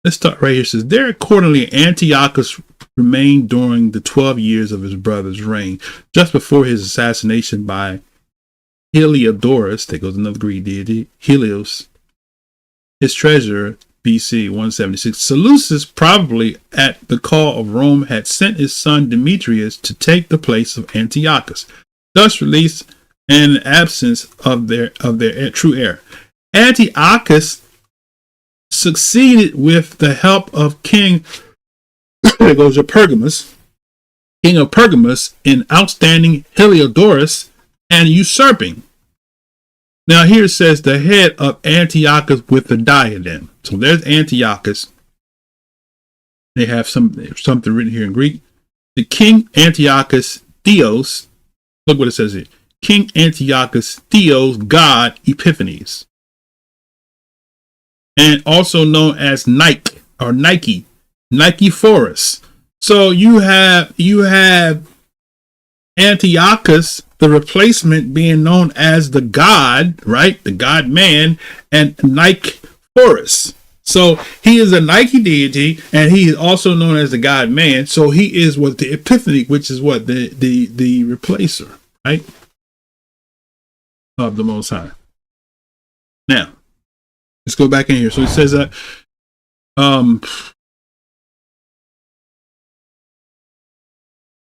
let's start right here. It says, there accordingly Antiochus remained during the 12 years of his brother's reign, just before his assassination by Heliodorus. There goes another Greek deity, Helios, his treasurer, BC 176. Seleucus, probably at the call of Rome, had sent his son Demetrius to take the place of Antiochus, thus released in absence of their true heir. Antiochus succeeded with the help of King there goes your Pergamus, king of Pergamus, in outstanding Heliodorus and usurping. Now here it says the head of Antiochus with the diadem. So there's Antiochus. They have something written here in Greek. The king Antiochus Theos. Look what it says here. King Antiochus Theos, God Epiphanes. And also known as Nike or Nike Forest. So you have Antiochus, the replacement, being known as the god, right? The god man, and Nike Forest. So he is a Nike deity, and he is also known as the god man. So he is what the Epiphany, which is what the replacer, right, of the Most High. Now let's go back in here. So it says that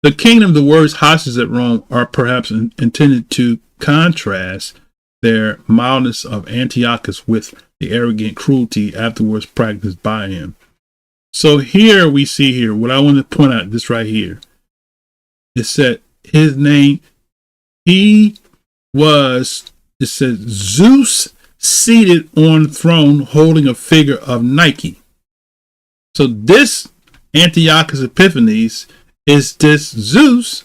the kingdom, the words hostage at Rome are perhaps intended to contrast their mildness of Antiochus with the arrogant cruelty afterwards practiced by him. So here we see here, what I want to point out, this right here, is that his name, he was, it says, Zeus seated on throne holding a figure of Nike. So this Antiochus Epiphanes is this Zeus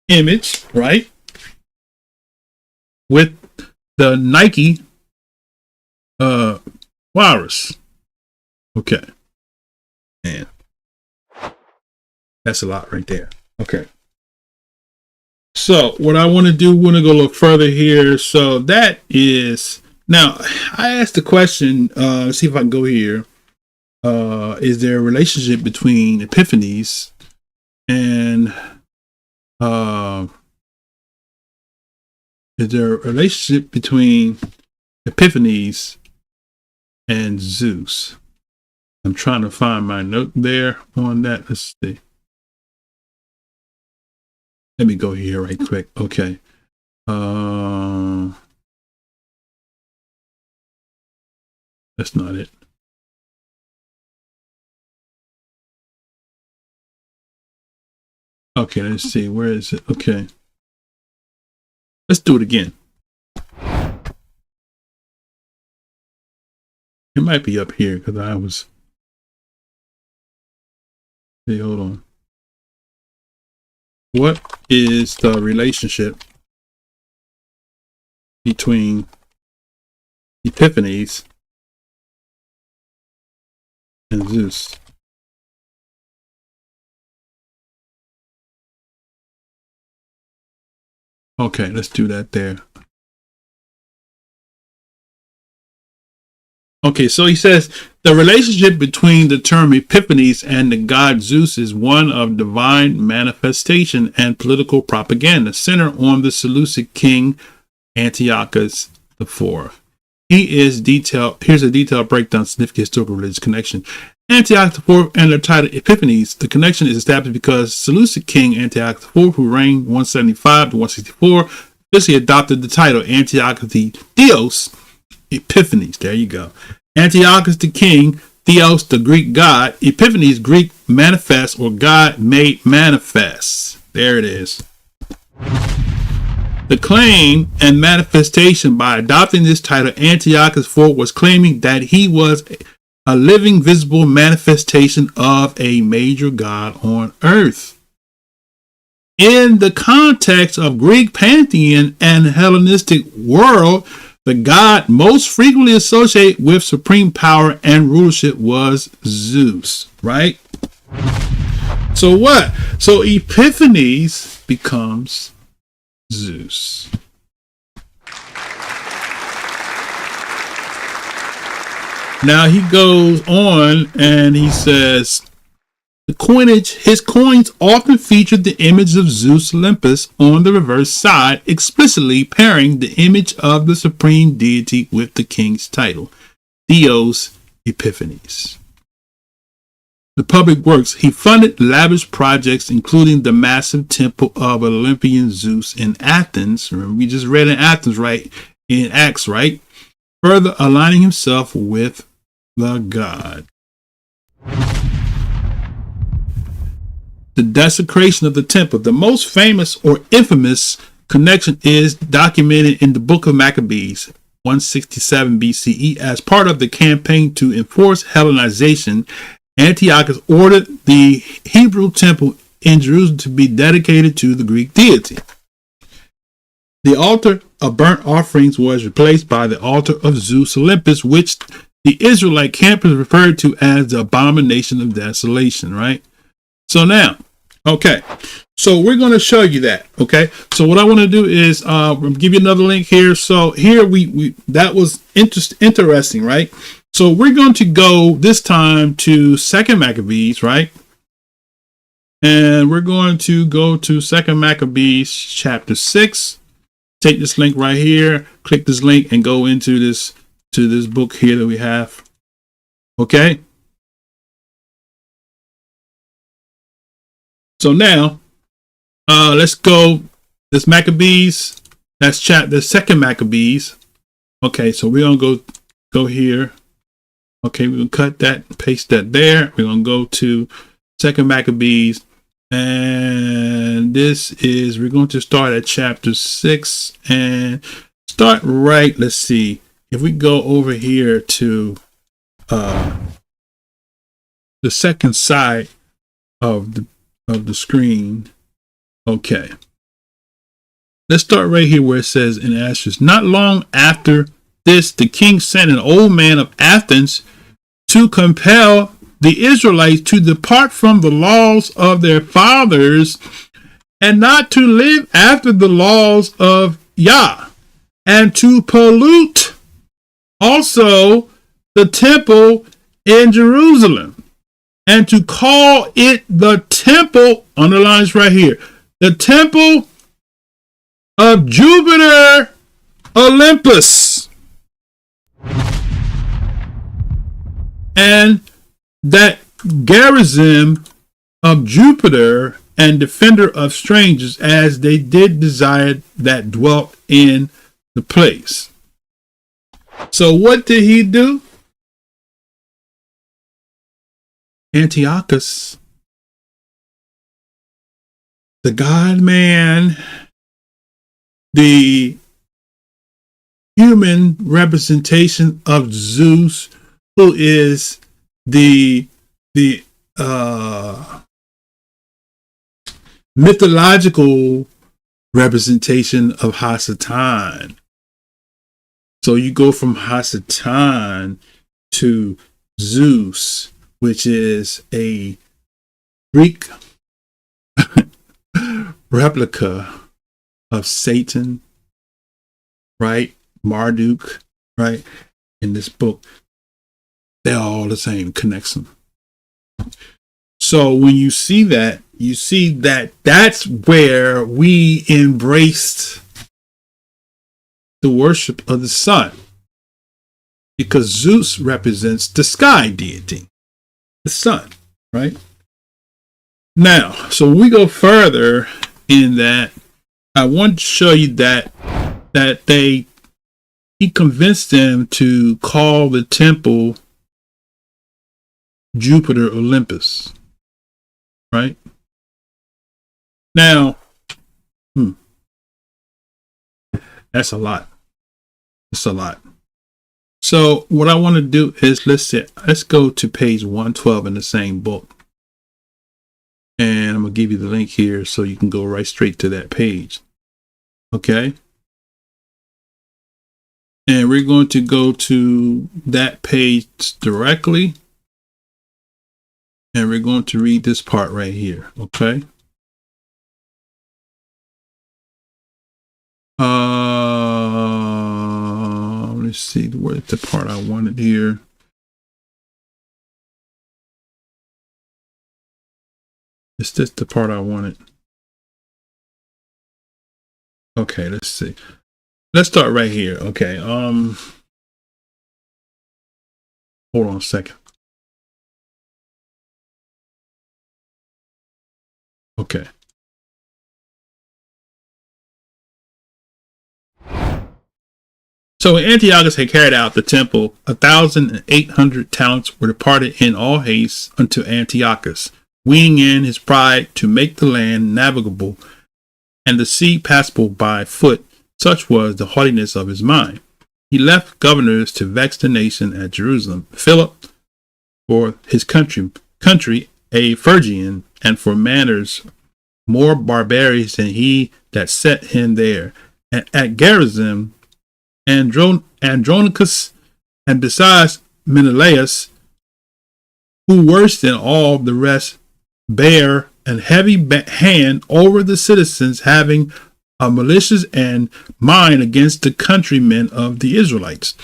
image, right? With the Nike virus. Okay. And that's a lot right there. Okay. So what I want to do, want to go look further here. So that is, now I asked the question, let's see if I can go here. Is there a relationship between Epiphanes and is there a relationship between Epiphanes and Zeus? I'm trying to find my note there on that. Let's see. Let me go here right quick. Okay. That's not it. Okay, let's see. Where is it? Okay. Let's do it again. It might be up here because I was. Hey, hold on. What is the relationship between Epiphanes and Zeus. Okay, let's do that there. Okay, so he says the relationship between the term Epiphanies and the god Zeus is one of divine manifestation and political propaganda, centered on the Seleucid king Antiochus IV. Here's a detailed breakdown of significant historical religious connection. Antiochus IV and their title Epiphanies. The connection is established because Seleucid king Antiochus IV, who reigned 175 to 164, officially adopted the title Antiochus the Theos Epiphanes. There you go. Antiochus the king, Theos the Greek god, Epiphanes Greek manifest or God made manifest. There it is. The claim and manifestation by adopting this title, Antiochus IV was claiming that he was a living, visible manifestation of a major god on earth. In the context of Greek pantheon and Hellenistic world, the god most frequently associated with supreme power and rulership was Zeus, right? So what? So Epiphanes becomes Zeus. Now he goes on and he says, his coins often featured the image of Zeus Olympus on the reverse side, explicitly pairing the image of the supreme deity with the king's title, Theos Epiphanes. The public works. He funded lavish projects, including the massive temple of Olympian Zeus in Athens. Remember, we just read in Athens, right? In Acts, right? Further aligning himself with the god. The desecration of the temple. The most famous or infamous connection is documented in the Book of Maccabees, 167 BCE. As part of the campaign to enforce Hellenization, Antiochus ordered the Hebrew temple in Jerusalem to be dedicated to the Greek deity. The altar of burnt offerings was replaced by the altar of Zeus Olympus, which the Israelite campers referred to as the abomination of desolation, right? So now, okay, so we're going to show you that, okay? So what I want to do is give you another link here. So here we that was interesting, right? So we're going to go this time to 2nd Maccabees, right? And we're going to go to 2nd Maccabees chapter 6. Take this link right here, click this link and go into this book here that we have. Okay? So now, let's go. This Maccabees, that's chapter 2nd Maccabees. Okay, so we're gonna go here. Okay, we're gonna cut that, paste that there. We're gonna go to 2nd Maccabees, and we're going to start at chapter 6 and start right. Let's see if we go over here to the second side of the screen. Okay, let's start right here where it says in asterisk, not long after this, the king sent an old man of Athens to compel the Israelites to depart from the laws of their fathers and not to live after the laws of Yah, and to pollute also the temple in Jerusalem, and to call it the temple, underlines right here, the temple of Jupiter Olympus, and that garrison of Jupiter and defender of strangers, as they did desire that dwelt in the place. So what did he do? Antiochus, the God man, the human representation of Zeus, who is the mythological representation of Hasatan. So you go from Hasatan to Zeus. which is a Greek replica of Satan, right? Marduk, right? In this book, they're all the same, connects them. So when you see that that's where we embraced the worship of the sun, because Zeus represents the sky deity, the sun, right? Now, so when we go further in that, I want to show you that he convinced them to call the temple Jupiter Olympus, right? Now, that's a lot. It's a lot. So what I want to do is let's go to page 112 in the same book. And I'm going to give you the link here so you can go right straight to that page. Okay. And we're going to go to that page directly. And we're going to read this part right here. Okay. Let's see where's the part I wanted here. Is this the part I wanted? Okay, let's see. Let's start right here. Okay. Hold on a second. Okay. So when Antiochus had carried out the temple, 1,800 talents were departed in all haste unto Antiochus, weaning in his pride to make the land navigable and the sea passable by foot. Such was the haughtiness of his mind. He left governors to vex the nation at Jerusalem. Philip, for his country, a Phrygian, and for manners more barbarous than he that set him there. And at Gerizim, Andronicus, and besides Menelaus, who worse than all the rest bear an heavy hand over the citizens, having a malicious and mind against the countrymen of the Israelites.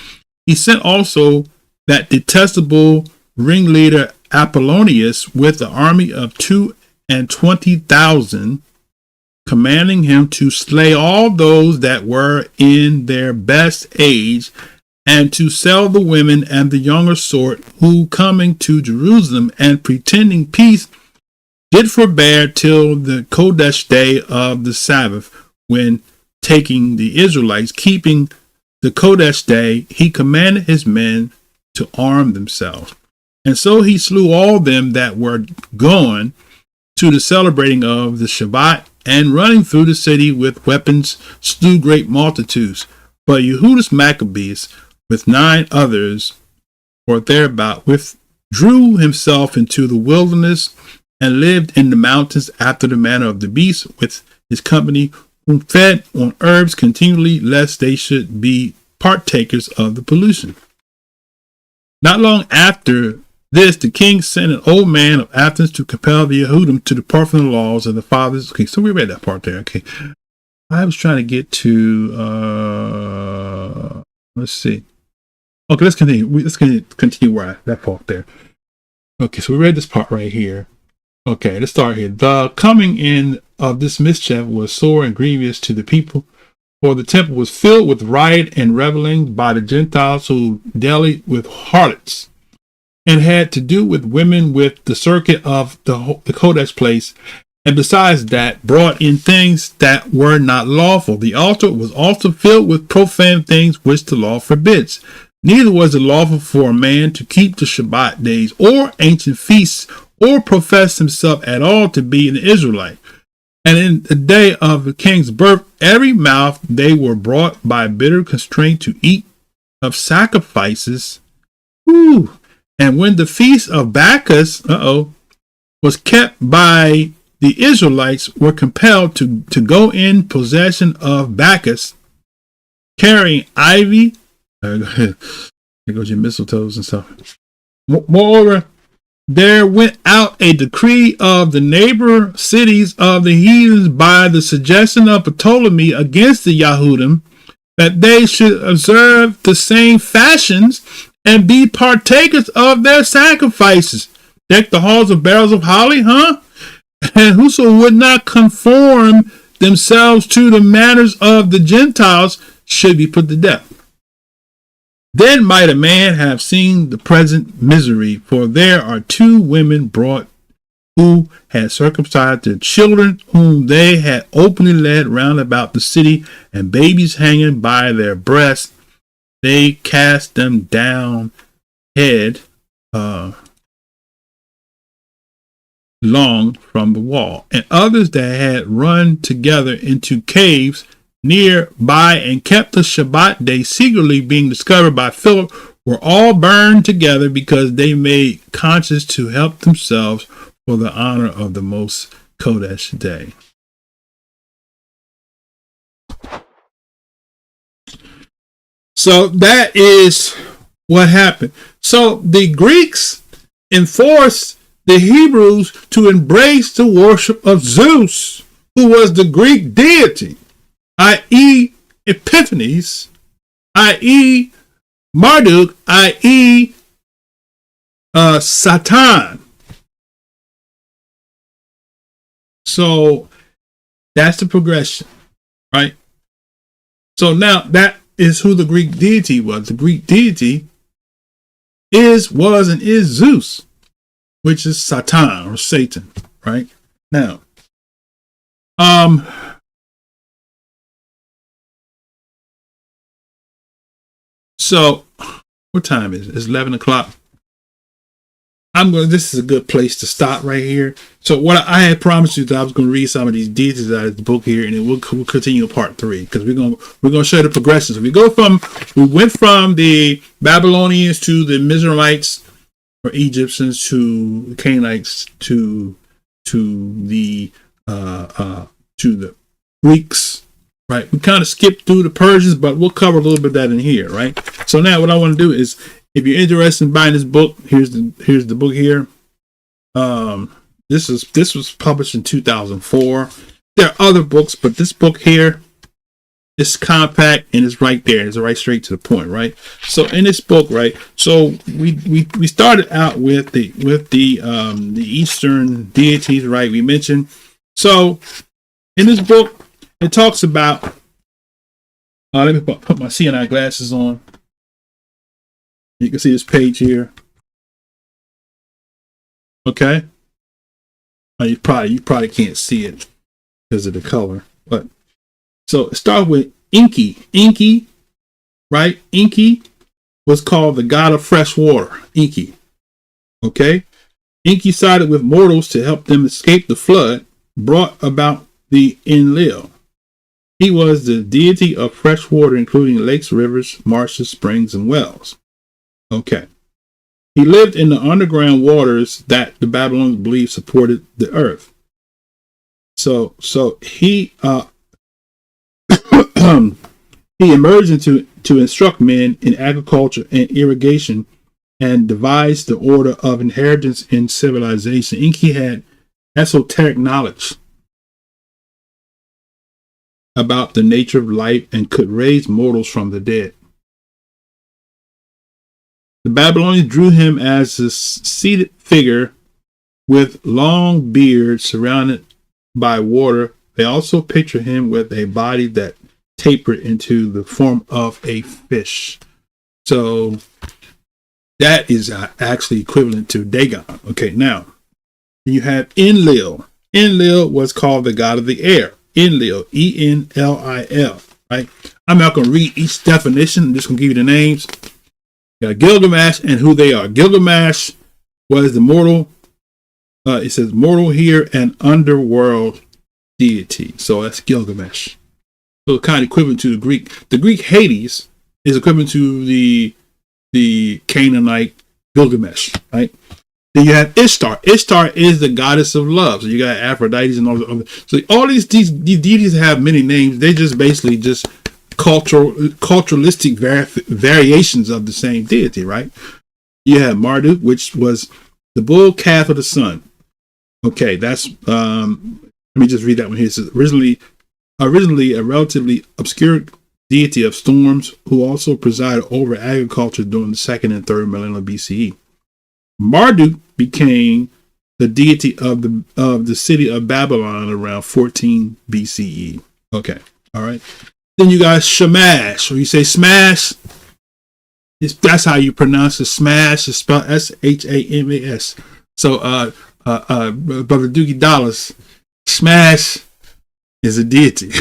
He sent also that detestable ringleader Apollonius with the army of 22,000, commanding him to slay all those that were in their best age, and to sell the women and the younger sort, who coming to Jerusalem and pretending peace, did forbear till the Kodesh day of the Sabbath, when taking the Israelites, keeping the Kodesh day, he commanded his men to arm themselves. And so he slew all them that were gone to the celebrating of the Shabbat, and running through the city with weapons, slew great multitudes. But Yehudis Maccabees, with 9 others, or thereabout, withdrew himself into the wilderness, and lived in the mountains after the manner of the beast, with his company, who fed on herbs continually, lest they should be partakers of the pollution. Not long after this, the king sent an old man of Athens to compel the Yehudim to depart from the laws of the fathers. Okay, so we read that part there. Okay, I was trying to get to let's see. Okay, let's continue. Let's continue where that part there. Okay, so we read this part right here. Okay, let's start here. The coming in of this mischief was sore and grievous to the people, for the temple was filled with riot and reveling by the Gentiles, who dealt with harlots, and had to do with women with the circuit of the Kodesh place, and besides that, brought in things that were not lawful. The altar was also filled with profane things which the law forbids. Neither was it lawful for a man to keep the Shabbat days, or ancient feasts, or profess himself at all to be an Israelite. And in the day of the king's birth, every mouth they were brought by bitter constraint to eat of sacrifices. Woo! And when the feast of Bacchus, was kept by the Israelites, were compelled to go in possession of Bacchus, carrying ivy. There goes your mistletoes and stuff. Moreover, there went out a decree of the neighbor cities of the heathens by the suggestion of Ptolemy against the Yahudim, that they should observe the same fashions and be partakers of their sacrifices. Deck the halls of barrels of holly, huh? And whoso would not conform themselves to the manners of the Gentiles should be put to death. Then might a man have seen the present misery, for there are 2 women brought who had circumcised their children, whom they had openly led round about the city, and babies hanging by their breasts. They cast them down head long from the wall, and others that had run together into caves near by and kept the Shabbat day secretly, being discovered by Philip, were all burned together because they made conscience to help themselves for the honor of the most Kodesh day. So that is what happened. So the Greeks enforced the Hebrews to embrace the worship of Zeus, who was the Greek deity, i.e. Epiphanes, i.e. Marduk, i.e. Satan. So that's the progression, right? So now that is who the Greek deity was. The Greek deity was, and is Zeus, which is Satan or Satan, right? Now, so what time is it? It's 11 o'clock. This is a good place to stop right here. So what I had promised you that I was going to read some of these deities out of the book here, and then we'll continue part 3, because we're going to show the progressions. We went from the Babylonians to the Mizraimites or Egyptians to the Canaanites to the Greeks, right? We kind of skipped through the Persians, but we'll cover a little bit of that in here, right? So now what I want to do is, if you're interested in buying this book, here's the book here. This was published in 2004. There are other books, but this book here is compact and it's right there. It's right straight to the point, right? So in this book, right? So we started out with the Eastern deities, right? We mentioned. So in this book, it talks about. Let me put my CNI glasses on. You can see this page here. Okay. You probably can't see it because of the color. But so start with Enki. Enki, right? Enki was called the god of fresh water. Enki. Okay. Enki sided with mortals to help them escape the flood brought about the Enlil. He was the deity of fresh water, including lakes, rivers, marshes, springs, and wells. Okay. He lived in the underground waters that the Babylonians believed supported the earth. So he he emerged to instruct men in agriculture and irrigation and devised the order of inheritance in civilization. Enki had esoteric knowledge about the nature of life and could raise mortals from the dead. The Babylonians drew him as a seated figure with long beard surrounded by water. They also picture him with a body that tapered into the form of a fish. So that is actually equivalent to Dagon. Okay, now you have Enlil. Enlil was called the god of the air. Enlil, E-N-L-I-L, right? I'm not going to read each definition. I'm just going to give you the names. You got Gilgamesh and who they are. Gilgamesh was the mortal. It says mortal here and underworld deity. So that's Gilgamesh. So kind of equivalent to the Greek. The Greek Hades is equivalent to the Canaanite Gilgamesh, right? Then you have Ishtar. Ishtar is the goddess of love. So you got Aphrodite and all the other. So all these deities have many names. They just basically just culturalistic variations of the same deity, right? You have Marduk, which was The bull calf of the sun. Okay, that's let me just read that one here. It says originally a relatively obscure deity of storms who also presided over agriculture during the 2nd and 3rd millennium BCE. Marduk became the deity of the city of Babylon around 14 BCE. Okay, all right. Then you got Shamash, or you say smash. That's how you pronounce it. Smash is spelled S-H-A-M-A-S. So, Brother Doogie Dollars, Smash is a deity.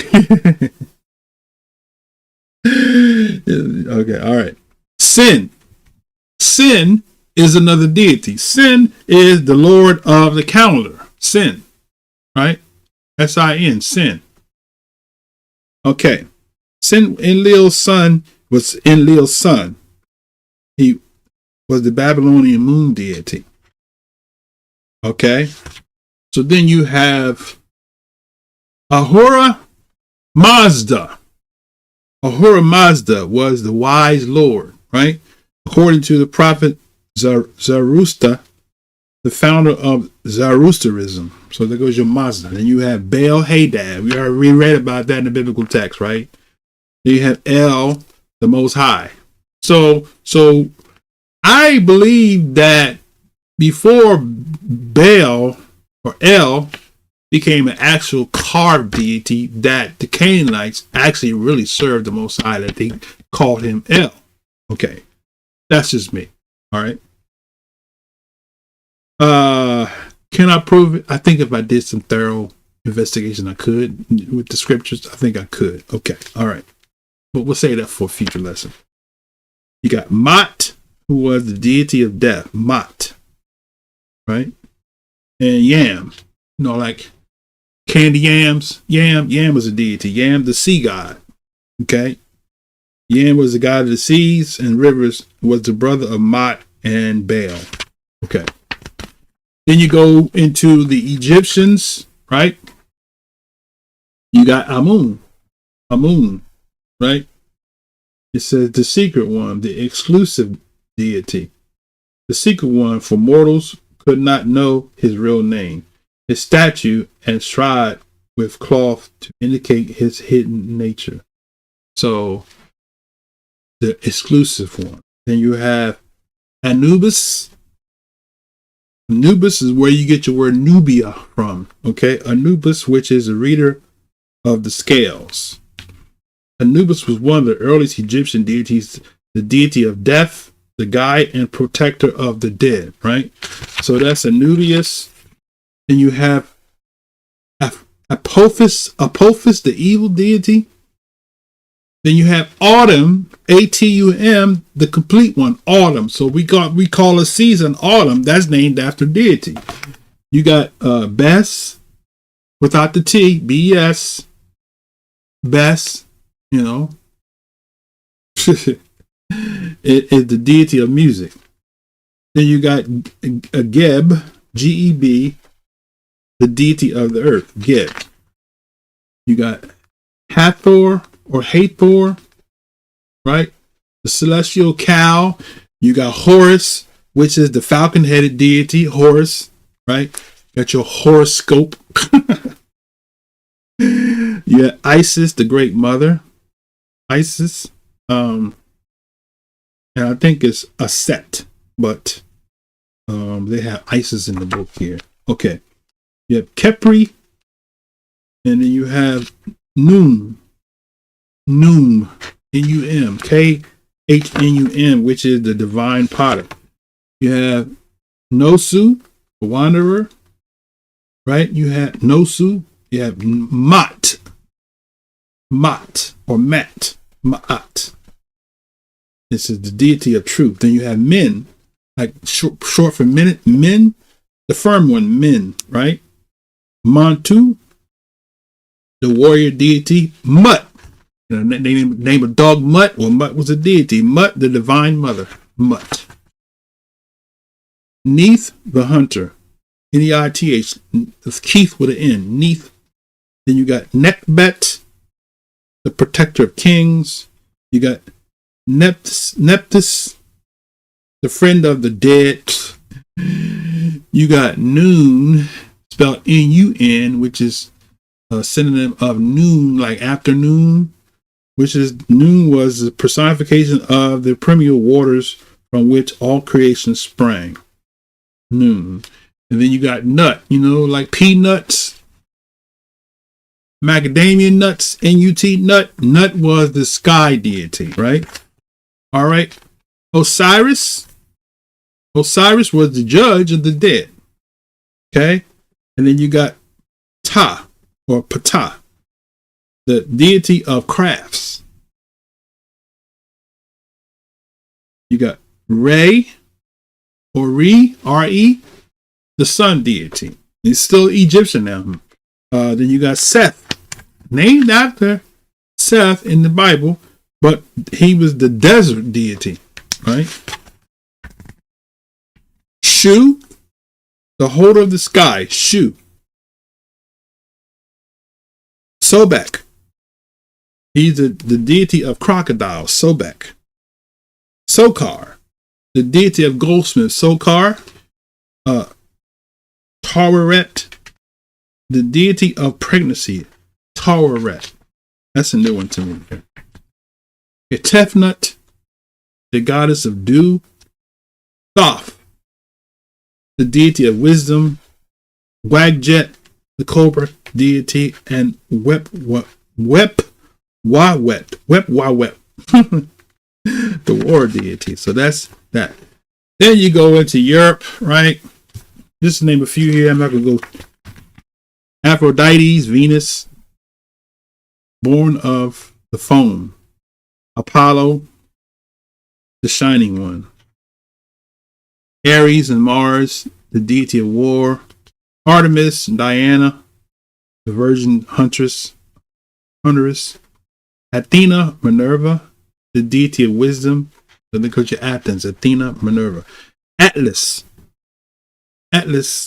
Okay, all right. Sin is another deity. Sin is the Lord of the calendar. Sin, right? S-I-N, Sin. Okay. Sin, Enlil's son. He was the Babylonian moon deity. Okay. So then you have Ahura Mazda. Ahura Mazda was the wise Lord, right? According to the prophet Zoroaster, the founder of Zoroasterism. So there goes your Mazda. Then you have Baal Hadad. We already read about that in the biblical text, right? Then you have El, the Most High. So I believe that before Baal or El became an actual carved deity, that the Canaanites actually really served the Most High, that they called him El. Okay, that's just me. All right. Can I prove it? I think if I did some thorough investigation, I could. With the scriptures, I think I could. Okay, all right. But we'll say that for a future lesson. You got Mot, who was the deity of death. Mot, right? And Yam, like candy yams. Yam was a deity. Yam, the sea god. Okay. Yam was the god of the seas and rivers, was the brother of Mot and Baal. Okay. Then you go into the Egyptians, right? You got Amun, right? It says the secret one, the exclusive deity. The secret one, for mortals could not know his real name. His statue enshrined with cloth to indicate his hidden nature. So, the exclusive one. Then you have Anubis. Anubis is where you get your word Nubia from. Okay, Anubis, which is a reader of the scales. Anubis was one of the earliest Egyptian deities, the deity of death, the guide and protector of the dead, right? So that's Anubius. Then you have Apophis, the evil deity. Then you have Autumn, Atum, the complete one, Autumn. So we call a season Autumn. That's named after deity. You got Bes, without the T, B-S, Bes, it is the deity of music. Then you got Geb, G-E-B, the deity of the earth, Geb. You got Hathor or Hathor, right? The celestial cow. You got Horus, which is the falcon-headed deity, Horus, right? Got your horoscope. You got Isis, the great mother, Isis. And I think it's a set, but they have Isis in the book here. Okay. You have Kepri, and then you have Num, N-U-M, K-H-N-U-M, which is the divine potter. You have Nosu, the wanderer, right? You have Nosu. You have Mat, or Mat, Ma'at. This is the deity of truth. Then you have Min, like short for minute, Min, the firm one, Min, right? Mantu, the warrior deity. Mut, they name a dog Mut. Well, Mut was a deity. Mut, the divine mother. Mut. Neith, the hunter. N-E-I-T-H. Keith with an N. Neith. Then you got Nekbet, the protector of kings. You got Nephthys, the friend of the dead. You got Nun, spelled N-U-N, which is a synonym of noon, like afternoon, which is noon was the personification of the primeval waters from which all creation sprang. Noon. And then you got nut, like peanuts, macadamia nuts, N-U-T, nut. Nut was the sky deity, right? All right. Osiris was the judge of the dead. Okay. And then you got Ta or Ptah, the deity of crafts. You got Re or Re, R-E, the sun deity. He's still Egyptian now. Then you got Seth, named after Seth in the Bible, but he was the desert deity, right? Shu, the holder of the sky, Shu. Sobek, he's the deity of crocodiles, Sobek. Sokar, the deity of goldsmiths, Sokar. Taweret, the deity of pregnancy, Taweret. That's a new one to me. Tefnut, the goddess of dew. Thoth, the deity of wisdom. Wagjet, the cobra deity, and Wep-Wawet, the war deity. So that's that. Then you go into Europe, right? Just to name a few here. I'm not going to go. Aphrodite, Venus, born of the foam. Apollo, the shining one. Ares and Mars, the deity of war. Artemis and Diana, the virgin huntress. Athena, Minerva, the deity of wisdom. So they call you Athens, Athena, Minerva. Atlas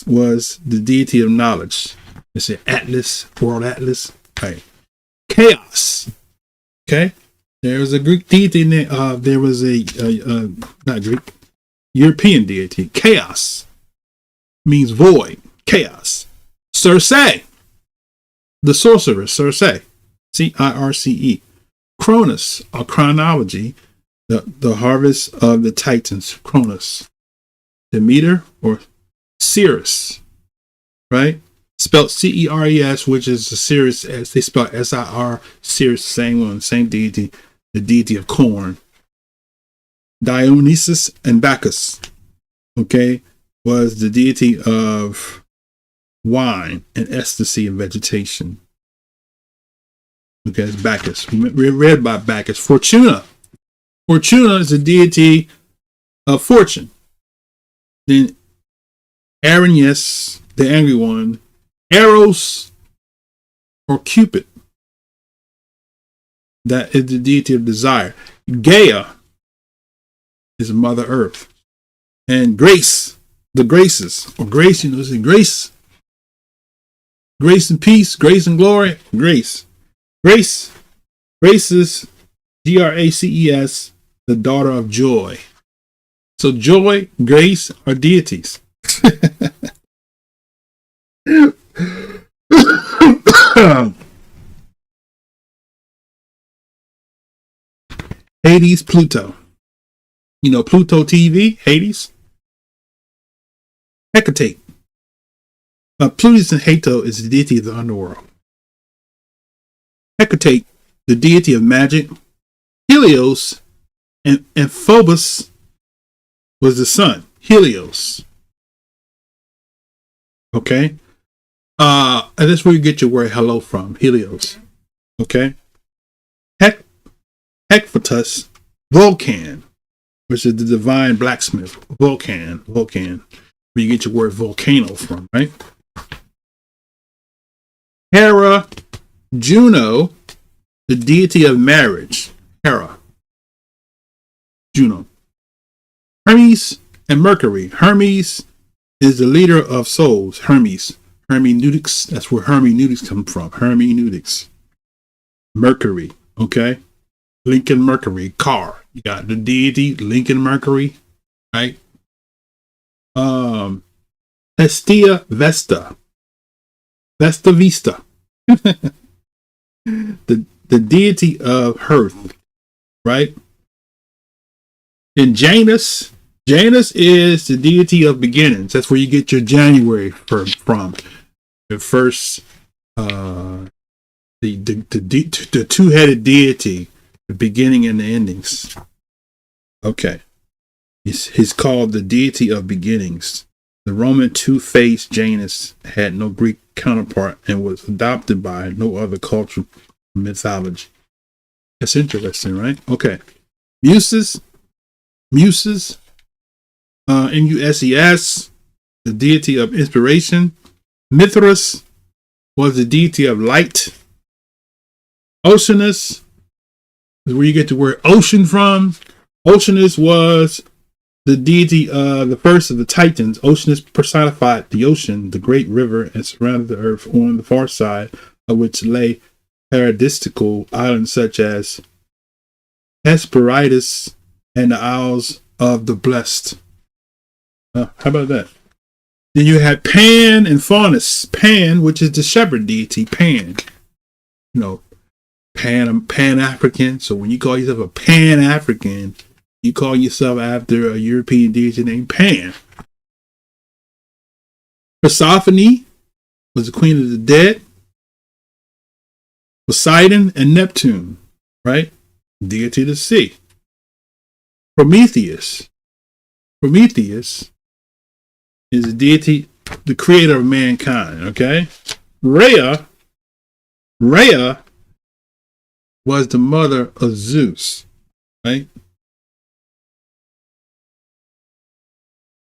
was the deity of knowledge. They say Atlas, World Atlas. Right. Chaos. Okay. There was a Greek deity. There was not Greek, European deity. Chaos means void. Chaos. Circe, the sorceress. Circe, C-I-R-C-E. Cronus, or chronology, the harvest of the Titans. Cronus. Demeter or Ceres, right? Spelled C-E-R-E-S, which is the Ceres, as they spell S-I-R, Ceres, same one, same deity, the deity of corn. Dionysus and Bacchus, okay, was the deity of wine and ecstasy and vegetation. Okay, it's Bacchus. We read about Bacchus. Fortuna is the deity of fortune. Then Aranius, the angry one. Eros or Cupid, that is the deity of desire. Gaia is Mother Earth. And Grace, the graces, or grace, say grace. Grace and peace, grace and glory, grace. Grace is G-R-A-C-E-S, the daughter of joy. So joy, grace are deities. Hades, Pluto. Pluto TV, Hades. Hecate. Plutus and Hato is the deity of the underworld. Hecate, the deity of magic. Helios and Phobos was the sun. Helios. Okay. And that's where you get your word hello from. Helios. Okay. Hechatus, Vulcan, which is the divine blacksmith. Vulcan, where you get your word volcano from, right? Hera, Juno, the deity of marriage. Hera, Juno. Hermes and Mercury. Hermes is the leader of souls. Hermeneutics. That's where hermeneutics come from. Hermeneutics. Mercury. Okay. Lincoln Mercury. Car. You got the deity Lincoln Mercury. Right. Hestia Vesta. Vesta Vista. the deity of hearth, right? And Janus is the deity of beginnings. That's where you get your January from. The first, the two-headed deity, the beginning and the endings. Okay. He's called the deity of beginnings. The Roman two-faced Janus had no Greek counterpart and was adopted by no other cultural mythology. That's interesting, right? Okay. Muses, Muses, M-U-S-E-S, the deity of inspiration. Mithras was the deity of light. Oceanus is where you get the word ocean from. Oceanus was the deity of the first of the Titans. Oceanus personified the ocean, the great river, and surrounded the earth, on the far side of which lay paradisical islands such as Hesperides and the Isles of the Blessed. How about that? Then you had Pan and Faunus. Pan, which is the shepherd deity, Pan. You know, Pan-African. So when you call yourself a Pan-African, you call yourself after a European deity named Pan. Persephone was the queen of the dead. Poseidon and Neptune, right? Deity of the sea. Prometheus is the deity, the creator of mankind, okay? Rhea was the mother of Zeus, right?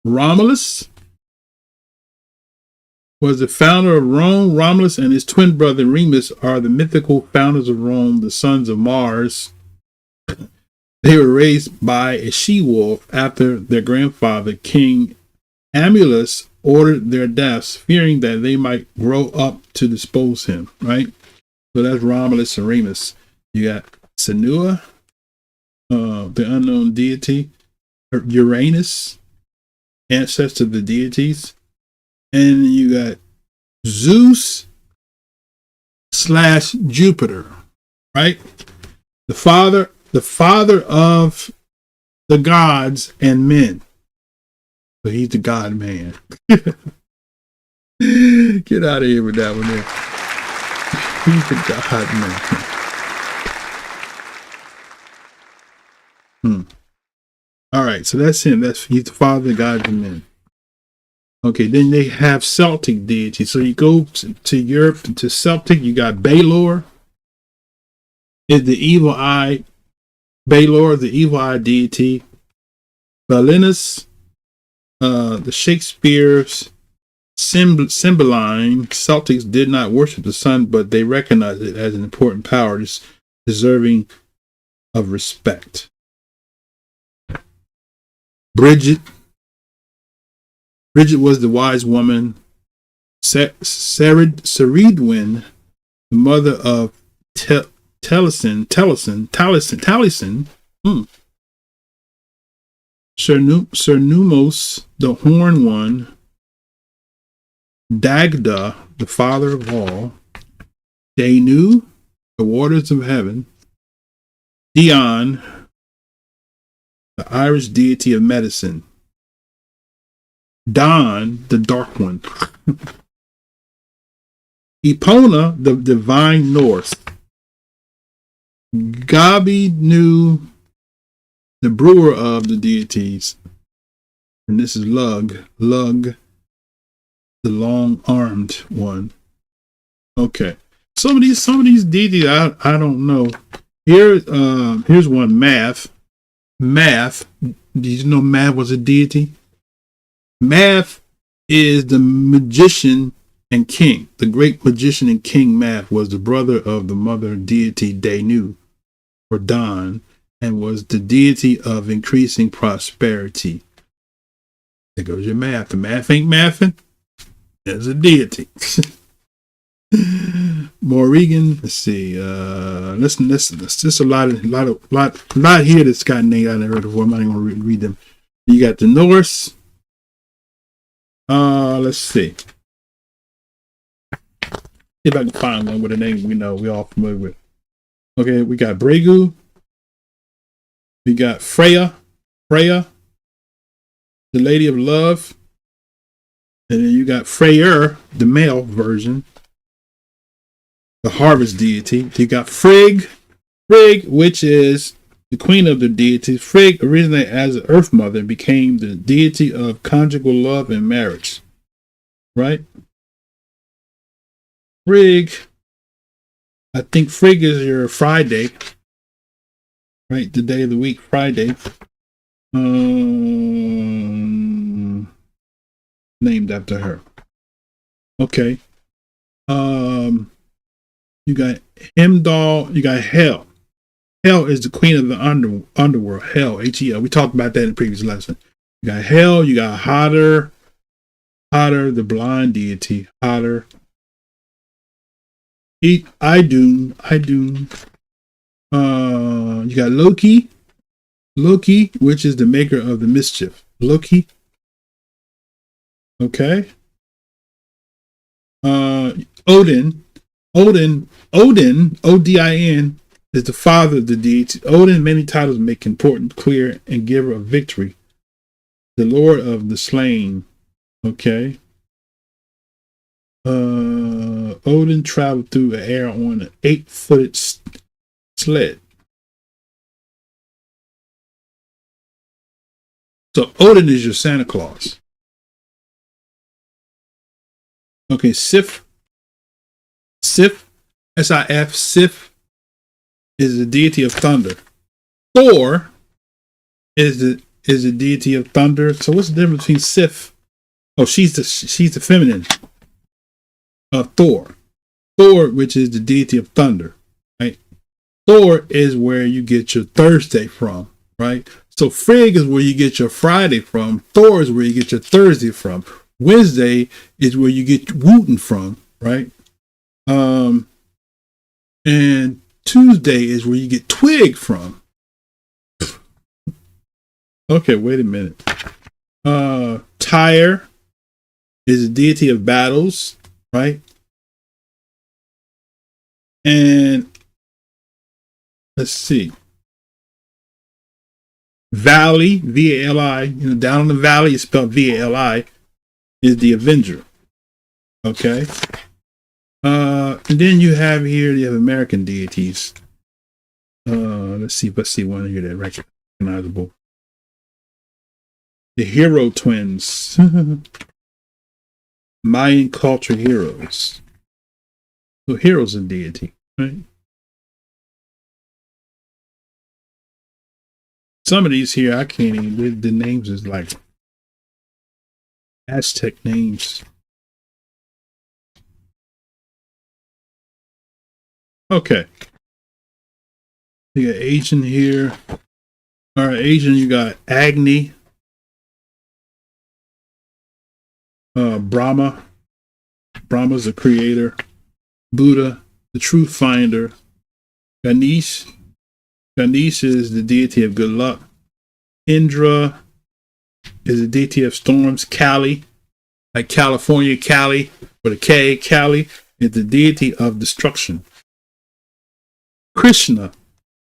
Romulus was the founder of Rome. Romulus and his twin brother Remus are the mythical founders of Rome, the sons of Mars. They were raised by a she-wolf after their grandfather, King Amulus, ordered their deaths, fearing that they might grow up to dispose him, right? So that's Romulus and Remus. You got Senua, the unknown deity, Uranus, ancestor of the deities, and you got Zeus/Jupiter, right? The father of the gods and men. So he's the God man. Get out of here with that one there. He's the God man. All right, so that's him. He's the father of the gods and men. Okay, then they have Celtic deities. So you go to Europe, to Celtic, you got Balor. Is the evil eye. Balor, the evil eye deity. Belinus, the Shakespeare's Cymbeline. Celtics did not worship the sun, but they recognized it as an important power, deserving of respect. Bridget was the wise woman. Ceridwen, the mother of Taliesin. Cernunnos, the horn one. Dagda, the father of all. Danu, the waters of heaven. Dion, the Irish deity of medicine. Don, the dark one. Epona, the divine Norse. Gabinu, the brewer of the deities. And this is Lug, the long-armed one. Okay. Some of these deities I don't know. Here's one, Math. Math. Did you know Math was a deity? Math is the magician and king. The great magician and king Math was the brother of the mother deity Danu, or Don, and was the deity of increasing prosperity. There goes your math. The math ain't mathing. There's a deity. Morrigan, let's see. Listen. There's a lot here that's got names I never heard before. I'm not even gonna read them. You got the Norse. Let's see. If I can find one with a name we know we all familiar with. Okay, we got Bregu. We got Freya, the Lady of Love. And then you got Freyr, the male version, the harvest deity. You got Frigg, which is the queen of the deities. Frigg originated as an earth mother and became the deity of conjugal love and marriage. Right? Frigg, I think Frigg is your Friday, right? The day of the week, Friday. Named after her. Okay. You got Heimdall, you got Hel. Hel is the queen of the underworld. Hel, H-E-L. We talked about that in the previous lesson. You got Hel, you got Hodder, the blind deity, Hodder. Idun. You got Loki, which is the maker of the mischief. Loki. Okay. Odin, O-D-I-N, is the father of the deity. Odin, many titles make important, clear, and giver of victory. The Lord of the slain. Okay. Odin traveled through the air on an 8-footed sled. So Odin is your Santa Claus. Okay, Sif, S-I-F, Sif is the deity of thunder. Thor is the deity of thunder. So what's the difference between Sif? Oh, she's the feminine of Thor. Thor, which is the deity of thunder, right? Thor is where you get your Thursday from, right? So Frigg is where you get your Friday from. Thor is where you get your Thursday from. Wednesday is where you get Wooten from, right? And Tuesday is where you get Twig from. Okay, wait a minute. Tyre is the deity of battles, right? And let's see. Valley, V-A-L-I, down in the valley is spelled V-A-L-I, is the Avenger. Okay. And then you have American deities. Let's see one here that recognizable. The Hero Twins. Mayan culture heroes. So heroes and deity, right? Some of these here I can't even, the names is like Aztec names. Okay. You got Asian here. All right, Asian, you got Agni. Brahma. Brahma's the creator. Buddha, the truth finder. Ganesh. Ganesh is the deity of good luck. Indra is the deity of storms. Kali, like California, Cali, with a K, Kali, is the deity of destruction. Krishna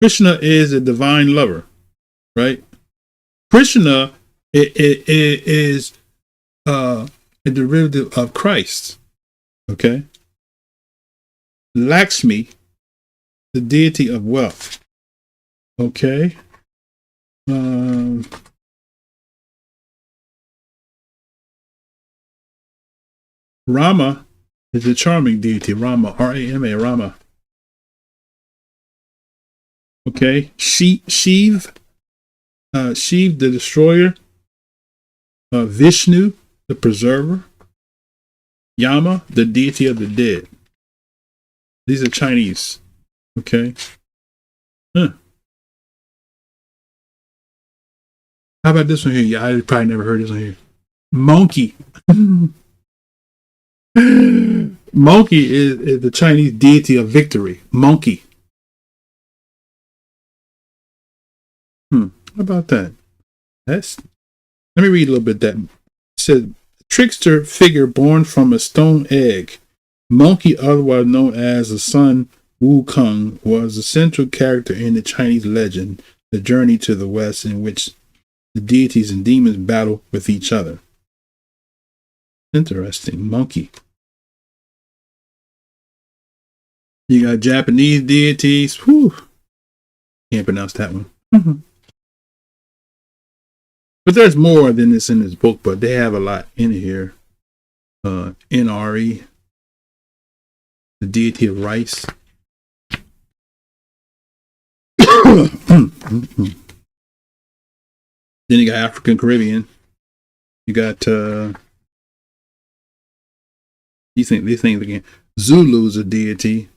is a divine lover, right? Krishna is a derivative of Christ, okay? Lakshmi, the deity of wealth, okay? Rama is the charming deity. Rama, R-A-M-A, Rama. Okay, Shiv, the destroyer. Vishnu, the preserver. Yama, the deity of the dead. These are Chinese. Okay. How about this one here? Yeah, I probably never heard this one here. Monkey. Monkey is the Chinese deity of victory. Monkey. How about that? Let me read a little bit that. It says trickster figure born from a stone egg. Monkey, otherwise known as the Sun Wukong, was the central character in the Chinese legend, The Journey to the West, in which the deities and demons battle with each other. Interesting. Monkey. You got Japanese deities. Whew. Can't pronounce that one. But there's more than this in this book, but they have a lot in here. NRE, the deity of rice. Then you got African Caribbean. You got these things again. Zulu's a deity.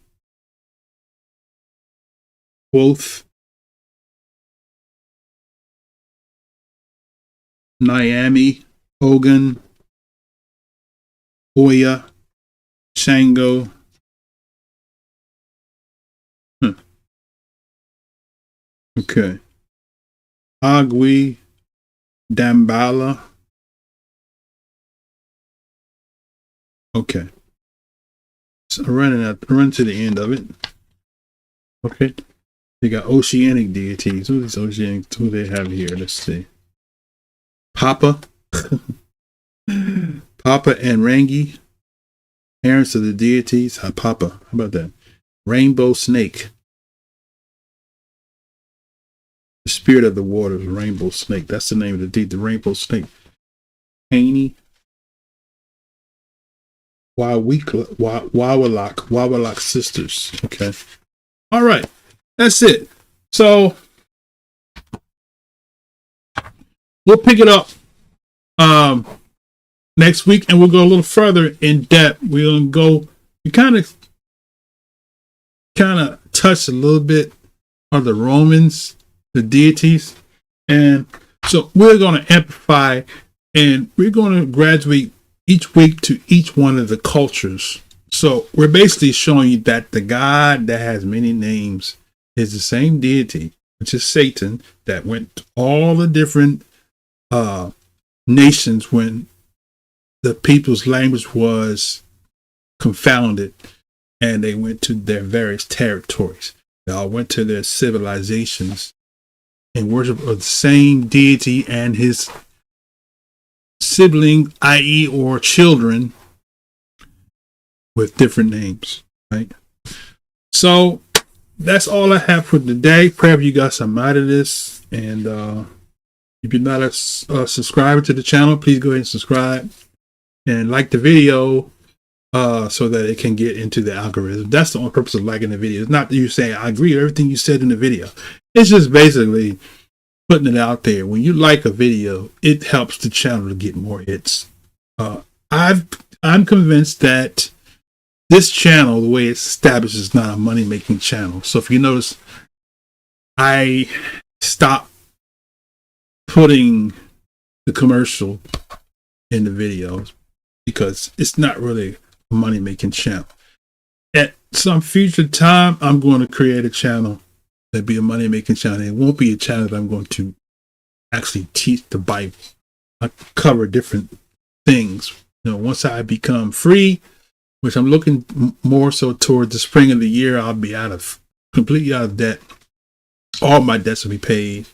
Quoth. Nyami, Ogun, Oya, Shango. Okay. Agui, Dambala. Okay. So I'm running to the end of it. Okay. They got oceanic deities. Who are these oceanic? Who they have here? Let's see. Papa. Papa and Rangi. Parents of the deities. Papa. How about that? Rainbow snake. The spirit of the waters, rainbow snake. That's the name of the deity, the rainbow snake. Haney. YAHWH sisters. Okay. All right. That's it. So we'll pick it up next week, and we'll go a little further in depth. We'll go. We kind of touch a little bit on the Romans, the deities, and so we're going to amplify, and we're going to graduate each week to each one of the cultures. So we're basically showing you that the God that has many names is the same deity, which is Satan, that went to all the different nations when the people's language was confounded, and they went to their various territories. They all went to their civilizations in worship of the same deity and his sibling, i.e., or children, with different names, right? So that's all I have for today. Pray you got some out of this. And if you're not a subscriber to the channel, please go ahead and subscribe and like the video so that it can get into the algorithm. That's the only purpose of liking the video. It's not that you saying I agree with everything you said in the video. It's just basically putting it out there. When you like a video, it helps the channel to get more hits. I'm convinced that this channel, the way it's established, is not a money-making channel. So if you notice, I stopped putting the commercial in the videos because it's not really a money-making channel. At some future time, I'm going to create a channel that'll be a money-making channel. It won't be a channel that I'm going to actually teach the Bible. I cover different things. Once I become free, which I'm looking more so towards the spring of the year, I'll be completely out of debt. All my debts will be paid,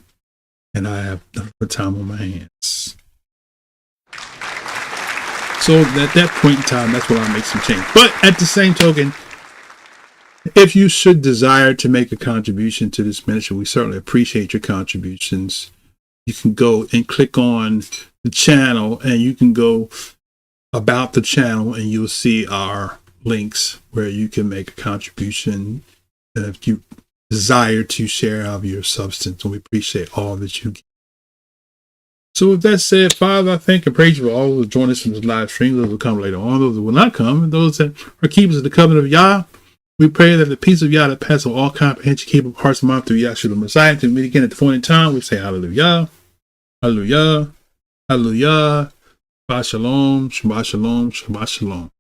and I have the time on my hands. So at that point in time, that's when I'll make some change. But at the same token, if you should desire to make a contribution to this ministry, we certainly appreciate your contributions. You can go and click on the channel, and you can go about the channel, and you'll see our links where you can make a contribution if you desire to share of your substance. And we appreciate all that you give. So with that said, Father, I thank and praise you for all those who join us from this live stream, those who will come later on, those who will not come, and those that are keepers of the covenant of Yah. We pray that the peace of Yah that passes all comprehension keep our hearts and minds through Yahshua the Messiah. To meet again at the point in time, we say hallelujah, hallelujah, hallelujah, Shabbat shalom, Shabbat shalom, Shabbat shalom.